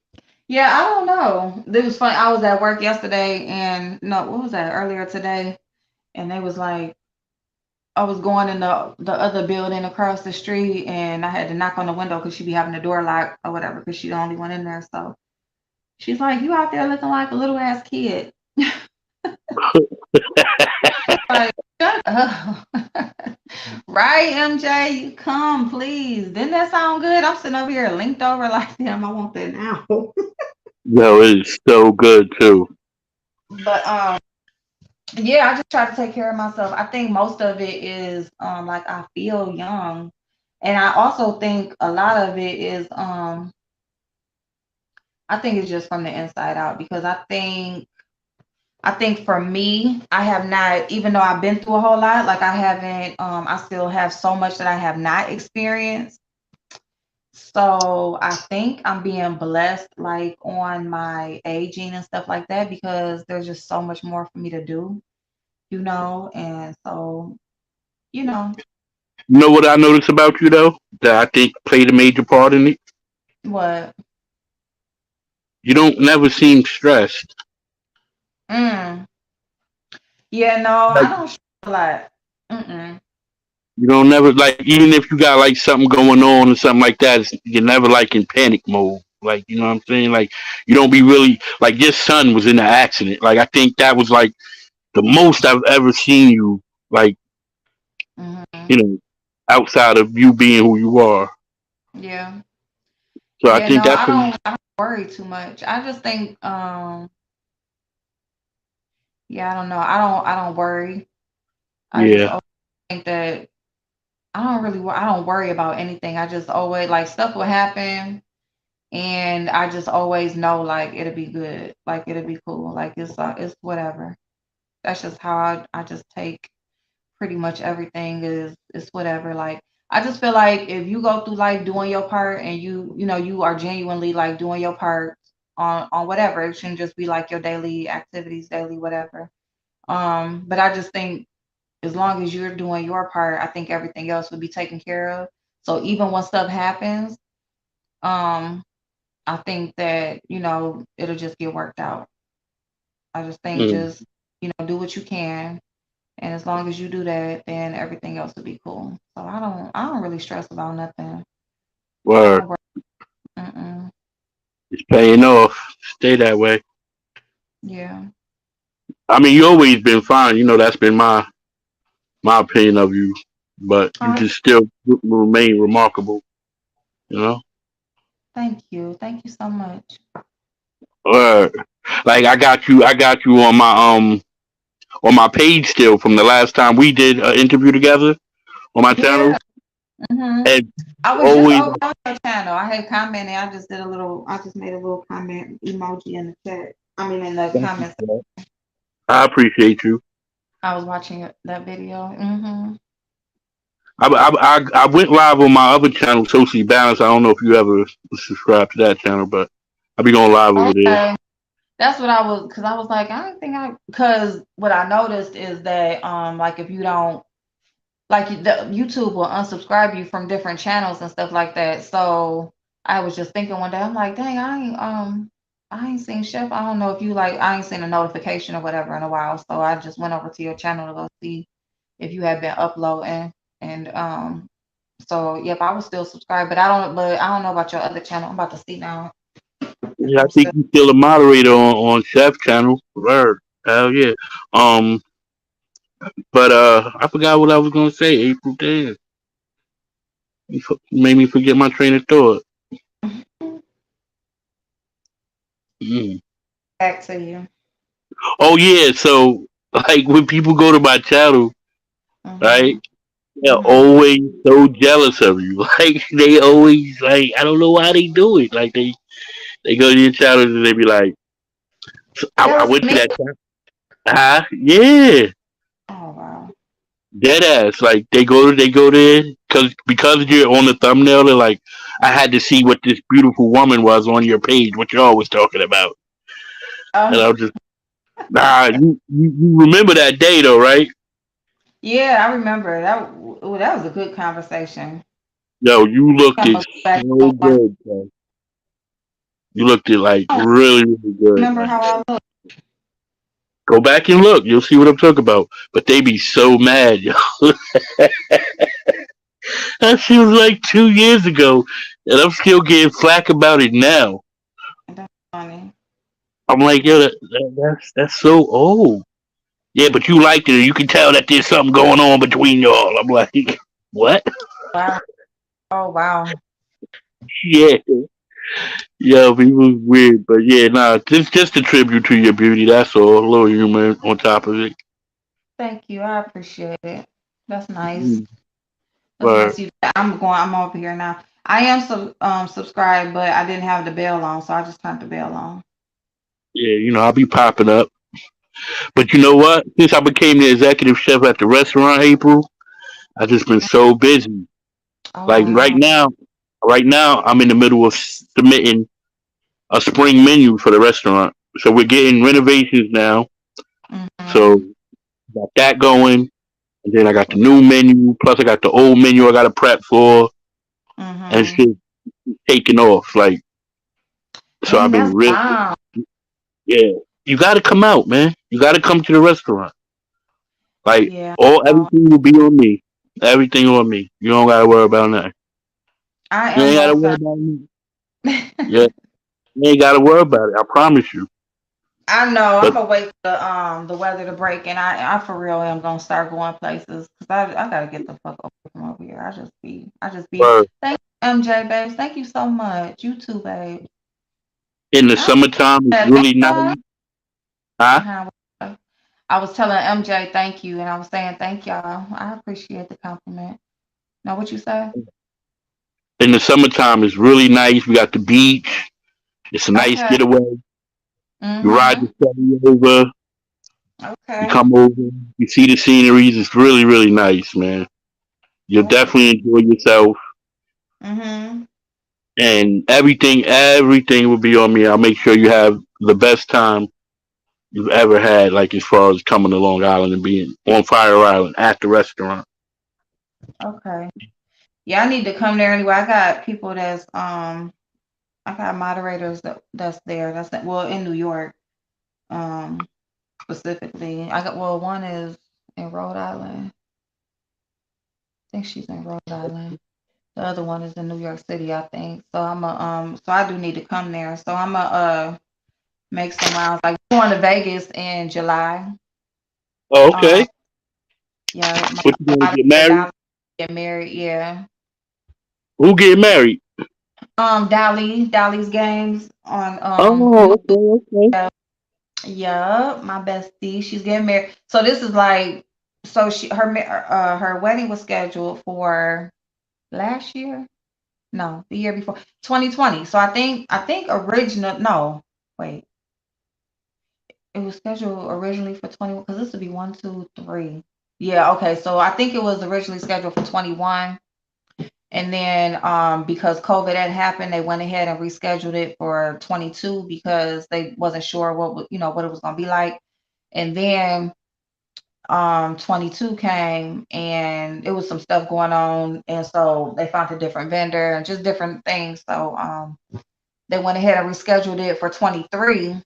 yeah, I don't know. It was funny. I was at work yesterday and no, what was that? Earlier today, and they was like, I was going in the other building across the street, and I had to knock on the window because she be having the door locked or whatever because she the only one in there. So she's like, "You out there looking like a little ass kid." Like, shut up. Right, MJ, you come, please. Didn't that sound good? I'm sitting over here linked over like, damn, I want that now. Yo, it's so good too. But yeah, I just try to take care of myself. I think most of it is like I feel young. And I also think a lot of it is I think it's just from the inside out because I think for me, I have not, even though I've been through a whole lot, like I haven't, I still have so much that I have not experienced. So I think I'm being blessed, like on my aging and stuff like that, because there's just so much more for me to do, and so, you know, You know what I noticed about you though that I think played a major part in it. what? You don't never seem stressed. Mm. Yeah, no, I Like don't a lot. Mm-mm. you don't never like even if you got like something going on or something like that, you're never like in panic mode. Like you know what I'm saying? Like you don't be really like your son was in the accident. Like I think that was like the most I've ever seen you like Mm-hmm. you know outside of you being who you are. Yeah. So I Yeah, no, think that's a, I don't worry too much. I just think, yeah, I don't know. I don't worry. I just yeah. always think that I don't worry about anything. I just always like stuff will happen and I just always know like it'll be good. Like it'll be cool. Like it's whatever. That's just how I just take pretty much everything is whatever. Like I just feel like if you go through life doing your part and you are genuinely like doing your part on whatever, it shouldn't just be like your daily activities, daily whatever. But I just think as long as you're doing your part, I think everything else will be taken care of. So even when stuff happens, um, I think that, it'll just get worked out. I just think Mm. just, do what you can. And as long as you do that, then everything else will be cool. So I don't really stress about nothing. I Word. don't worry. Mm-mm. It's paying off. Stay that way. Yeah. I mean, you always been fine. That's been my opinion of you. But All you right. just still remain remarkable. You know. Thank you. Thank you so much. Word. Like I got you on my page still from the last time we did an interview together on my channel, Yeah. Hmm. and I was just always over on your channel. I had commented. I just made a little comment emoji in the chat. I mean, in the comments. I appreciate you. I was watching that video. Hmm. I went live on my other channel, Socially Balanced. I don't know if you ever subscribe to that channel, but I be going live over there. Okay. That's what I was, because I was like, I don't think because what I noticed is that, like if you don't, like the YouTube will unsubscribe you from different channels and stuff like that. So I was just thinking one day, I'm like, dang, I ain't seen Chef. I don't know if you like, I ain't seen a notification or whatever in a while. So I just went over to your channel to go see if you had been uploading. And so yep, I was still subscribed, but I don't know about your other channel. I'm about to see now if Yeah, I I'm think still. you still a moderator on Chef channel. Word. Hell yeah. Um, but I forgot what I was gonna say. April Damn. You made me forget my train of thought. Mm. Back to you. Oh yeah, so like when people go to my channel, right? Mhm. They're Mhm. always so jealous of you. Like they always like I don't know why they do it. Like they go to your channel and they be like, I Jealous of went to me? that channel. Yeah, Oh wow. dead ass. Like they go there because you're on the thumbnail. They're like, I had to see what this beautiful woman was on your page. What y'all was talking about, and I Oh was just you remember that day though, right? yeah, I remember that. Ooh, that was a good conversation. Yo, you looked I'm it gonna go back so and watch. good. Bro. You looked it like I don't really, really good. remember Like, how I looked. go back and look. You'll see what I'm talking about. But they be so mad, yo. That shit was like 2 years ago, and I'm still getting flack about it now. That's funny. I'm like, yo, that's so old. Yeah, but you liked it. You can tell that there's something going on between y'all. I'm like, what? Wow. Oh wow. Yeah, yeah, it was weird, but yeah, nah, just a tribute to your beauty. That's all. A little humor on top of it. Thank you. I appreciate it. That's nice. Mm. That's But nice. I'm over here now. I am subscribed, but I didn't have the bell on, so I just turned the bell on. yeah, I'll be popping up. But you know what? Since I became the executive chef at the restaurant, April, I just been so busy. Oh Like wow. right now, I'm in the middle of submitting a spring menu for the restaurant. So we're getting renovations now. So Mhm. got that going, and then I got the new menu. Plus, I got the old menu I got to prep for, and it's Mhm. just taking off. Like so, Dang, I've been that's really bomb. yeah. You got to come out, man. You got to come to the restaurant. Like Yeah. Oh, everything will be on me. Everything on me. You don't gotta worry about nothing. I You am ain't gotta most worry certain. about me. Yeah, you ain't gotta worry about it. I promise you. I know. I'm But gonna wait for the weather to break, and I for real am gonna start going places because I gotta get the fuck away from over here. I just be. uh, Thank you, MJ, babes. Thank you so much. You too, babe. in the I summertime, it's said thank really y'all. nice. Huh? Uh-huh. I was telling MJ thank you, and I was saying thank y'all. I appreciate the compliment. Know what you say? In the summertime, it's really nice. We got the beach. It's a nice Okay. getaway. You ride Mhm. the ferry over. You Okay. come over. You see the sceneries. It's really, really nice, man. You'll Okay. definitely enjoy yourself. Mhm. And everything will be on me. I'll make sure you have the best time you've ever had, like as far as coming to Long Island and being on Fire Island at the restaurant. Okay. Yeah, I need to come there anyway. I got people I got moderators that's there. Well in New York, um, specifically. I got well one is in Rhode Island. I think she's in Rhode Island. The other one is in New York City, I think. So I do need to come there. So I'm a make some rounds. Like going to Vegas in July. Oh, Um, okay. yeah, What you gonna my get daughter married? get married. Yeah. Who get married? Dolly's games on Oh, okay, okay. yeah, yeah, my bestie. She's getting married. So this is like so her wedding was scheduled for last year. No, the year before, 2020. So I think original no, wait. It was scheduled originally for 21 because this would be 1, 2, 3. Yeah, okay. So I think it was originally scheduled for 21. And then because COVID had happened, they went ahead and rescheduled it for 22 because they wasn't sure what it was gonna be like. And then 22 came and it was some stuff going on, and so they found a different vendor and just different things. So they went ahead and rescheduled it for 23.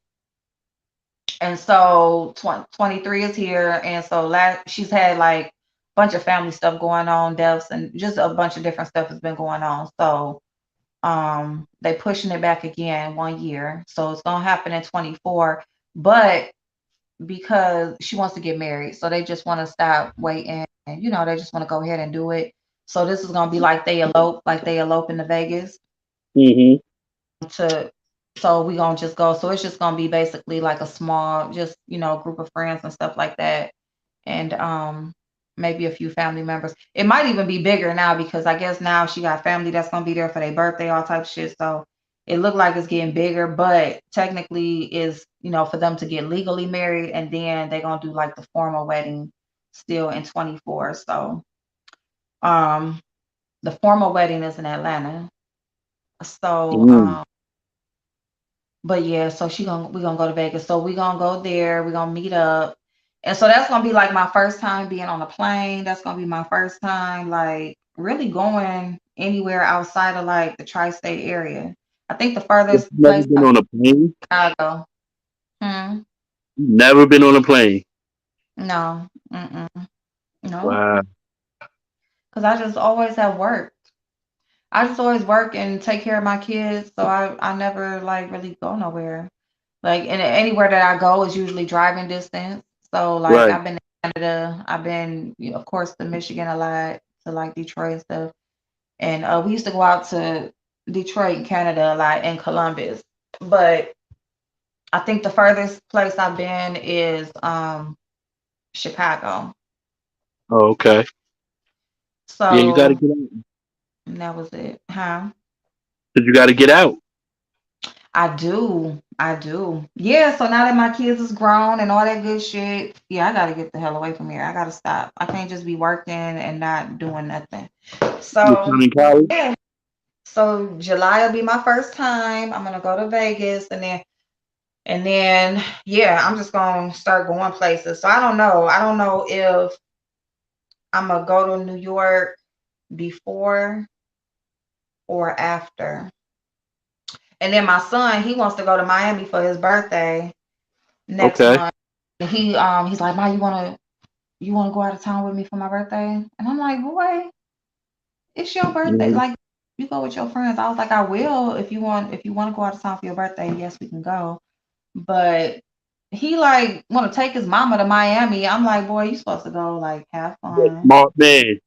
And so 23 is here, and so she's had like a bunch of family stuff going on, deaths, and just a bunch of different stuff has been going on. So they pushing it back again 1 year, so it's gonna happen in 24. But because she wants to get married, so they just want to stop waiting, and they just want to go ahead and do it. So this is gonna be like they elope into Vegas Mm-hmm. to so we gonna just go. So it's just gonna be basically like a small, just group of friends and stuff like that, and maybe a few family members. It might even be bigger now because I guess now she got family that's gonna be there for their birthday, all type of shit. So it looked like it's getting bigger, but technically is for them to get legally married, and then they're gonna do like the formal wedding still in 24. So um the formal wedding is in Atlanta. So Mm. but yeah, so we gonna go to Vegas. So we gonna go there. We gonna meet up, and so that's gonna be like my first time being on a plane. That's gonna be my first time like really going anywhere outside of like the tri-state area. I think the But furthest you never place been on a plane? I go. Hmm. Never been on a plane. No. Mm-mm. No. Wow. Because I just always have work. I just always work and take care of my kids, so I never like really go nowhere. Like, and anywhere that I go is usually driving distance. So like Right. I've been to Canada, I've been, of course, to Michigan a lot, to like Detroit and stuff. And we used to go out to Detroit and Canada a lot, and Columbus. But I think the furthest place I've been is Chicago. Oh, okay. Yeah, you got to So get out. that was it. Huh? 'Cause you got to get out. I do. I do. Yeah, so now that my kids is grown and all that good shit, yeah, I gotta get the hell away from here. I gotta stop. I can't just be working and not doing nothing. Your So son in college? yeah. So July will be my first time. I'm gonna go to Vegas, and then yeah, I'm just gonna start going places. So I don't know. I don't know if I'm gonna go to New York before or after. And then my son, he wants to go to Miami for his birthday next Okay. month. He's like, Ma, you wanna go out of town with me for my birthday? And I'm like, boy, it's your birthday. Mhm. Like, you go with your friends. I was like, I will if you want to go out of town for your birthday, yes, we can go. But he like want to take his mama to Miami. I'm like, boy, you supposed to go like have fun. Smart man.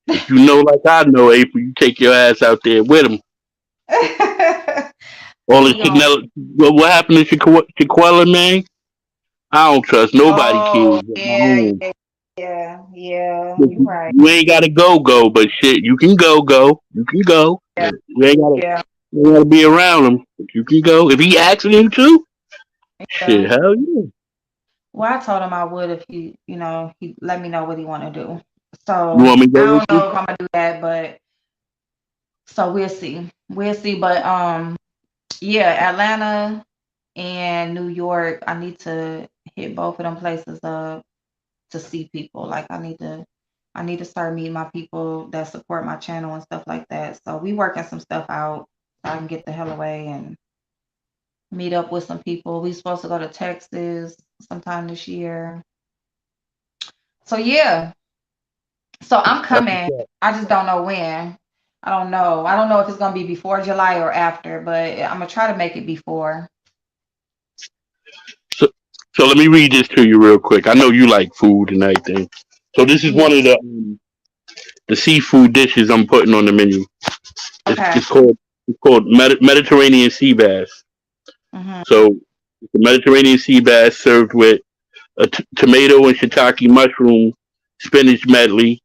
If you know like I know, April, you take your ass out there with him. All So the we gonna Chanel. What happened to Chiquella, man? I don't trust nobody oh kids at my yeah, home. yeah, yeah, yeah, Look, you're right. you ain't gotta go, but shit, you can go. You can go. Yeah, You ain't gotta, yeah, you ain't gotta be around him, but you can go. If he asking you to, shit, yeah. hell yeah. Well, I told him I would if he let me know what he want to do. You So want me to I go with don't you? know if I'm gonna do that, but so we'll see. We'll see. But yeah, Atlanta and New York, I need to hit both of them places up to see people. Like I need to start meeting my people that support my channel and stuff like that. So we working some stuff out so I can get the hell away and meet up with some people. We supposed to go to Texas sometime this year. So yeah. So I'm That's what's coming. up. I just don't know when. I don't know. I don't know if it's gonna be before July or after, but I'm gonna try to make it before. So, so let me read this to you real quick. I know you like food and everything. So this is Yeah. one of the seafood dishes I'm putting on the menu. It's, Okay. it's called Mediterranean sea bass. Hmm. So the Mediterranean sea bass served with a tomato and shiitake mushroom spinach medley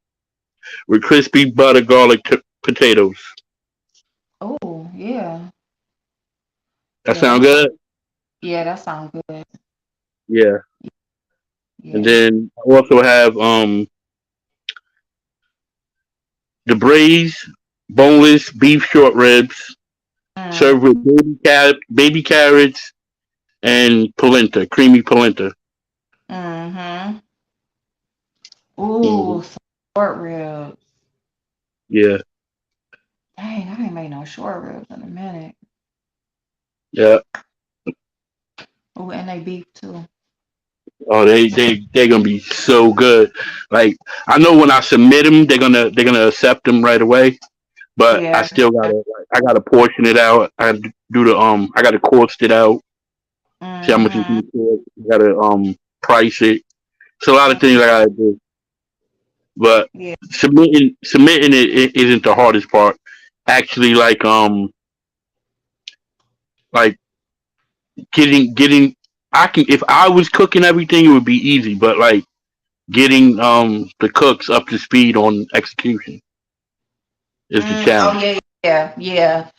with crispy butter garlic potatoes. Oh, yeah. That Yeah, sound that sounds good? yeah, that sounds good. Yeah. And Yeah. then I also have the braised boneless beef short ribs Mm. served with baby carrots and polenta, creamy polenta. Mm-hmm. Hmm. Ooh, some short ribs. Yeah. Dang, I ain't made no short ribs in a minute. Yeah. Ooh, and they beef too. Oh, they're gonna be so good. Like I know when I submit them, they're gonna accept them right away. But I Yeah. still I gotta portion it out. I gotta do the I gotta cost it out. See how much it's Mm-hmm. gonna cost. I gotta price it. It's a lot of things Okay. I gotta do. But Yeah. submitting it isn't the hardest part. Actually, like getting I can if I was cooking everything, it would be easy. But like getting the cooks up to speed on execution is the Mm. Oh challenge. yeah, yeah, yeah,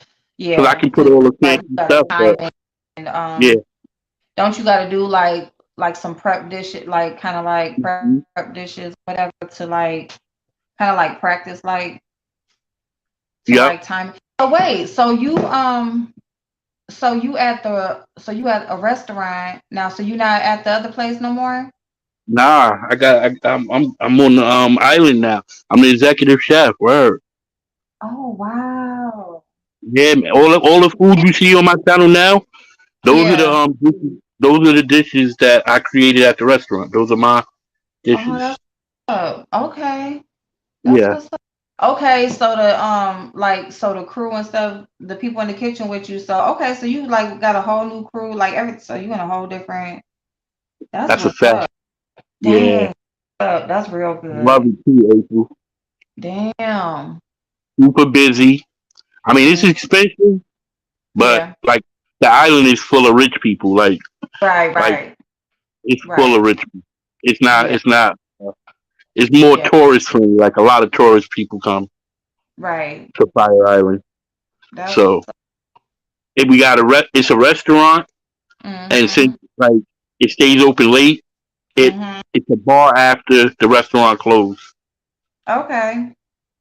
Because I yeah. can put Cause all the like you fancy gotta stuff, time but it and yeah. don't you gotta do like some prep dishes, like kind of like prep Mhm. dishes, whatever, to like kind of like practice like to Yep. like time. Oh wait, so you at a restaurant now, so you not at the other place no more? Nah, I'm on the island now. I'm the executive chef. Word. Oh wow. Yeah, man. All the food you see on my channel now, those are the Yeah. those are the dishes that I created at the restaurant. Those are my Oh, dishes. that's up. Okay. That's Yeah, what's up. Okay, so the crew and stuff, the people in the kitchen with you. So okay, so you like got a whole new crew, like every so you in a whole different. That's that's a what's fact. up. Yeah, Dang, that's real love good. it too, April. Damn. Super busy. I mean, it's Mm, expensive, but yeah. like the island is full of rich people. Right. Like Right. it's full Right. of rich people. It's not. Yeah. It's not. It's more Yeah. tourist friendly. Like a lot of tourist people come Right. to Fire Island. That's So what's up. we got it's a restaurant, and since Mhm. like it stays open late, it Mhm. it's a bar after the restaurant closed. Okay.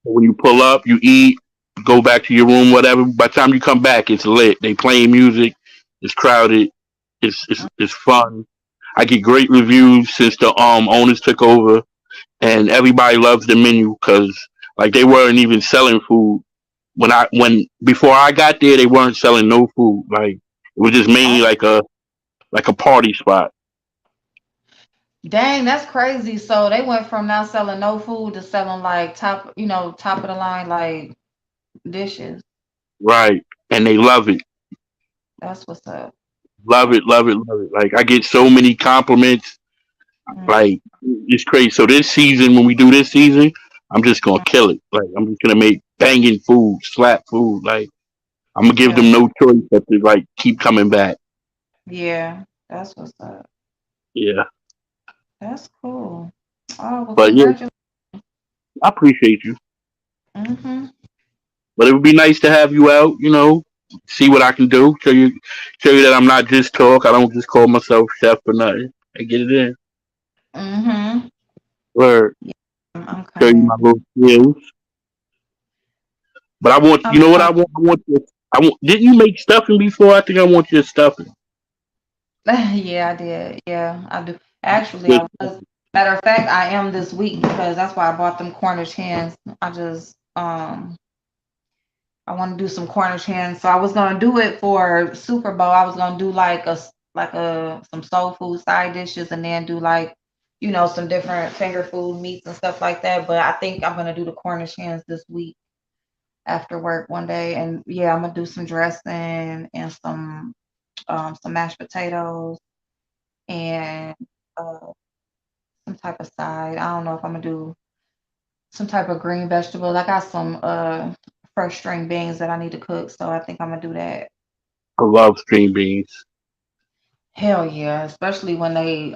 So when you pull up, you eat, go back to your room, whatever. By the time you come back, it's lit. They playing music. It's crowded. It's fun. I get great reviews since the owners took over, and everybody loves the menu because like they weren't even selling food when before I got there. They weren't selling no food. Like it was just Oh, mainly like a party spot. dang, that's crazy. So they went from not selling no food to selling like top of the line like dishes. Right. And they love it. That's what's up. Love it, love it, love it. Like I get so many compliments. Mm. Like it's crazy. So this season, when we do this season, I'm just gonna kill it. Like I'm just gonna make banging food, slap food. Like I'm gonna give them Yeah. no choice but to like keep coming back. Yeah. That's what's up. Yeah. That's cool. Oh, well, But yeah, congratulations. I appreciate you. Mm-hmm. But it would be nice to have you out, see what I can do. Show you that I'm not just talk. I don't just call myself chef or nothing. I get it in. Mm-hmm. Word. Yeah, I'm Show you coming. my little skills. But I want, I'm you know what I coming. want? Didn't you make stuffing before? I think I want your stuffing. Yeah, I did. Yeah, I do. Actually, Good I was stuffing. Matter of fact, I am this week because that's why I bought them Cornish hens. I want to do some Cornish hens. So I was gonna do it for Super Bowl. I was gonna do like a some soul food side dishes and then do like, some different finger food meats and stuff like that. But I think I'm gonna do the Cornish hens this week after work one day. And yeah, I'm gonna do some dressing and some mashed potatoes and uh some type of side. I don't know if I'm gonna do some type of green vegetable. I got some fresh string beans that I need to cook, so I think I'm gonna do that. I love string beans. Hell yeah, especially when they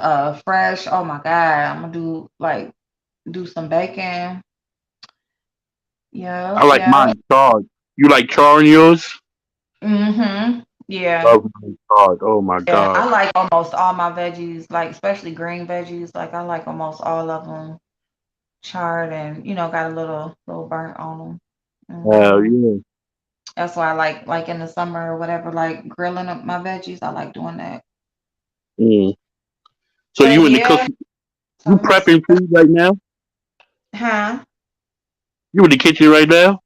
fresh. Oh my God, I'm gonna do some bacon. I Yep, like yep. mine charred. You like charring yours? Yeah. Love mine charred. Oh my Yeah, god. I like almost all my veggies, like especially green veggies. Like I like almost all of them charred and got a little burnt on them. Hell hmm yeah. That's why I like in the summer or whatever, like grilling up my veggies. I like doing that. Mm. So But you in the yeah, cooking? so You I'm just, prepping food right now? huh? You in the kitchen right now?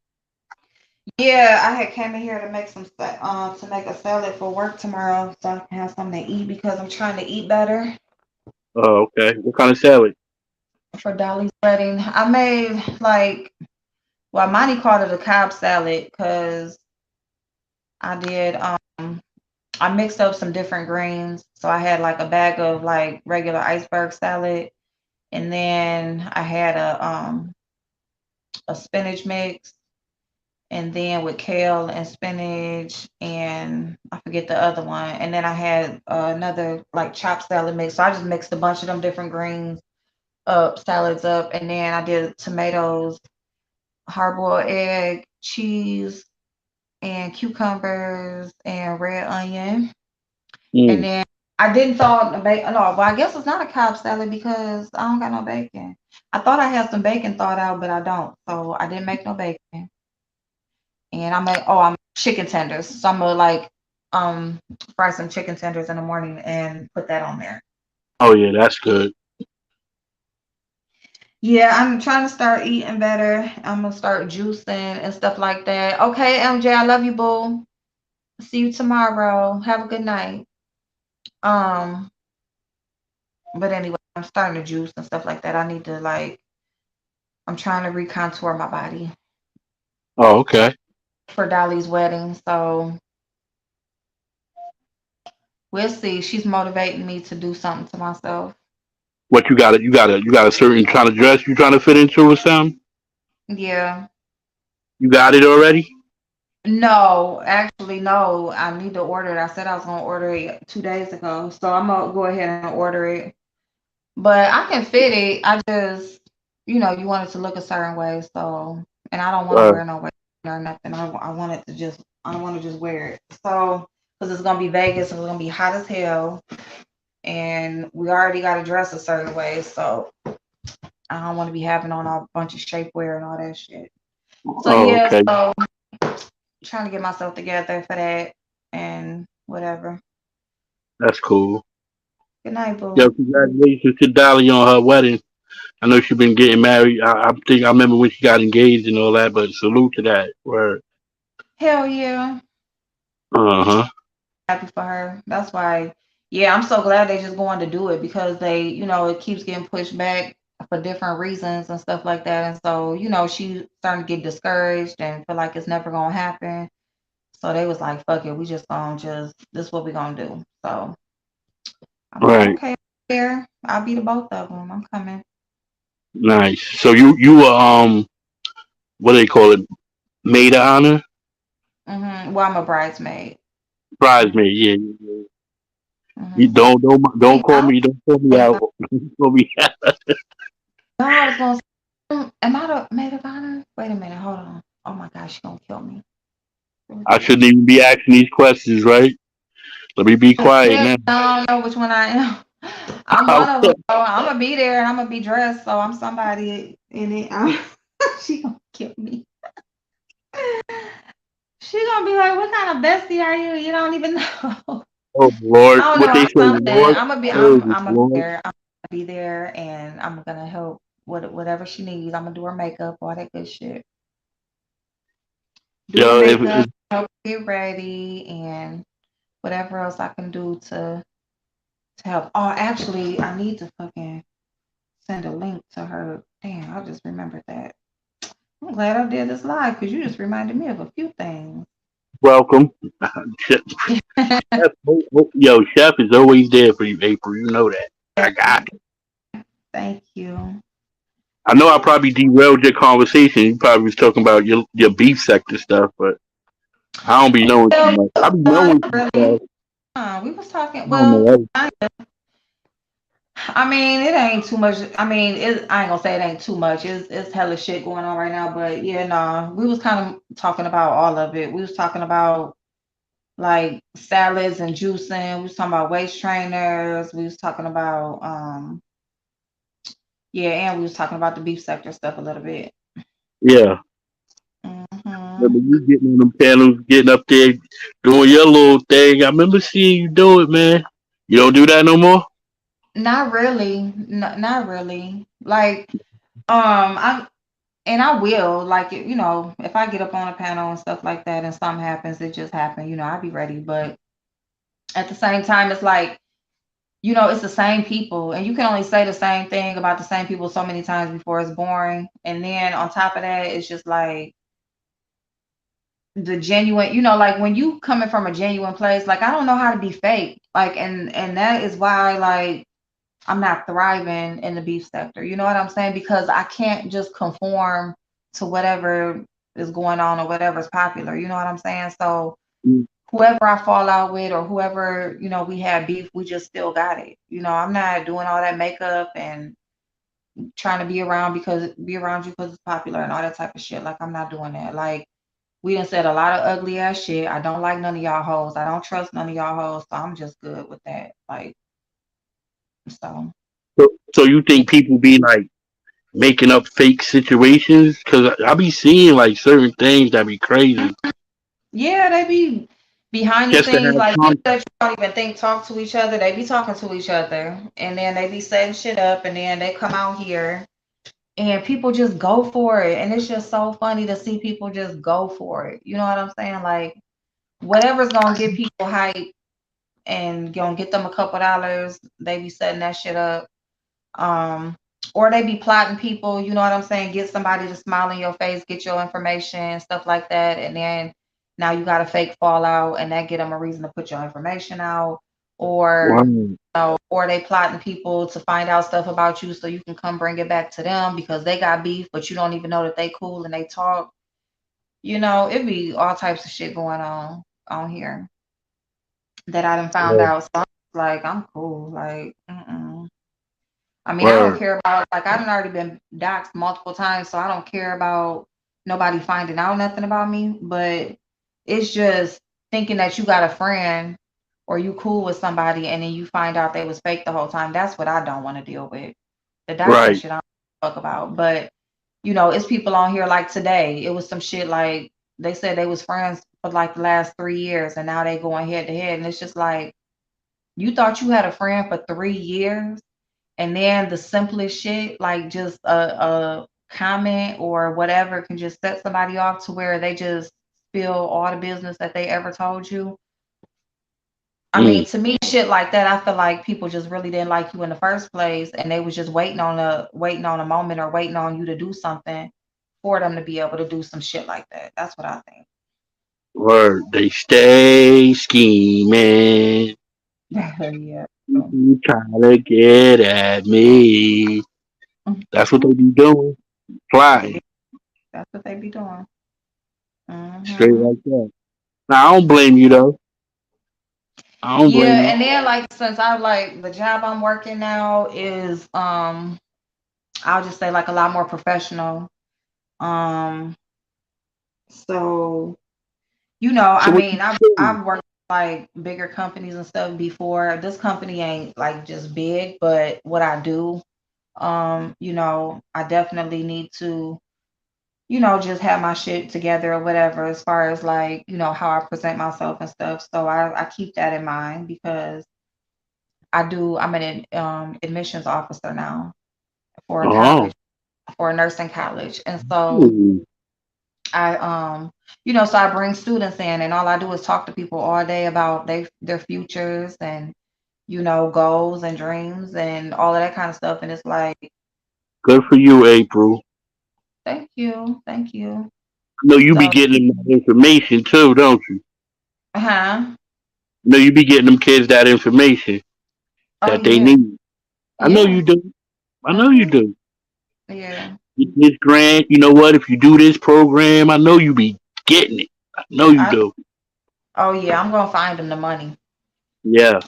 Yeah, I had came in here to make to make a salad for work tomorrow, so I can have something to eat because I'm trying to eat better Oh, okay. What kind of salad? for Dolly's wedding. I made well, Monty called it a Cobb salad because I did I mixed up some different greens. So I had like a bag of like regular iceberg salad, and then I had a spinach mix, and then with kale and spinach and I forget the other one. And then I had another like chopped salad mix. So I just mixed a bunch of them different greens up, salads up, and then I did tomatoes, hard-boiled egg, cheese, and cucumbers and red onion. And Mm. then I didn't throw the bacon. No, well, I guess it's not a Cobb salad because I don't got no bacon. I thought I had some bacon thawed out, but I don't. So I didn't make no bacon. And I'm chicken tenders. So I'm gonna fry some chicken tenders in the morning and put that on there. Oh yeah, that's good. Yeah, I'm trying to start eating better. I'm gonna start juicing and stuff like that. Okay, MJ, I love you, boo. See you tomorrow. Have a good night. Um, but anyway, I'm starting to juice and stuff like that. I need to I'm trying to recontour my body Oh, okay. for Dolly's wedding. So we'll see. She's motivating me to do something to myself. What you got? You got a certain kind of dress you trying to fit into or something? Yeah. You got it already? No, actually, no. I need to order it. I said I was gonna order it 2 days ago, so I'm gonna go ahead and order it. But I can fit it. I just, you want it to look a certain way, so and I don't want to Uh, wear no way or nothing. I want it to I don't want to just wear it. So, because it's gonna be Vegas and it's gonna be hot as hell, and we already got to dress a certain way, so I don't want to be having on a bunch of shapewear and all that shit. So oh, yeah, okay. so trying to get myself together for that and whatever. That's cool. Good night, Yo, boo. congratulations to Dolly on her wedding. I know she been getting married. I remember when she got engaged and all that. But salute to that. Word. Hell yeah. Uh huh. Happy for her. That's why, yeah, I'm so glad they just going to do it because it keeps getting pushed back for different reasons and stuff like that. And so, she starting to get discouraged and feel like it's never gonna happen. So they was like, fuck it, we just gonna this is what we gonna do. So I'm like, Right. okay, here, I'll be the both of them. I'm coming. Nice. So you were what do they call it? Maid of honor, Well, I'm a bridesmaid. bridesmaid. Yeah. Yeah, yeah. You hmm don't Wait, call me. Don't call me out. Don't call me out. no, I was gonna say, am I the maid of honor? Wait a minute, hold on. Oh my gosh, she gonna kill me. Who is I this? shouldn't even be asking these questions, right? Let me be quiet Yeah, now. I don't know which one I am. I'm one of them. So I'm gonna be there and I'm gonna be dressed. So I'm somebody in it. She gonna kill me. She gonna be like, "What kind of bestie are you? You don't even know." Oh Lord, I don't what know. they I'm say, something. Lord? I'm gonna be. What is it, I'm gonna be Lord? there. be there, and I'm gonna help whatever she needs. I'm gonna do her makeup, all that good shit. Do her Yo, makeup, help her get ready, and whatever else I can do to help. Oh, actually, I need to fucking send a link to her. Damn, I just remembered that. I'm glad I did this live because you just reminded me of a few things. welcome. Chef, yo, Chef is always there for you, April. You know that. I got you. Thank you. I know I probably derailed your conversation. You probably was talking about your beef sector stuff, but I don't be knowing too Well, much. I be not knowing some really. stuff. We was talking. I don't know Well, everything. I mean, it ain't too much. I mean, I ain't gonna say it ain't too much. It's hella shit going on right now. But yeah, no, we was kind of talking about all of it. We was talking about like salads and juicing. We was talking about waist trainers. We was talking about yeah, and we was talking about the beef sector stuff a little bit. Yeah. Hmm. Remember you getting on them panels, getting up there, doing your little thing. I remember seeing you do it, man. You don't do that no more? Not really. Not really. Like I and I will like it, if I get up on a panel and stuff like that and something happens, it just happened. I'll be ready. But at the same time, it's like, it's the same people, and you can only say the same thing about the same people so many times before it's boring. And then on top of that, it's just like the genuine, like when you coming from a genuine place, like I don't know how to be fake. Like and that is why like I'm not thriving in the beef sector. You know what I'm saying? Because I can't just conform to whatever is going on or whatever's popular. You know what I'm saying? So Mm. whoever I fall out with or whoever, we had beef, we just still got it. I'm not doing all that makeup and trying to be around you because it's popular and all that type of shit. Like I'm not doing that. Like we done said a lot of ugly ass shit. I don't like none of y'all hoes. I don't trust none of y'all hoes. So I'm just good with that. Like so. So you think people be like making up fake situations? Because I be seeing like certain things that be crazy Yeah, they be behind the just to scenes, have like people content. that you don't even think talk to each other. They be talking to each other, and then they be setting shit up, and then they come out here, and people just go for it, and it's just so funny to see people just go for it. You know what I'm saying? Like whatever's gonna get people hype and gonna get them a couple dollars, they be setting that shit up. Um, or they be plotting people, you know what I'm saying? Get somebody to smile in your face, get your information, stuff like that, and then now you got a fake fallout, and that get them a reason to put your information out, or Wow. or they plotting people to find out stuff about you so you can come bring it back to them because they got beef, but you don't even know that they cool and they talk. It be all types of shit going on here that I done found Yeah. out. So I'm like, I'm cool. Like, mm-mm. I mean, I don't Word. care about like I done already been doxxed multiple times, so I don't care about nobody finding out nothing about me. But it's just thinking that you got a friend or you cool with somebody and then you find out they was fake the whole time. That's what I don't want to deal with. The doxing Right. shit I don't fuck about. But it's people on here like today. It was some shit like they said they was friends for like the last 3 years and now they going head to head. And it's just like you thought you had a friend for 3 years and then the simplest shit, like just a comment or whatever, can just set somebody off to where they just spill all the business that they ever told you. I Mm. mean, to me, shit like that, I feel like people just really didn't like you in the first place, and they was just waiting on a moment or waiting on you to do something for them to be able to do some shit like that. That's what I think. Word. They stay scheming. Yeah. You trying to get at me. That's what they be doing. They be, Plotting. that's what they be doing. Straight Hmm. like that. Now, I don't blame you though. I don't blame Yeah, you. and then like since I like the job I'm working now is I'll just say like a lot more professional. Um, so So I what mean, you I've doing? worked with, like bigger companies and stuff before. This company ain't like just big, but what I do, I definitely need to, just have my shit together or whatever as far as like, how I present myself and stuff. So I keep that in mind because I'm an admissions officer now for a Oh, college, for a nursing college. And so ooh, I so I bring students in and all I do is talk to people all day about their futures and goals and dreams and all of that kind of stuff. And it's like, good for you, April. thank you, thank you. No, you be So, getting them that information too, don't you? huh? No, you be getting them kids that information Oh that they yeah, need. I know yeah. you do. I know you Hmm. do. Yeah. Get this grant, you know what? If you do this program, I know you be getting it. I know you I do. Oh yeah, I'm gonna find them the money. Yeah.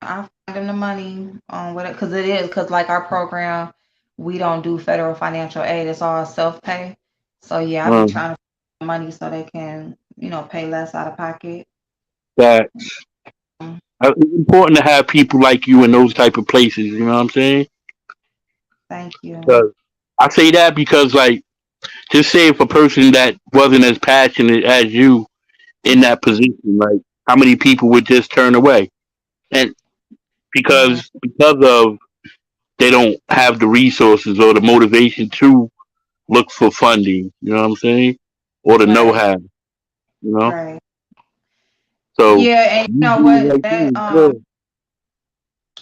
I'll find them the money on what because it is because like our program, we don't do federal financial aid. It's all self pay. So yeah, I be Um, trying to find money so they can pay less out of pocket. that it's important to have people like you in those type of places. You know what I'm saying? Thank you. 'Cause I say that because, like, just say if a person that wasn't as passionate as you in that position, like, how many people would just turn away? And Yeah. because of they don't have the resources or the motivation to look for funding. You know what I'm saying? Or the know Right. how. You know. Right. So Yeah, and you you know being what? like you, good.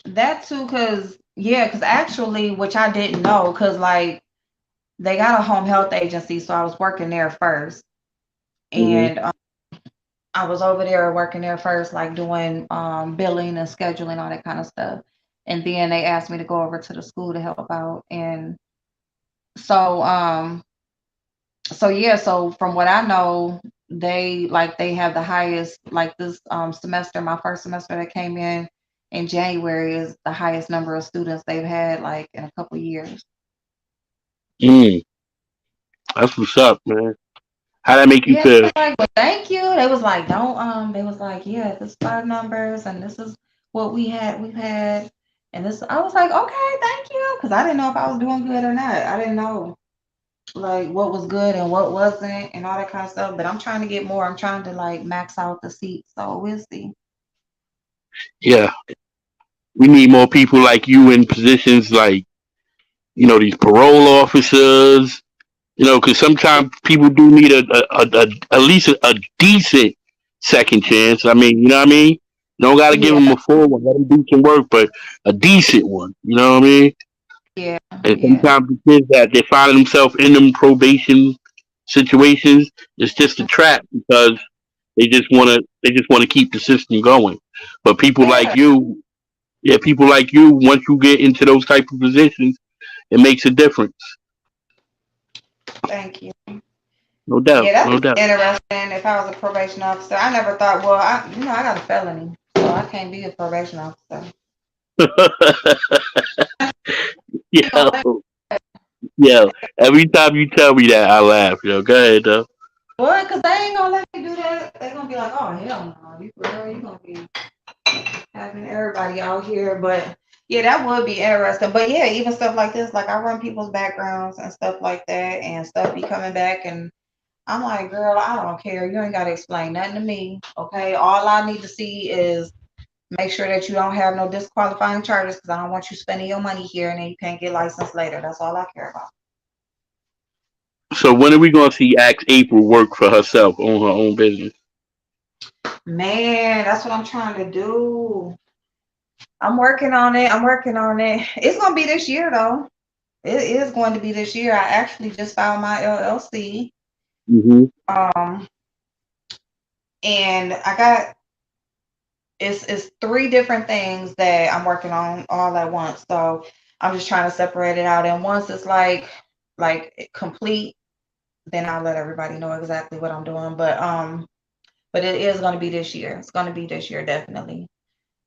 That too, cause actually, which I didn't know, cause like they got a home health agency, so I was working there first, Hmm. and I was over there working there first, like doing billing and scheduling, all that kind of stuff. And then they asked me to go over to the school to help out. And so so yeah, so from what I know, they have the highest like this semester, my first semester that came in January is the highest number of students they've had like in a couple of years. Mm, that's what's up, man. How that make you Yeah, they feel? was like, well, thank you. They was like, don't they was like, yeah, this is our numbers and this is what we've had. And this I was like, okay, thank you. Because I didn't know if I was doing good or not. I didn't know like what was good and what wasn't and all that kind of stuff. But I'm trying to get more. I'm trying to like max out the seats. So we'll see. Yeah, we need more people like you in positions like these parole officers. Because sometimes people do need at least a decent second chance. I mean, you know what I mean? You don't got to give Yeah, them a full one. Let them do some work, but a decent one. You know what I mean? yeah, And yeah. sometimes the kids that they find themselves in them probation situations, it's just a trap because they just want to keep the system going. But people like Yeah, you, yeah, people like you, once you get into those type of positions, it makes a difference. thank you. No doubt, Yeah, that'd no be doubt. interesting if I was a probation officer. I never thought, well, I got a felony, so I can't be a probation officer. You Yeah, gonna think, yeah. Every time you tell me that, I laugh. Go ahead, though. what? Because they ain't gonna let me do that. They're gonna be like, oh, hell no. You for real? You gonna be having everybody out here. But yeah, that would be interesting. But yeah, even stuff like this, like I run people's backgrounds and stuff like that, and stuff be coming back. And I'm like, girl, I don't care. You ain't got to explain nothing to me. Okay. All I need to see is make sure that you don't have no disqualifying charges because I don't want you spending your money here and then you can't get licensed later. That's all I care about. So when are we gonna see Axe April work for herself, own her own business? Man, that's what I'm trying to do. I'm working on it. I'm working on it. It's gonna be this year though. It is going to be this year. I actually just filed my LLC. Hmm. Um, and I got it's three different things that I'm working on all at once. So I'm just trying to separate it out. And once it's like complete, then I'll let everybody know exactly what I'm doing. But it is gonna be this year. It's gonna be this year definitely.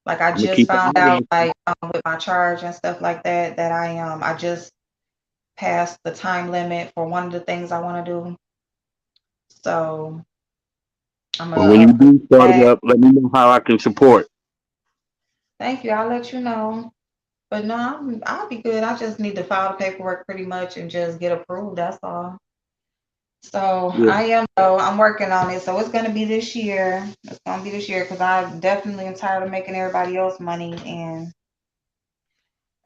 Like I I'm gonna just keep an found eye out on like with my charge and stuff like that that I just passed the time limit for one of the things I want to do. So I'm But gonna when you do start it that. up, let me know how I can support. Thank you. I'll let you know. But no, I'll be good. I just need to file the paperwork pretty much and just get approved. That's all. So Yeah. I am though. I'm working on it. So it's gonna be this year. It's gonna be this year because I definitely am tired of making everybody else money and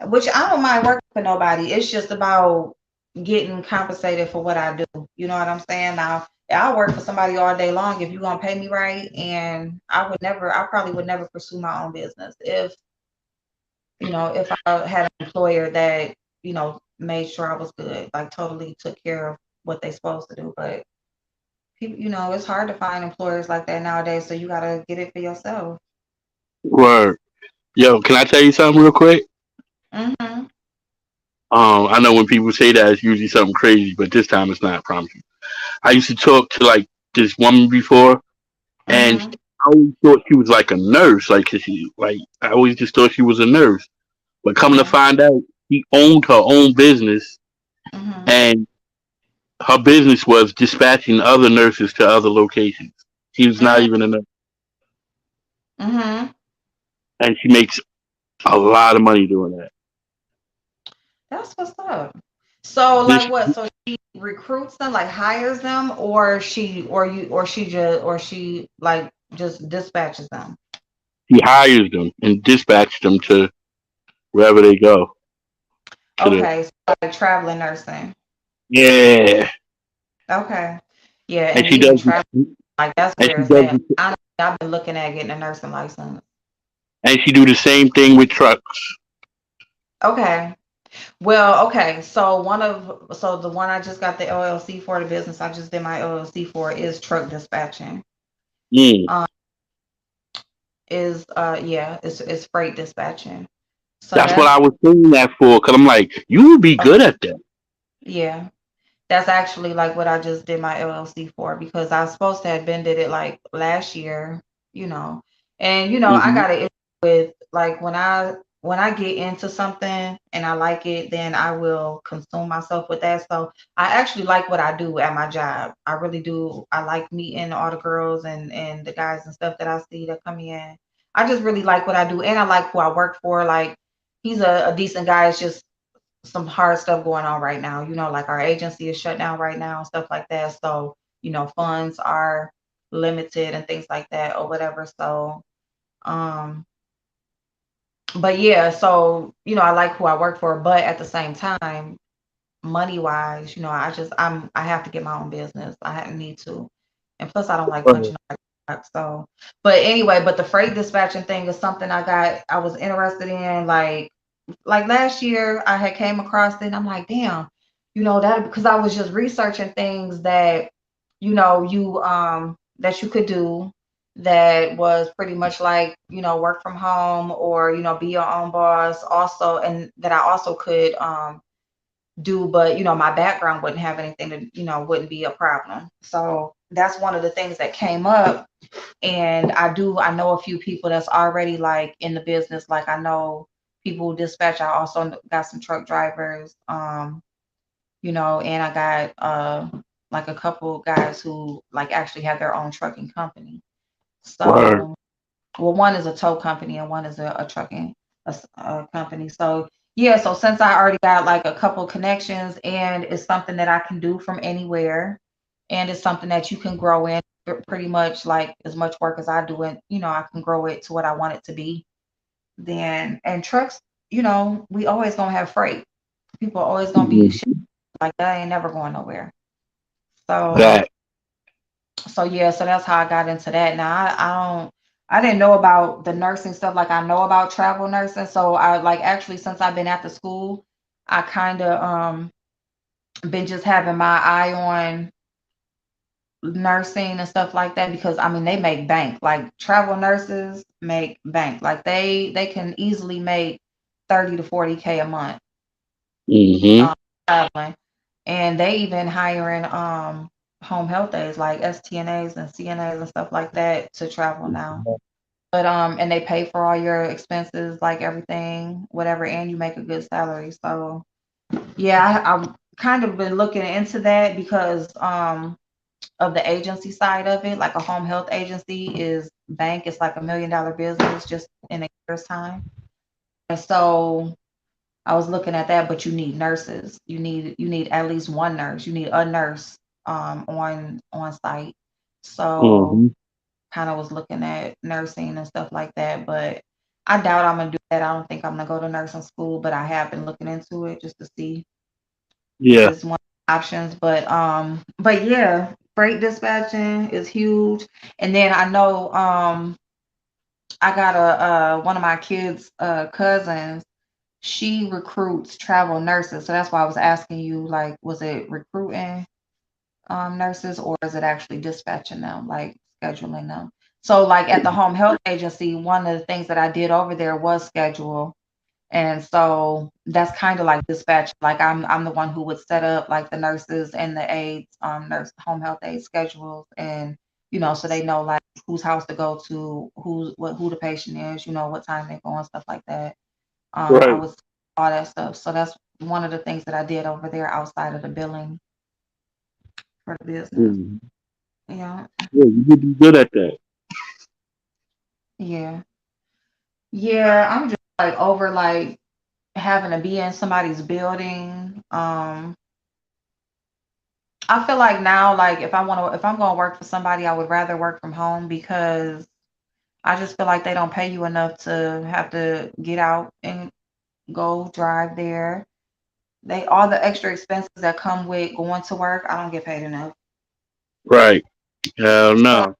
which I don't mind working for nobody. It's just about getting compensated for what I do. You know what I'm saying? Now, I'll work for somebody all day long if you're gonna pay me right, and I probably would never pursue my own business if I had an employer that made sure I was good, like totally took care of what they supposed to do. But people, it's hard to find employers like that nowadays, so you gotta get it for yourself. Word. Yo, can I tell you something real quick? Mhm. I know when people say that it's usually something crazy, but this time it's not. I promise you. I used to talk to like this woman before, and Mhm. I always thought she was like a nurse, like 'cause she like I always just thought she was a nurse. But coming to Mhm. find out, she owned her own business, Mhm. and her business was dispatching other nurses to other locations. She was not Mhm. even a nurse, Mhm. and she makes a lot of money doing that. That's what's up. So This like what? So she recruits them, like hires them, or she like just dispatches them. She hires them and dispatches them to wherever they go. To the Okay, so like traveling nursing. yeah, Okay. Yeah, and and she even does travel, like that's and where she it's does at. Honestly, I've been looking at getting a nursing license. and she do the same thing with trucks. Okay. Well, okay. So the one I just got the LLC for, the business I just did my LLC for, is truck dispatching. Mm. Um, is yeah, it's freight dispatching. So That's what that's I was saying that for, because I'm like, you would be okay. good at that. Yeah. That's actually like what I just did my LLC for, because I was supposed to have been did it like last year, you know. And I Hmm. got an issue with, like, when I get into something and I like it, then I will consume myself with that. So I actually like what I do at my job. I really do. I like meeting all the girls and the guys and stuff that I see that come in. I just really like what I do, and I like who I work for. Like, he's a decent guy. It's just some hard stuff going on right now. Like our agency is shut down right now, stuff like that. So, funds are limited and things like that or whatever. So, um, but yeah, so, I like who I work for, but at the same time, money wise, I have to get my own business. Need to. And plus I don't like punching on my clock. So, but anyway, but the freight dispatching thing is something I was interested in, like last year I had came across it, and I'm like, damn, that, because I was just researching things that that you could do, that was pretty much like, work from home, or be your own boss also, and that I also could do, but my background wouldn't have anything to, wouldn't be a problem. So that's one of the things that came up. And I know a few people that's already like in the business. Like, I know people who dispatch. I also got some truck drivers, and I got like a couple guys who like actually have their own trucking company. Word. So, well, one is a tow company and one is a trucking a company. So yeah, so since I already got like a couple connections, and it's something that I can do from anywhere, and it's something that you can grow in, pretty much like as much work as I do, and I can grow it to what I want it to be. Then, and trucks, we always gonna have freight. People are always gonna be Mhm. shipping, like that ain't never going nowhere. So That. yeah, so that's how I got into that. Now I didn't know about the nursing stuff like I know about travel nursing. So I, like, actually, since I've been at the school, I kind of been just having my eye on nursing and stuff like that, because I mean they make bank. Like, travel nurses make bank. Like, they can easily make 30 to 40K a month Hmm. um, traveling. And they even hiring home health aides, like STNAs and CNAs and stuff like that, to travel now. But and they pay for all your expenses, like everything, whatever, and you make a good salary. So yeah, I've kind of been looking into that, because of the agency side of it. Like, a home health agency is bank. It's like $1 million business just in a year's time. And so I was looking at that, but you need nurses. You need at least one nurse. You need a nurse on site. So Hmm. kind of was looking at nursing and stuff like that. But I doubt I'm gonna do that. I don't think I'm gonna go to nursing school, but I have been looking into it just to see if Yeah. it's one of the options. But yeah, freight dispatching is huge. And then I know I got a one of my kids' cousins. She recruits travel nurses, so that's why I was asking you, like, was it recruiting nurses or is it actually dispatching them, like scheduling them? So, like at the home health agency, one of the things that I did over there was schedule, and so that's kind of like dispatch. Like I'm the one who would set up like the nurses and the aides, nurse home health aid schedules, and so they know like whose house to go to, who the patient is, what time they're going, stuff like that. I Right. was all that stuff. So that's one of the things that I did over there outside of the billing for the business. Mhm. Yeah, Yeah, you could be good at that. yeah, yeah. I'm just like over like having to be in somebody's building. I feel like now, like if I'm gonna work for somebody, I would rather work from home because I just feel like they don't pay you enough to have to get out and go drive there. They all the extra expenses that come with going to work, I don't get paid enough. Right. Hell So no.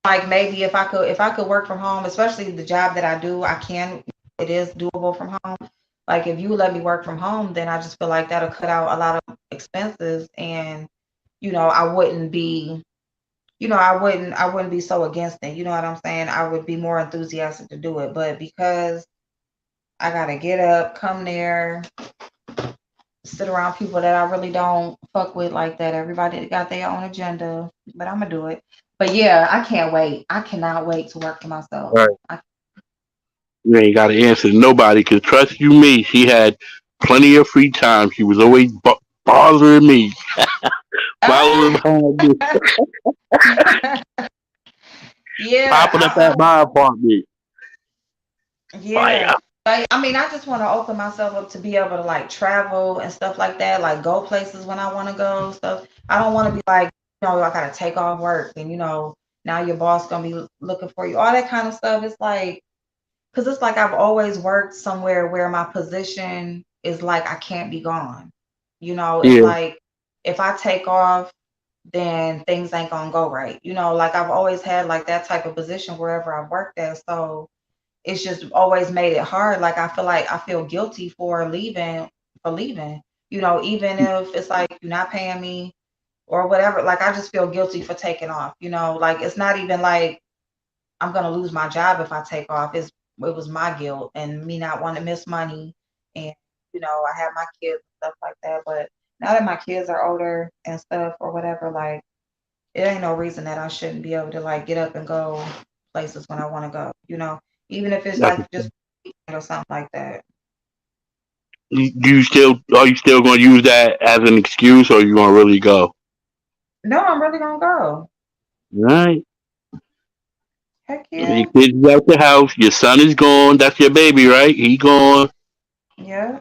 like maybe if I could work from home, especially the job that I do, I can it is doable from home. Like if you let me work from home, then I just feel like that'll cut out a lot of expenses and I wouldn't be I wouldn't be so against it. You know what I'm saying? I would be more enthusiastic to do it. But because I gotta get up, come there, sit around people that I really don't fuck with like that. Everybody got their own agenda, but I'm gonna do it. But yeah, I can't wait. I cannot wait to work for myself. Right. You ain't got to answer to nobody because trust you me, she had plenty of free time. She was always bothering me, following Ah! behind me, Yeah, popping up at my apartment. Like, yeah. I mean, I just want to open myself up to be able to like travel and stuff like that, like go places when I want to go. Stuff. I don't want to be like, I gotta take off work and now your boss gonna be looking for you. All that kind of stuff. It's like, because it's like I've always worked somewhere where my position is like I can't be gone. It's yeah, like if I take off, then things ain't gonna go right. Like I've always had like that type of position wherever I've worked at. So it's just always made it hard. Like I feel guilty for leaving. Even if it's like you're not paying me or whatever, like I just feel guilty for taking off. Like it's not even like I'm gonna lose my job if I take off. It was my guilt and me not wanting to miss money, and I have my kids and stuff like that. But now that my kids are older and stuff or whatever, like it ain't no reason that I shouldn't be able to like get up and go places when I want to go. Even if it's that's like just or something like that. do you still are you still going to use that as an excuse, or you going to really go? No, I'm really gonna go. All right. Heck Your yeah, kids is out the house. Your son is gone. That's your baby, right? He gone. yeah,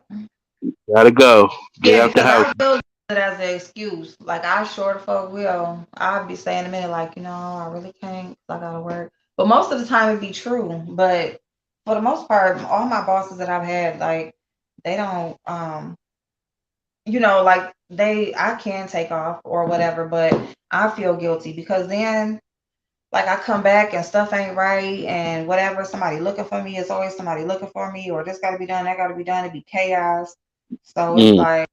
Gotta go. Get yeah. out the Because house. I will use it as an excuse. Like I sure the fuck will. I'll be saying in a minute, like I really can't 'cause I gotta work. But most of the time it'd be true. But for the most part, all my bosses that I've had, like they don't, like I can take off or whatever, but I feel guilty because then like I come back and stuff ain't right and whatever, somebody looking for me, it's always somebody looking for me, or this gotta be done, that gotta be done, it'd be chaos. So it's Mm. like,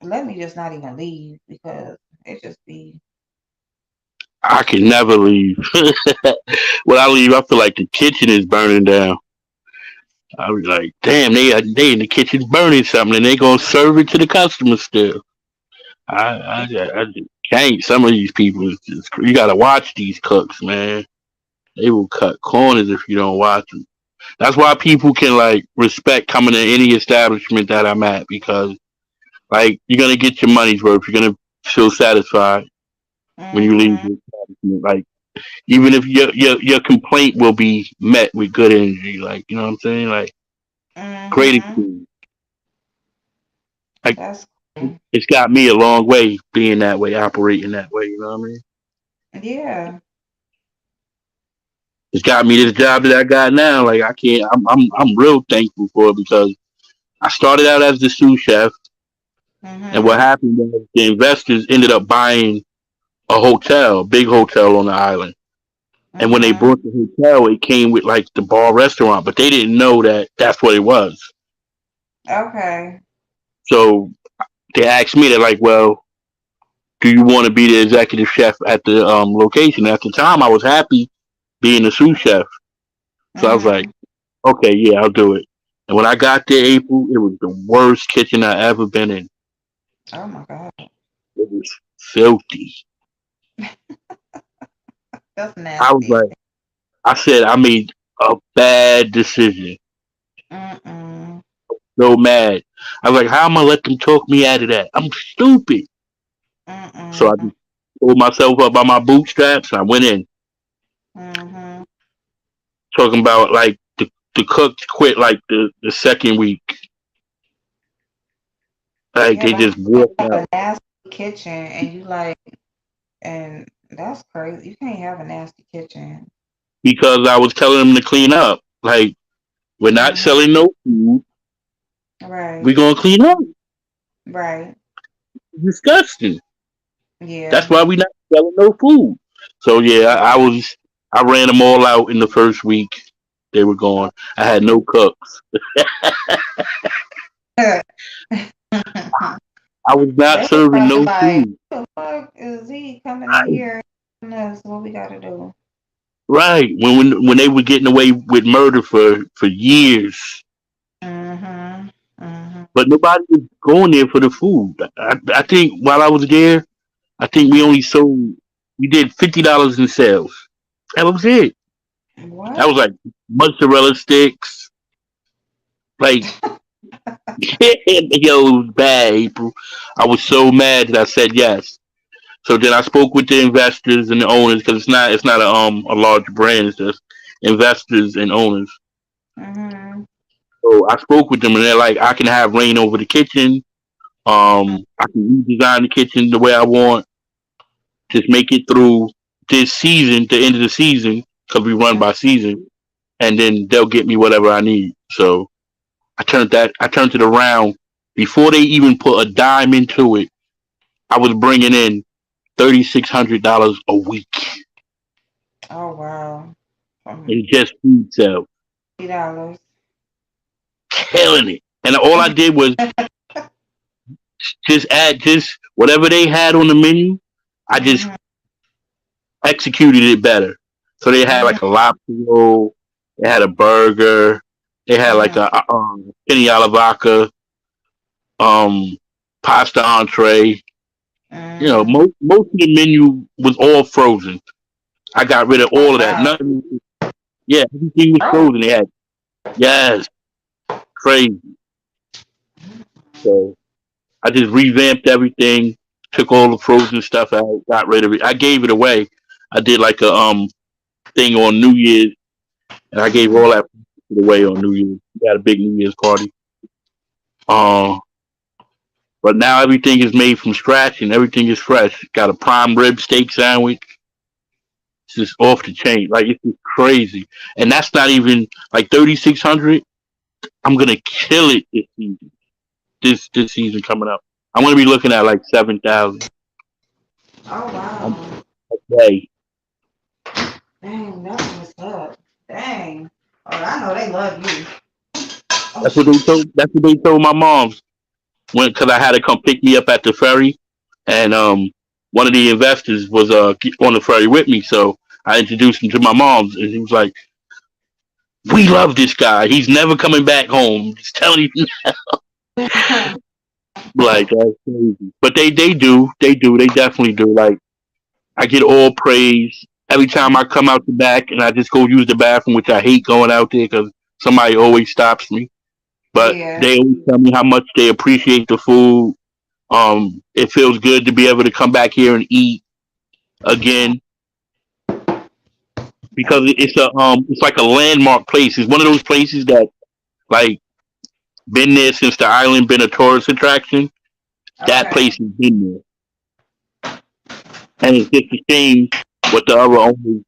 let me just not even leave because it just be I can never leave. When I leave, I feel like the kitchen is burning down. I was like, damn, they in the kitchen burning something, and they gonna serve it to the customers still. I just can't. Some of these people, you gotta watch these cooks, man. They will cut corners if you don't watch them. That's why people can like respect coming to any establishment that I'm at because like you're gonna get your money's worth. You're gonna feel satisfied when you leave mm-hmm, the establishment. Like even if your complaint will be met with good energy, like you know what I'm saying, like great mm-hmm. experience. Like That's cool. it's got me a long way being that way, operating that way. You know what I mean? Yeah. It's got me this job that I got now. Like I can't. I'm real thankful for it because I started out as the sous chef, and what Mhm. happened was the investors ended up buying a hotel, a big hotel on the island. And when they Mhm. bought the hotel, it came with like the bar restaurant, but they didn't know that that's what it was. Okay. So they asked me, they're like, "Well, do you want to be the executive chef at the location?" At the time, I was happy being the sous chef, so I was like, Mhm. "Okay, yeah, I'll do it." And when I got there, April, it was the worst kitchen I ever been in. Oh my God. It was filthy. That's I was nasty. like, I said, I made a bad decision. Mm-mm. So mad. I was like, how am I let them talk me out of that? I'm stupid. So I Mm-mm. just pulled myself up by my bootstraps. I went in Mhm. talking about like the cook quit like the second week. Like Yeah, they but how just you walked have out a nasty kitchen and you like, and that's crazy. You can't have a nasty kitchen. because I was telling them to clean up. Like we're not Mhm. selling no food. We're Right. gonna clean up. Right. Disgusting. That's Yeah. why we not selling no food. So yeah, I ran them all out in the first week. They were gone. I had no cooks. I was not They was serving probably no like, food. "What the fuck is he coming in here? And us what we gotta do?" Right. When they were getting away with murder for years. Mhm. Mhm. But nobody was going there for the food. I think while I was there, I think Mhm. we did $50 in sales. That was it. That was What? like mozzarella sticks. Like yo, it was bad, April. I was so mad that I said yes. So then I spoke with the investors and the owners because it's not a large brand. It's just investors and owners. Mhm. So I spoke with them and they're like, I can have reign over the kitchen. Mhm. I can redesign the kitchen the way I want. Just make it through this season, the end of the season, because we run by season, and then they'll get me whatever I need. So I turned it around before they even put a dime into it. I was bringing in $3,600 a week Oh wow. in just food sales, $50. killing it. And all I did was just add just whatever they had on the menu. I just Mhm. executed it better. So they had Mhm. like a lobster roll, they had a burger, they had like Mhm. a penny alla vodka, um, pasta entree. You know, Mhm. most of the menu was all frozen. I got rid of Oh all of that. wow. Nothing. Yeah, everything was Oh. frozen. They had yes, crazy. So I just revamped everything, took all the frozen stuff out, got rid of it. I gave it away. I did like a thing on New Year's, and I gave Mhm. all that away on New Year's. We had a big New Year's party. Uh, but now everything is made from scratch and everything is fresh. Got a prime rib steak sandwich. It's just off the chain. Like it's just crazy. And that's not even like 3,600. I'm gonna kill it this season. This season coming up. I'm gonna be looking at like 7,000 Oh a wow. day. Dang, that's what's up. Dang. Oh, I know they love you. Oh That's what they shoot. told. That's what they told my moms when because I had to come pick me up at the ferry, and one of the investors was on the ferry with me, so I introduced him to my moms, and he was like, "We love this guy. He's never coming back home. Just telling you." Like that's crazy. But they definitely do. Like I get all praise every time I come out the back, and I just go use the bathroom, which I hate going out there because somebody always stops me. But Yeah. they always tell me how much they appreciate the food. It feels good to be able to come back here and eat again because That's it's like a landmark place. It's one of those places that like been there since the island been a tourist attraction. That okay. place has been there, and it's just a shame what the other owners.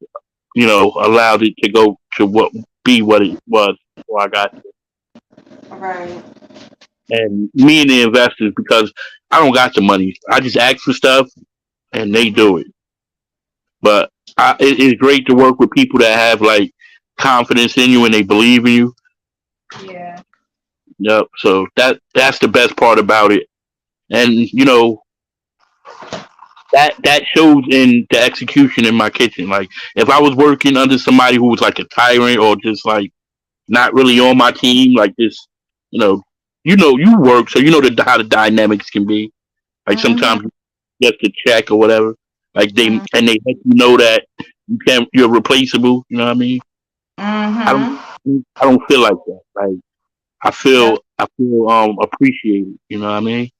allowed it to go to what it was before I got Right. there. And me and the investors, because I don't got the money, I just ask for stuff and they do it. But it's great to work with people that have like confidence in you and they believe in you. Yeah. Yep. So that's the best part about it. And that shows in the execution in my kitchen. Like if I was working under somebody who was like a tyrant or just like not really on my team, like this, you know, you work, so how the dynamics can be. Like Mhm. sometimes you get to check or whatever. Like they Mhm. and they let you know that you're replaceable. You know what I mean? I don't Mhm. I don't feel like that. Like That's I feel appreciated. You know what I mean?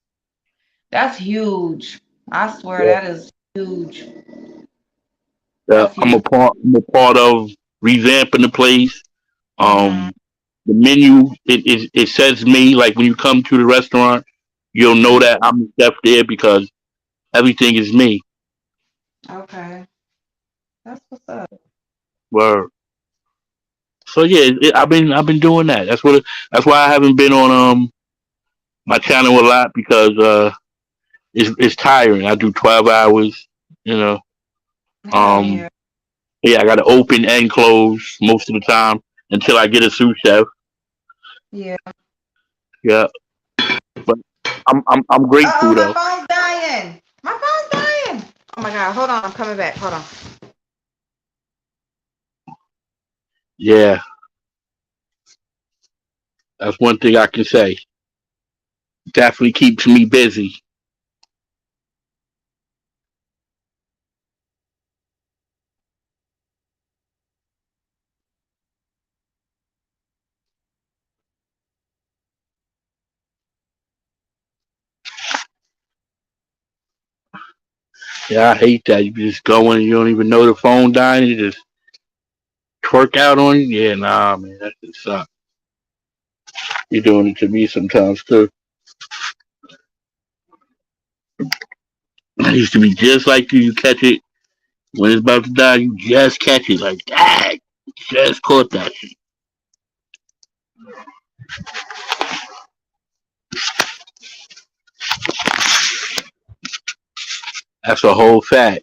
that's huge. I swear Yeah. that is huge. That's I'm a huge. part of revamping the place. Mhm. Um, the menu it says me, like when you come to the restaurant, you'll know Mhm. that I'm the chef there because everything is me. Okay. That's what's up. Where so yeah, I've been doing that. That's why I haven't been on my channel a lot because it's tiring. I do 12 hours. You know. Hell Um, yeah. yeah, I got to open and close most of the time until I get a sous chef. Yeah. Yeah, but I'm Uh-oh, grateful my though. phone's dying. My phone's dying. Oh my God. Hold on. I'm coming back. Hold on. Yeah, that's one thing I can say. Definitely keeps me busy. Yeah, I hate that. You just go in and you don't even know the phone dying. You just twerk out on you. Yeah, nah, man, that just sucks. You're doing it to me sometimes too. I used to be just like you. You catch it when it's about to die. You just catch it like that. Just caught that shit. That's a whole fact.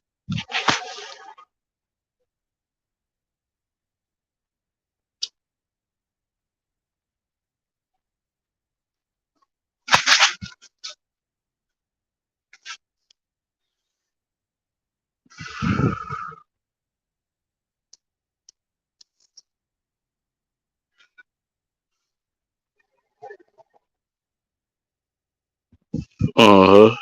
Uh huh.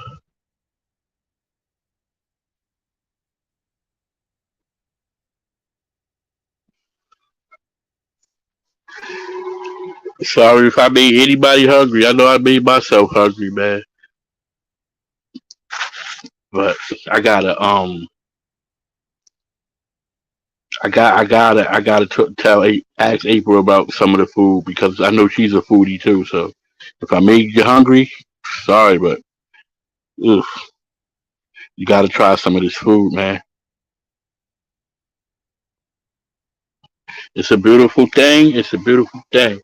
Sorry if I made anybody hungry. I know I made myself hungry, man. But I gotta tell ask April about some of the food because I know she's a foodie too. So if I made you hungry, sorry, but ugh, you gotta try some of this food, man. It's a beautiful thing. It's a beautiful thing.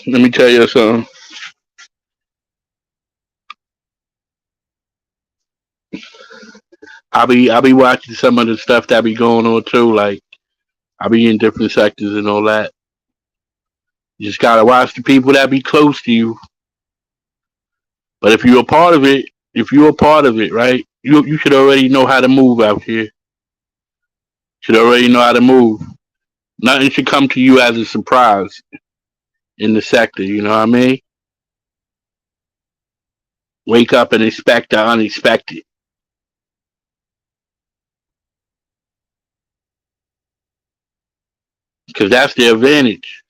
Let me tell you something. I be watching some of the stuff that be going on too. Like I be in different sectors and all that. You just gotta watch the people that be close to you. But if you're a part of it, right? You should already know how to move out here. Should already know how to move. Nothing should come to you as a surprise in the sector. You know what I mean? Wake up and expect the unexpected because that's the advantage.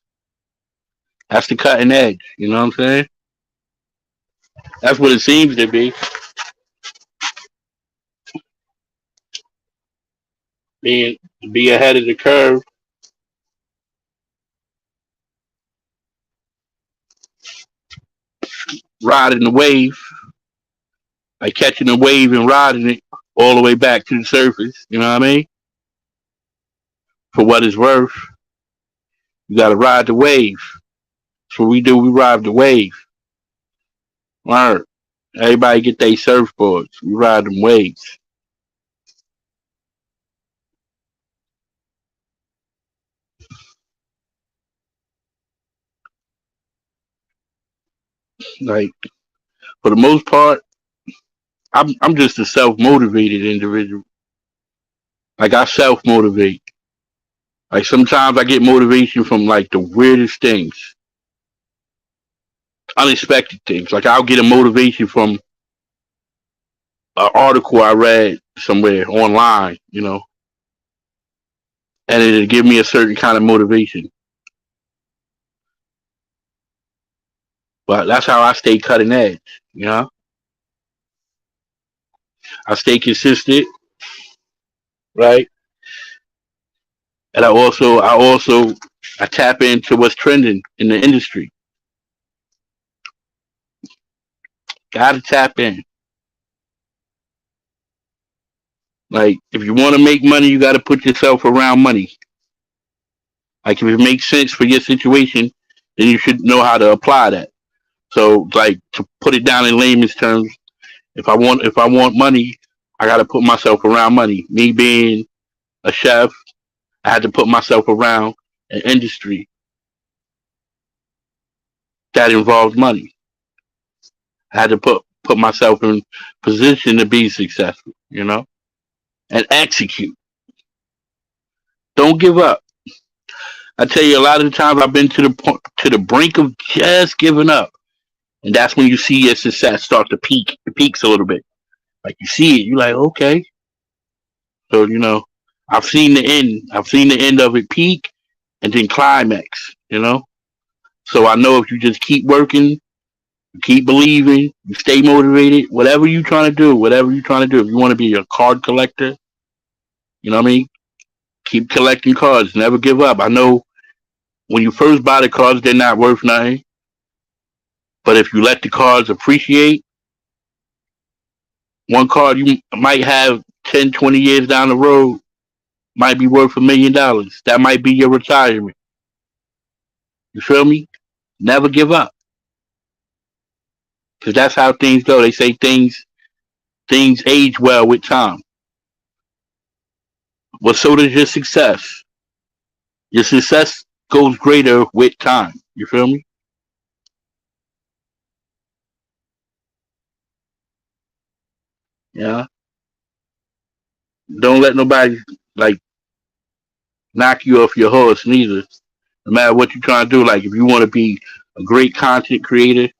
That's the cutting edge. You know what I'm saying? That's what it seems to be. being be ahead of the curve, riding the wave, like catching the wave and riding it all the way back to the surface. You know what I mean? For what it's worth, you got to ride the wave. That's what we do. We ride the wave. Learn. Everybody get their surfboards. We ride them waves. Like for the most part, I'm just a self motivated individual. Like I self motivate. Like sometimes I get motivation from like the weirdest things, unexpected things. Like I'll get a motivation from an article I read somewhere online, and it'll give me a certain kind of motivation. But that's how I stay cutting edge. I stay consistent, right? And I tap into what's trending in the industry. Gotta tap in. Like if you want to make money, you gotta put yourself around money. Like if it makes sense for your situation, then you should know how to apply that. So like to put it down in layman's terms, if I want money, I gotta put myself around money. Me being a chef, I had to put myself around an industry that involves money. I had to put myself in position to be successful, and execute. Don't give up. I tell you, a lot of the times I've been to the brink of just giving up, and that's when you see your success start to peak. It peaks a little bit. Like you see it, you're like, okay. So I've seen the end. I've seen the end of it peak and then climax. So I know if you just keep working, you keep believing, you stay motivated, whatever you're trying to do, if you want to be a card collector, you know what I mean? Keep collecting cards. Never give up. I know when you first buy the cards, they're not worth nothing. But if you let the cards appreciate, one card you might have 10, 20 years down the road might be worth $1 million. That might be your retirement. You feel me? Never give up. Because that's how things go. They say things age well with time. Well, so does your success. Your success goes greater with time. You feel me? Yeah. Don't let nobody like knock you off your horse neither. No matter what you're trying to do. Like if you want to be a great content creator,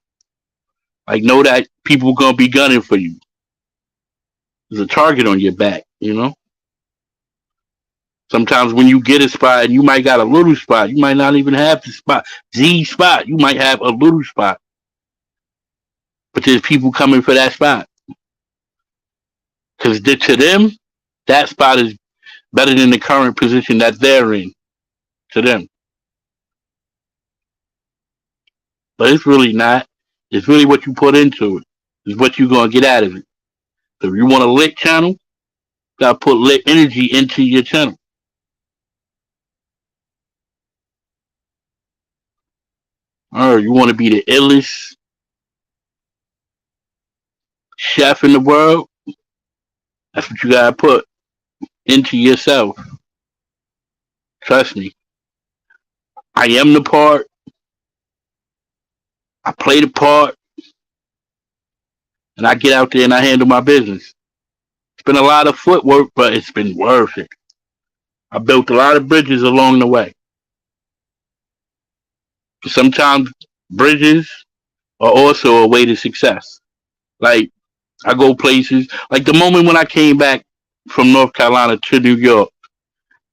like know that people gonna be gunning for you. There's a target on your back. Sometimes when you get a spot and you might got a little spot, you might not even have the spot. You might have a little spot. But there's people coming for that spot. Because to them, that spot is better than the current position that they're in. To them. But it's really not. It's really what you put into it. It's what you're gonna get out of it. So if you want a lit channel, you gotta put lit energy into your channel. Or you want to be the illest chef in the world, that's what you gotta put into yourself. Trust me. I am the part. I play the part, and I get out there and I handle my business. It's been a lot of footwork, but it's been worth it. I built a lot of bridges along the way. Sometimes bridges are also a way to success. Like I go places. Like the moment when I came back from North Carolina to New York,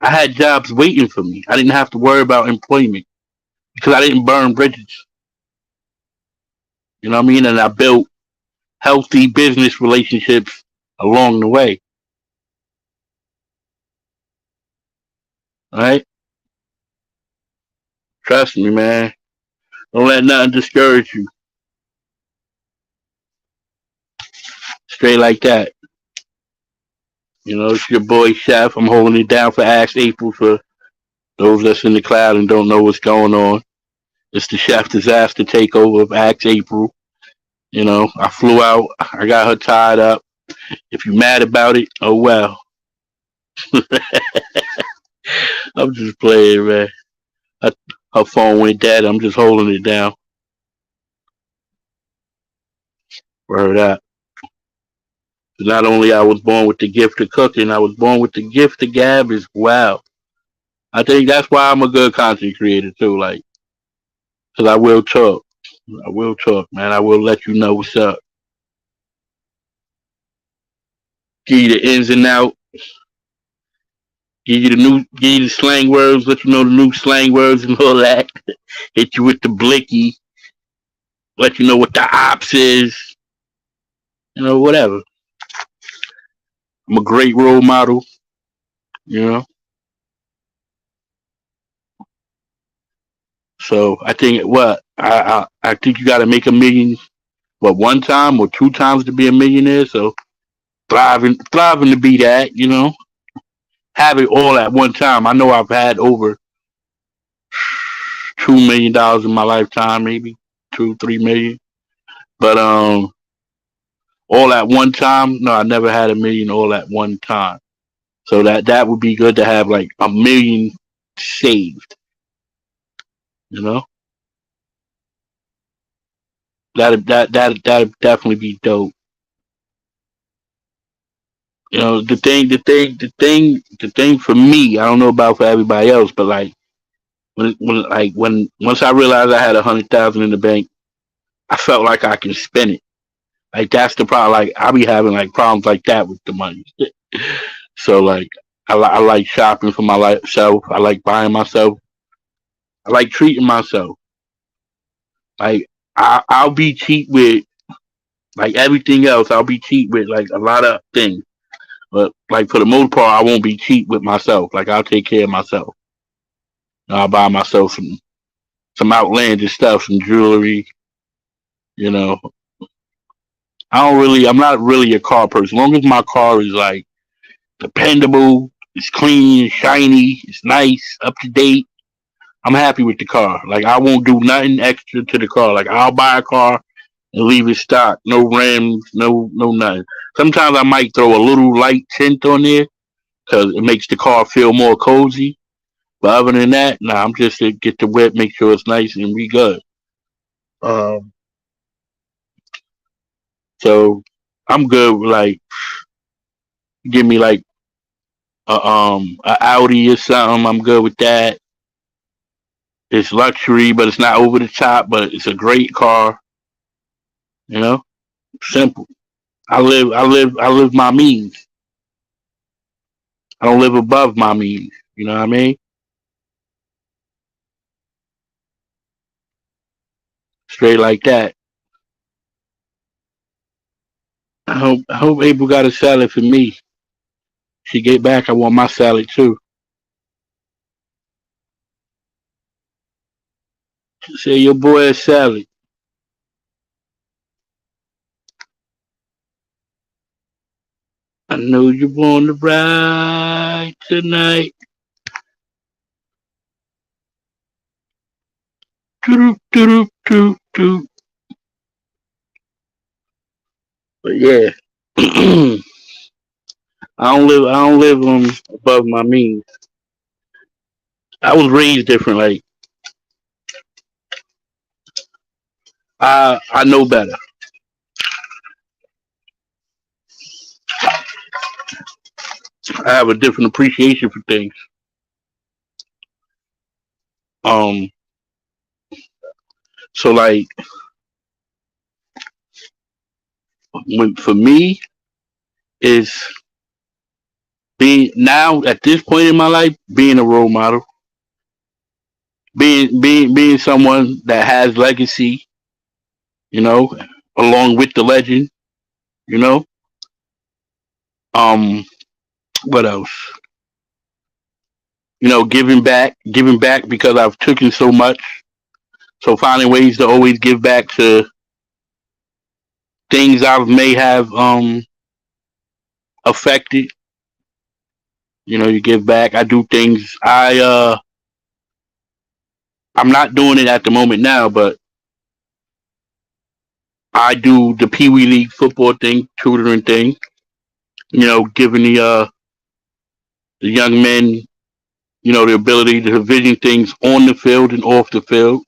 I had jobs waiting for me. I didn't have to worry about employment because I didn't burn bridges. You know what I mean? And I built healthy business relationships along the way. All right, trust me, man. Don't let nothing discourage you. Straight like that. You know, it's your boy Chef. I'm holding it down for Ask April for those that's in the cloud and don't know what's going on. It's the Chef Disaster takeover of Ask April. You know, I flew out. I got her tied up. If you mad about it, oh well. I'm just playing, man. I, Her phone went dead. I'm just holding it down for her that. Not only I was born with the gift of cooking, I was born with the gift of gab as well. I think that's why I'm a good content creator too. Like, cause I will talk. I will talk, man. I will let you know what's up. Give you the ins and out. Give you the slang words. Let you know the new slang words and all that. Hit you with the blicky. Let you know what the ops is. You know, whatever. I'm a great role model. You know, so I think I think you got to make a million. What, one time or two times to be a millionaire? So thriving to be that. You know, have it all at one time. I know I've had over $2 million in my lifetime, maybe 2, 3 million. But all at one time, no, I never had a million all at one time. So that would be good to have like a million saved. You know, that definitely be dope. You know, the thing for me, I don't know about for everybody else, but like when once I realized I had 100,000 in the bank, I felt like I can spend it. Like that's the problem. Like I be having like problems like that with the money. So like I like shopping for myself. I like buying myself. I like treating myself. Like I'll be cheap with like everything else. I'll be cheap with like a lot of things. But like for the most part, I won't be cheap with myself. Like I'll take care of myself. I'll buy myself some outlandish stuff, some jewelry. You know, I'm not really a car person. As long as my car is like dependable, it's clean, it's shiny, it's nice, up to date, I'm happy with the car. Like I won't do nothing extra to the car. Like I'll buy a car and leave it stock. No rims, no nothing. Sometimes I might throw a little light tint on there because it makes the car feel more cozy. But other than that, nah, I'm just to get the whip, make sure it's nice, and we good. Um, so I'm good. With, like, give me like a Audi or something. I'm good with that. It's luxury, but it's not over the top. But it's a great car. You know, simple. I live my means. I don't live above my means. You know what I mean? Straight like that. I hope April got a salad for me. She get back, I want my salad too. She said your boy is salad. I know you want to ride tonight. Doo doo doo doo. But yeah, I don't live above my means. I was raised different. Like I know better. I have a different appreciation for things. Um, so like when for me is being now at this point in my life being a role model, being someone that has legacy, you know, along with the legend, you know. Um, what else? giving back because I've taken so much. So finding ways to always give back to things I may have affected. You give back. I do things. I'm not doing it at the moment now, but I do the Pee Wee League football thing, tutoring thing. Giving the young men, the ability to vision things on the field and off the field,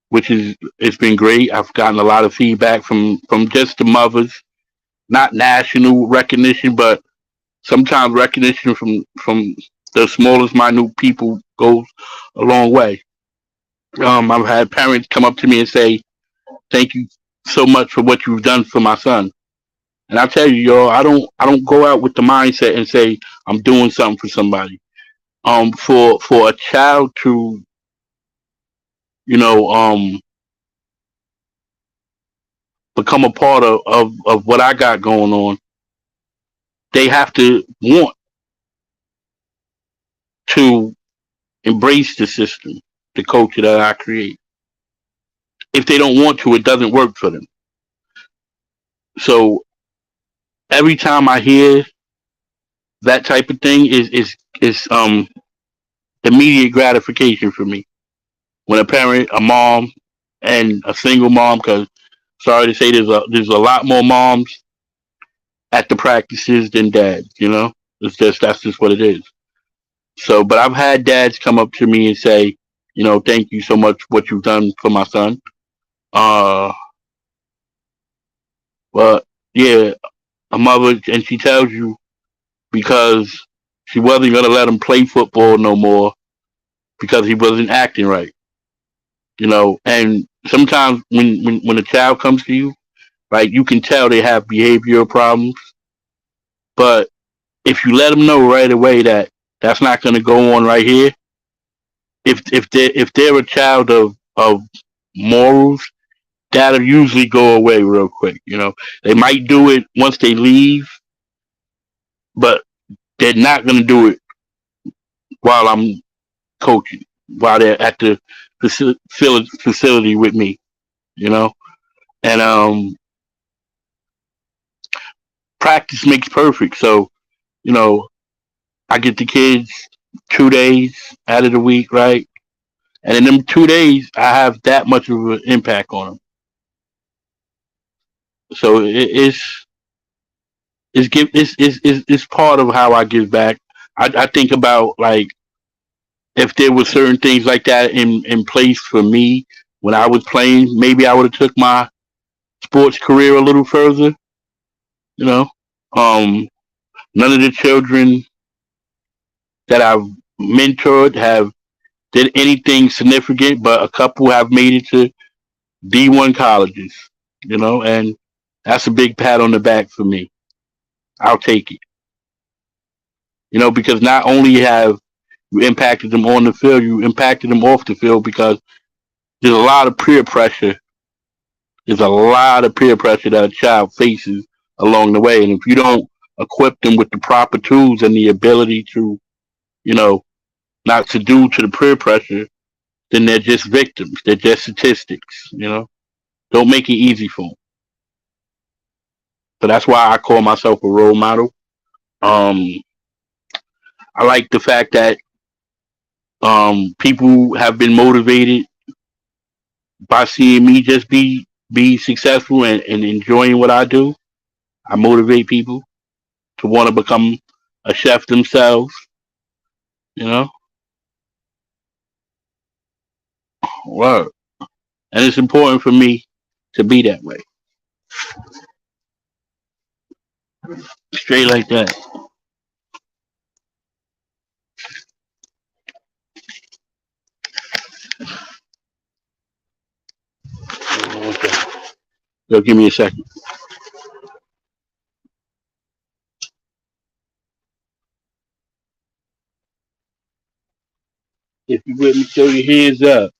which is it's been great. I've gotten a lot of feedback from just the mothers, not national recognition, but sometimes recognition from the smallest minute people goes a long way. I've had parents come up to me and say, "Thank you so much for what you've done for my son." And I tell you, y'all, I don't go out with the mindset and say I'm doing something for somebody. For a child to you know become a part of what I got going on, they have to want to embrace the system, the culture that I create. If they don't want to, it doesn't work for them. So every time I hear that type of thing is immediate gratification for me. When a parent, a mom, and a single mom, because sorry to say, there's a lot more moms at the practices than dads. That's just what it is. So, but I've had dads come up to me and say, thank you so much for what you've done for my son. Uh, but yeah, a mother, and she tells you because she wasn't gonna let him play football no more because he wasn't acting right. And sometimes when a child comes to you, like you can tell they have behavioral problems, but if you let them know right away that that's not going to go on right here, if they're a child of morals, that'll usually go away real quick. They might do it once they leave, but they're not going to do it while I'm coaching, while they're at the facility with me. You know, and practice makes perfect. So you know, I get the kids 2 days out of the week, right? And in them 2 days, I have that much of an impact on them. So it's part of how I give back. I think about like if there were certain things like that in place for me when I was playing, maybe I would have took my sports career a little further. You know, um, none of the children that I've mentored have did anything significant, but a couple have made it to D1 colleges. And that's a big pat on the back for me. I'll take it. Because not only have you impacted them on the field, you impacted them off the field because there's a lot of peer pressure. There's a lot of peer pressure that a child faces along the way. And if you don't equip them with the proper tools and the ability to, you know, not to do to the peer pressure, then they're just victims. They're just statistics. Don't make it easy for them. So that's why I call myself a role model. Um, I like the fact that people have been motivated by seeing me just be successful and enjoying what I do. I motivate people to want to become a chef themselves. You know, Word. And it's important for me to be that way, straight like that. Okay. So give me a second. If you with me, throw your hands up.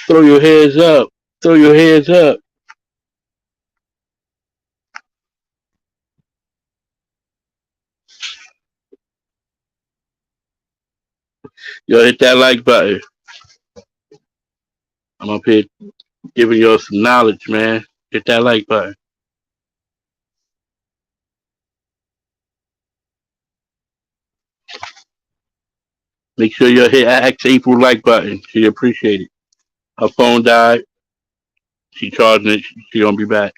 Throw your hands up. Throw your hands up. Yo, hit that like button. I'm up here giving you some knowledge, man. Hit that like button. Make sure you hit Ask April like button. She appreciate it. Her phone died. She charging it. She gonna be back.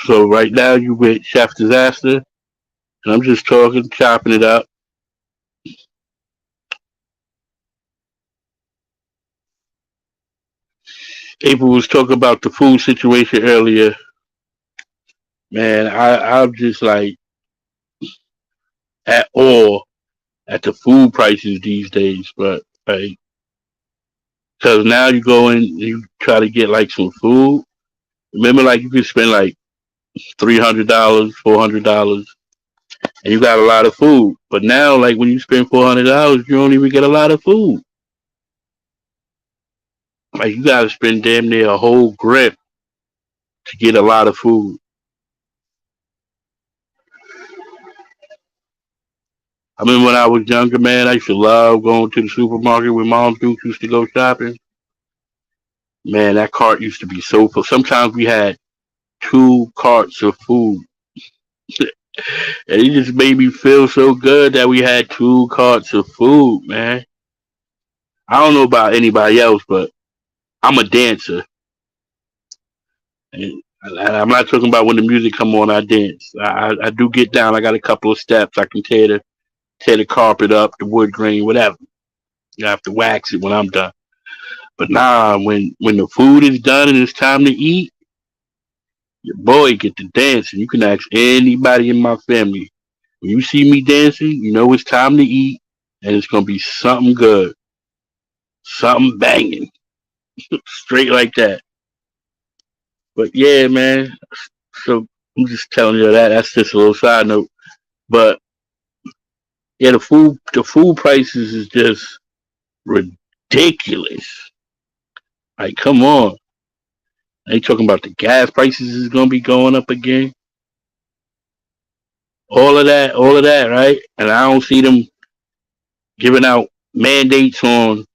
So right now you with Chef Disaster, and I'm just talking, chopping it up. April was talking about the food situation earlier. Man, I'm just like at all at the food prices these days, but like, cause now you go in, you try to get like some food. Remember, like you could spend like $300, $400, and you got a lot of food. But now, like when you spend $400, you don't even get a lot of food. Like you got to spend damn near a whole grip to get a lot of food. I mean, when I was younger, man, I used to love going to the supermarket with Mom Duke used to go shopping. Man, that cart used to be so full. Sometimes we had two carts of food. And it just made me feel so good that we had two carts of food, man. I don't know about anybody else, but I'm a dancer. And I'm not talking about when the music come on, I dance. I do get down. I got a couple of steps. I can tear the carpet up, the wood grain, whatever. You have to wax it when I'm done. But nah, when the food is done and it's time to eat, your boy get to dancing. You can ask anybody in my family. When you see me dancing, you know it's time to eat, and it's gonna be something good, something banging, straight like that. But yeah, man. So I'm just telling you that. That's just a little side note. But yeah, the food prices is just ridiculous. Like, come on. They talking about the gas prices is gonna be going up again. All of that, right? And I don't see them giving out mandates on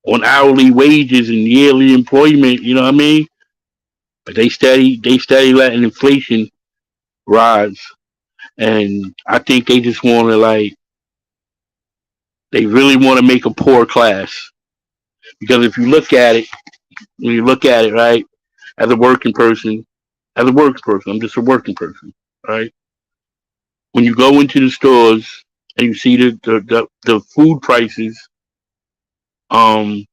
hourly wages and yearly employment. You know what I mean? But they steady letting inflation rise, and I think they just want to like they really want to make a poor class because if you look at it, when you look at it, right, as a working person, I'm just a working person, right? When you go into the stores and you see the food prices, um,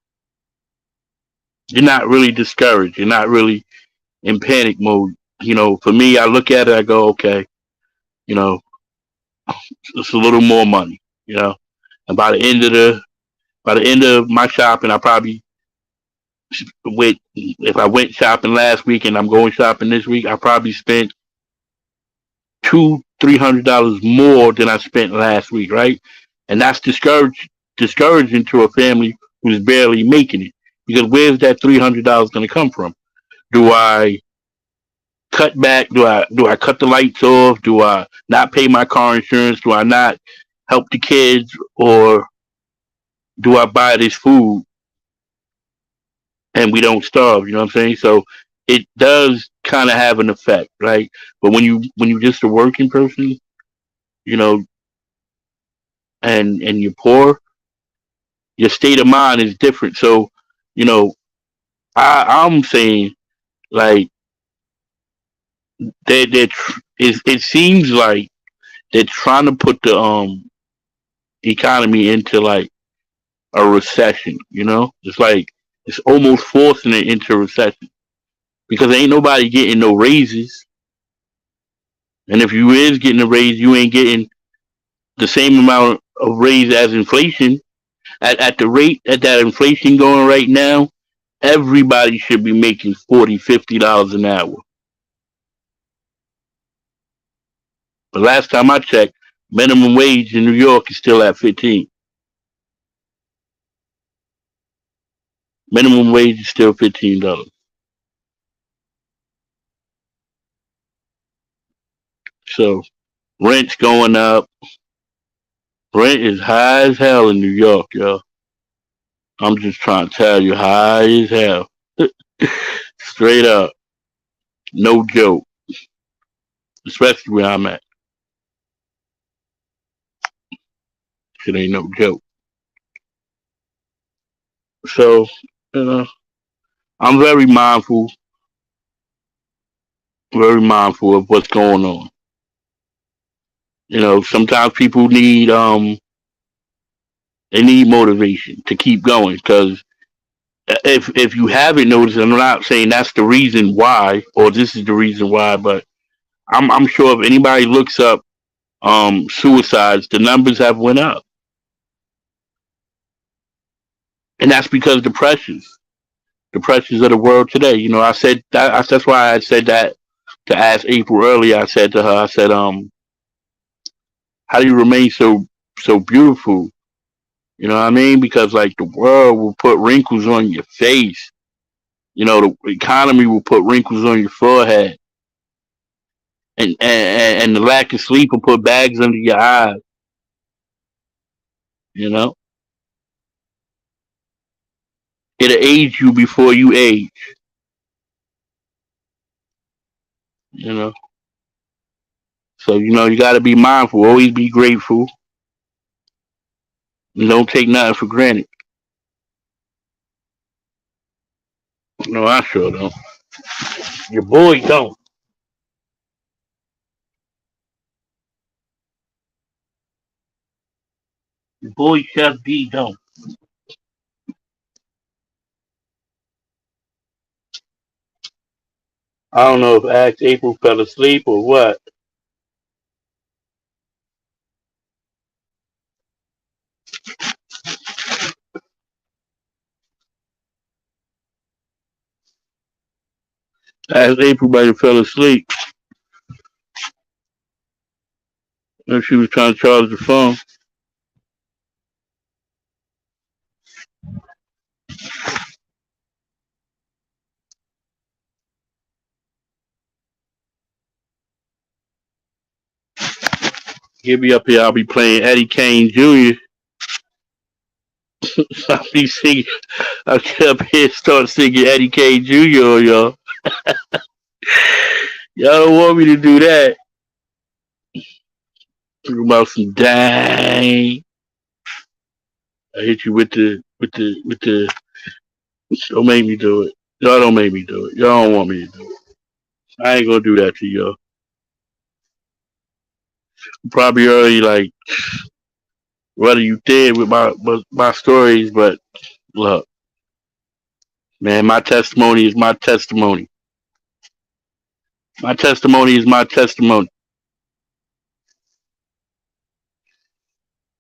you're not really discouraged. You're not really in panic mode. You know, for me, I look at it, I go, okay, you know, it's a little more money. You know, and by the end of my shopping, I probably went if I went shopping last week and I'm going shopping this week, I probably spent $200-300 more than I spent last week, right? And that's discouraging to a family who's barely making it. Because where's that $300 going to come from? Do I cut back? Do I cut the lights off? Do I not pay my car insurance? Do I not help the kids, or do I buy this food and we don't starve? You know what I'm saying? So it does kind of have an effect, right? But when you just a working person, you know, and you're poor, your state of mind is different. So, you know, I'm saying like it seems like they're trying to put the economy into like a recession. You know, it's like it's almost forcing it into recession because ain't nobody getting no raises, and if you is getting a raise, you ain't getting the same amount of raise as inflation. At the rate at that inflation going right now, everybody should be making 40, $50 an hour. But last time I checked, minimum wage in New York is still at 15. Minimum wage is still $15. So rent's going up. Rent is high as hell in New York, yo. I'm just trying to tell you, high as hell. Straight up. No joke. Especially where I'm at. It ain't no joke. So, you know, I'm very mindful of what's going on. You know, sometimes people need they need motivation to keep going because if you haven't noticed, I'm not saying that's the reason why or this is the reason why, but I'm sure if anybody looks up suicides, the numbers have went up, and that's because the pressures of the world today. You know, I said that's why I said that to ask April earlier. I said to her, I said, how do you remain so beautiful? You know what I mean? Because like the world will put wrinkles on your face. You know, the economy will put wrinkles on your forehead, and the lack of sleep will put bags under your eyes. You know, it'll age you before you age. You know, so you know you got to be mindful. Always be grateful. And don't take nothing for granted. No, I sure don't. Your boy don't. Your boy Chef D don't. I don't know if Axe April fell asleep or what. Axe April might have fell asleep. If she was trying to charge the phone. He'll be up here. I'll be playing Eddie Kane Jr. I'll be singing. I'll get up here and start singing Eddie Kane Jr. on y'all. Y'all don't want me to do that. Talk about some dang. I hit you with the. Don't make me do it. Y'all don't make me do it. Y'all don't want me to do it. I ain't gonna do that to y'all. Probably already like whether you did with my stories, but look, man, my testimony is my testimony. My testimony is my testimony.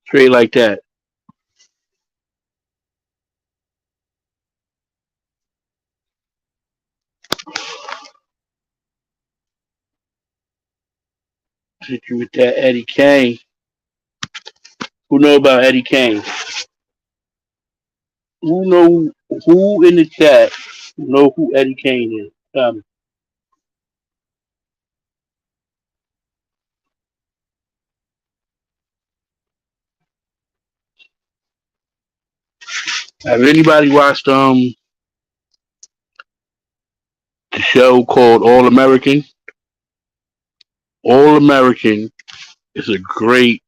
Straight like that. Hit you with that Eddie Kane. Who know about Eddie Kane? Who know who in the chat know who Eddie Kane is? Have anybody watched the show called All American? All American is a great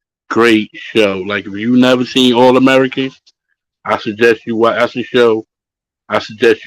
show. Like if you've never seen All American, I suggest you watch. That's a show. I suggest you